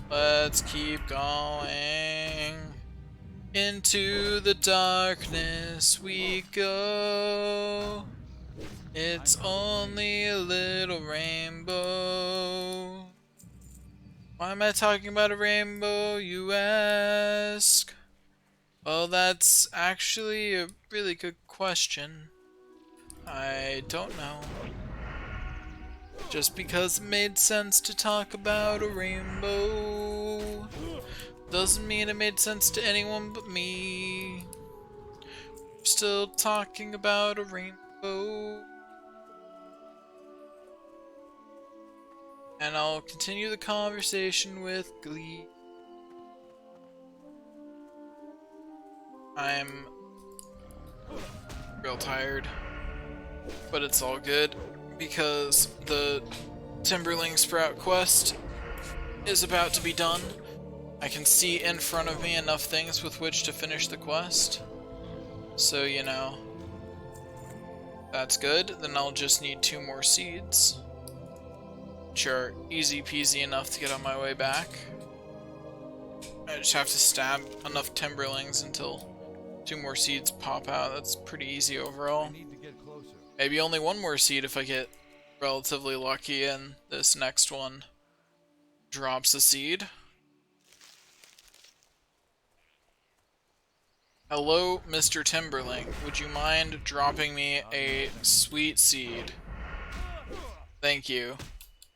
Let's keep going. Into the darkness we go. It's only a little rainbow. Why am I talking about a rainbow, you ask? Well, that's actually a really good question. I don't know. Just because it made sense to talk about a rainbow doesn't mean it made sense to anyone but me. We're still talking about a rainbow. And I'll continue the conversation with glee. I'm real tired, but it's all good because the Timberling Sprout quest is about to be done. I can see in front of me enough things with which to finish the quest, so you know, that's good. Then I'll just need 2 more seeds, which are easy peasy enough to get on my way back. I just have to stab enough Timberlings until 2 more seeds pop out. That's pretty easy overall. I need to get closer. Maybe only 1 more seed if I get relatively lucky and this next one drops a seed. Hello, Mr. Timberling. Would you mind dropping me a sweet seed? Thank you.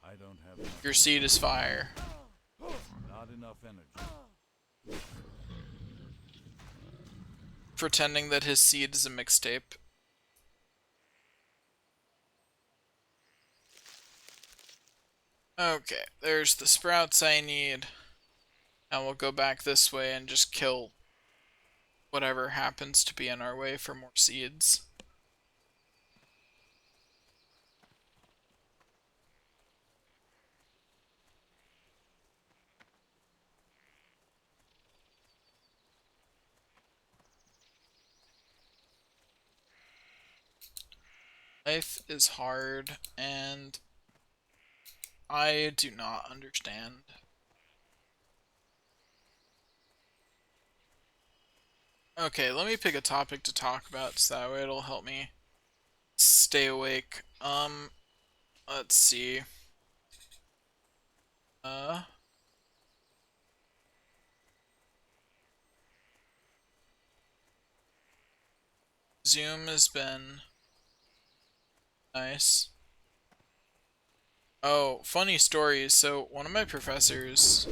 I don't have enough. Your seed is fire. Not enough energy. Pretending that his seed is a mixtape. Okay, there's the sprouts I need. Now we'll go back this way and just kill whatever happens to be in our way for more seeds. Life is hard, and I do not understand. Okay, let me pick a topic to talk about so that way it'll help me stay awake. Let's see. Zoom has been nice. Oh, funny story. So one of my professors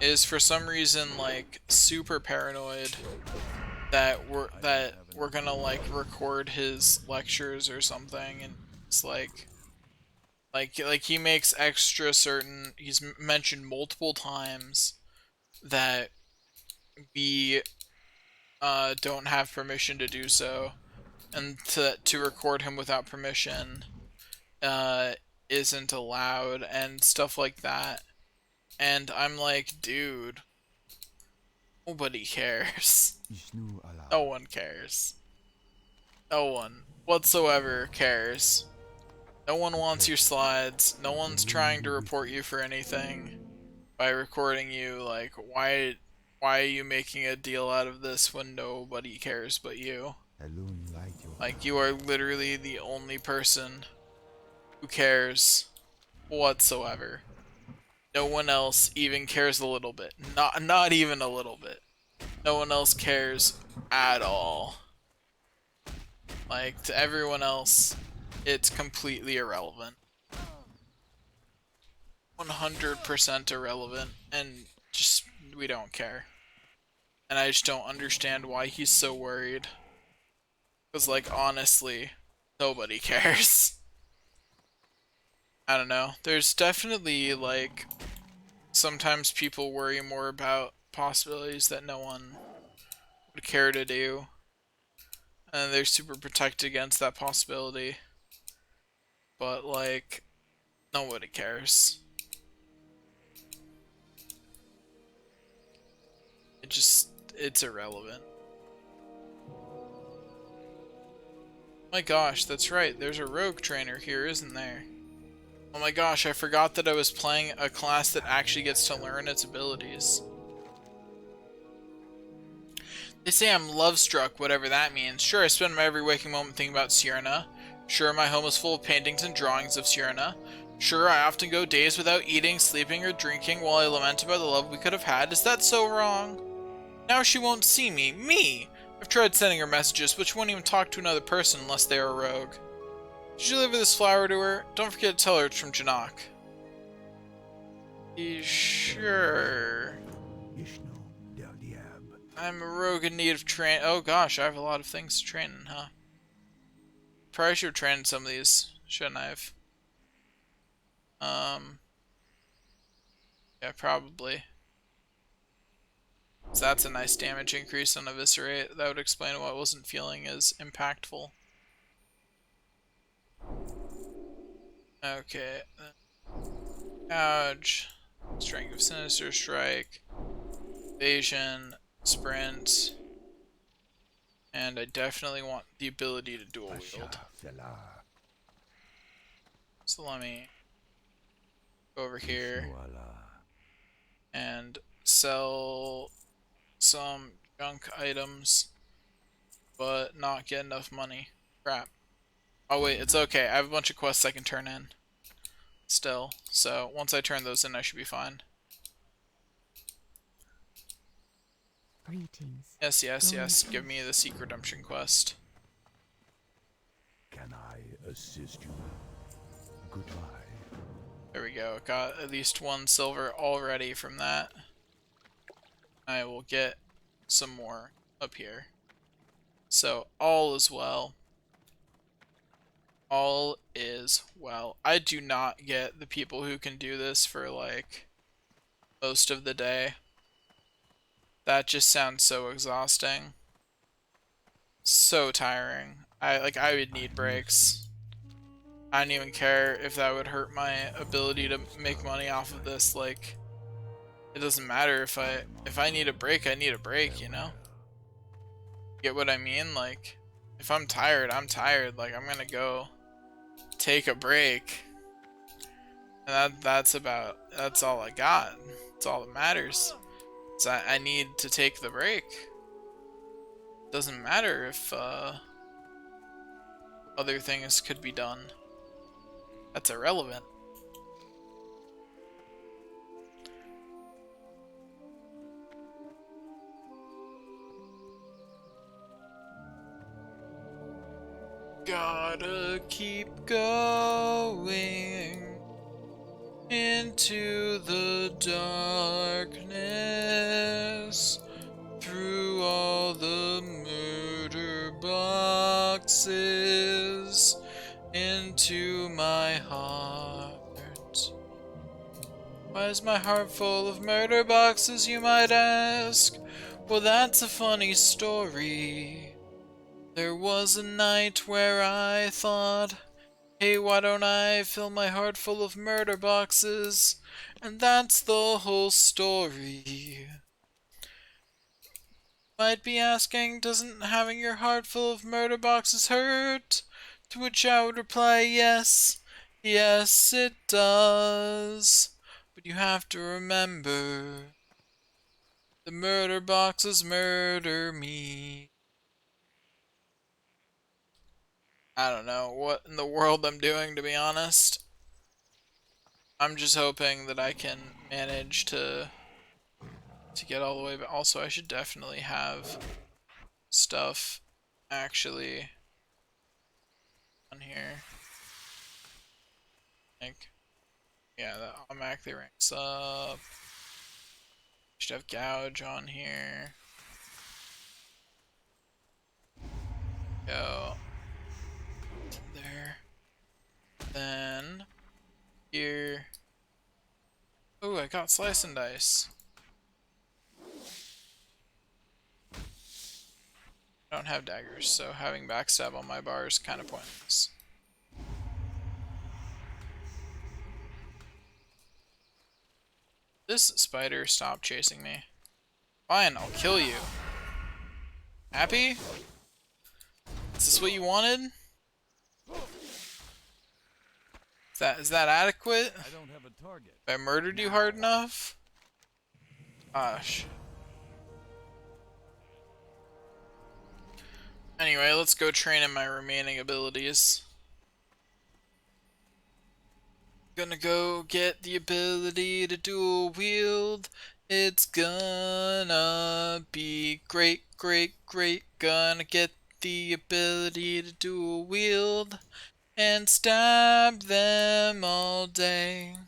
is for some reason like super paranoid that we're gonna like record his lectures or something, and it's like he makes extra certain. He's mentioned multiple times that we don't have permission to do so, and to record him without permission isn't allowed, and stuff like that. And I'm like, dude, nobody cares. No one cares. No one whatsoever cares. No one wants your slides. No one's trying to report you for anything by recording you. Like, why are you making a deal out of this when nobody cares but you? Like, you are literally the only person who cares whatsoever. No one else even cares a little bit. Not even a little bit. No one else cares at all. Like, to everyone else, it's completely irrelevant. 100% irrelevant, and just, we don't care. And I just don't understand why he's so worried. Because, like, honestly, nobody cares. I don't know. There's definitely, like, sometimes people worry more about possibilities that no one would care to do. And they're super protected against that possibility. But, like, nobody cares. It's irrelevant. My gosh, that's right. There's a rogue trainer here, isn't there? Oh my gosh, I forgot that I was playing a class that actually gets to learn its abilities. They say I'm love-struck, whatever that means. Sure, I spend my every waking moment thinking about Cyrna. Sure, my home is full of paintings and drawings of Cyrna. Sure, I often go days without eating, sleeping, or drinking while I lament about the love we could have had. Is that so wrong? Now she won't see me. Me! I've tried sending her messages, but she won't even talk to another person unless they are a rogue. Did you deliver this flower to her? Don't forget to tell her it's from Janak. Sure. I'm a rogue in need of train. Oh gosh, I have a lot of things to train in, huh? Probably should have trained some of these, shouldn't I have? Yeah, probably. So that's a nice damage increase on Eviscerate. That would explain why I wasn't feeling as impactful. Okay. Gouge. Strength of Sinister Strike. Evasion. Sprint. And I definitely want the ability to dual wield. So let me go over here and sell some junk items, but not get enough money. Crap. Oh wait, it's okay. I have a bunch of quests I can turn in still. So once I turn those in, I should be fine. Greetings. Yes, yes, yes. Give me the Seek Redemption quest. Can I assist you? Goodbye. There we go. Got at least 1 silver already from that. I will get some more up here. So all is well. All is well. I do not get the people who can do this for like most of the day. That just sounds so exhausting. So tiring. I would need breaks. I don't even care if that would hurt my ability to make money off of this. Like, it doesn't matter if I need a break, I need a break, you know? Get what I mean? Like, if I'm tired, I'm tired. Like, I'm gonna go take a break. And that's all I got. That's all that matters. So I need to take the break. Doesn't matter if other things could be done. That's irrelevant. Gotta keep going into the darkness, through all the murder boxes, into my heart. Why is my heart full of murder boxes, you might ask? Well, that's a funny story. There was a night where I thought, hey, why don't I fill my heart full of murder boxes? And that's the whole story. Might be asking, doesn't having your heart full of murder boxes hurt? To which I would reply, yes, yes it does. But you have to remember, the murder boxes murder me. I don't know what in the world I'm doing, to be honest. I'm just hoping that I can manage to get all the way, but also I should definitely have stuff actually on here. Like, yeah, that automatically ranks up. Should have gouge on here. Go there. Then here. Oh, I got slice and dice. I don't have daggers, so having backstab on my bar is kind of pointless. This spider stopped chasing me. Fine, I'll kill you. Happy? Is this what you wanted? Is that adequate? I don't have a target. If I murdered you hard enough? Gosh. Anyway, let's go train in my remaining abilities. Gonna go get the ability to dual wield. It's gonna be great, great, great. Gonna get the ability to dual wield and stab them all day.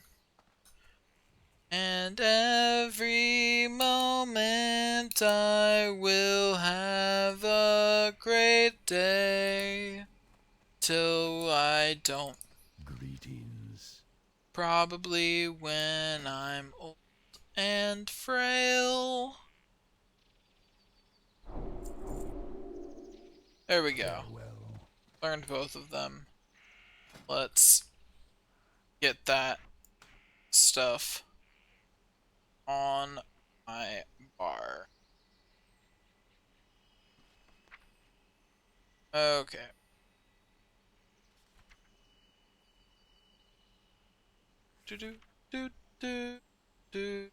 And every moment I will have a great day till I don't. Greetings. Probably when I'm old and frail. There we go. Farewell. Learned both of them. Let's get that stuff on my bar. Okay. Do do do do do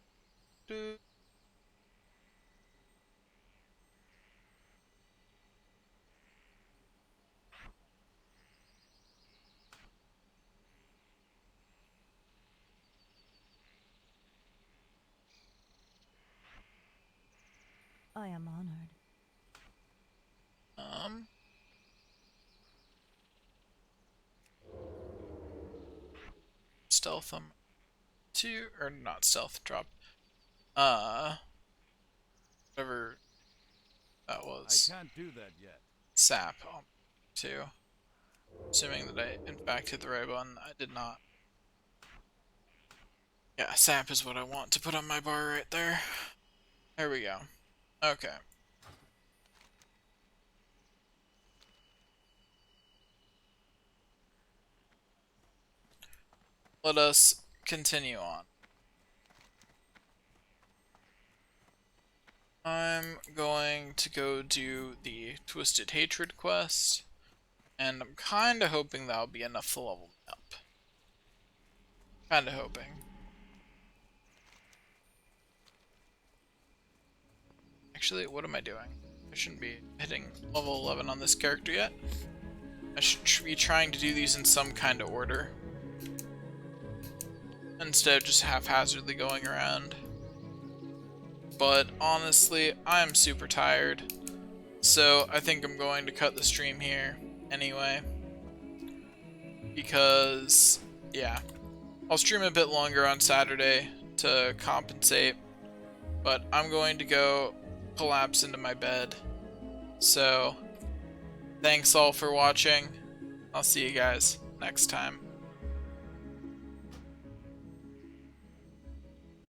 do. I am honored. Stealth two, or not stealth, drop. Whatever that was. I can't do that yet. Sap on two. Assuming that I in fact hit the right button, I did not. Yeah, sap is what I want to put on my bar right there. There we go. Okay. Let us continue on. I'm going to go do the Twisted Hatred quest, and I'm kinda hoping that'll be enough to level me up. Kinda hoping. Actually, what am I doing? I shouldn't be hitting level 11 on this character yet. I should be trying to do these in some kind of order, instead of just haphazardly going around. But honestly, I'm super tired, so I think I'm going to cut the stream here anyway. Because, yeah, I'll stream a bit longer on Saturday to compensate, but I'm going to go collapse into my bed. So, thanks all for watching. I'll see you guys next time.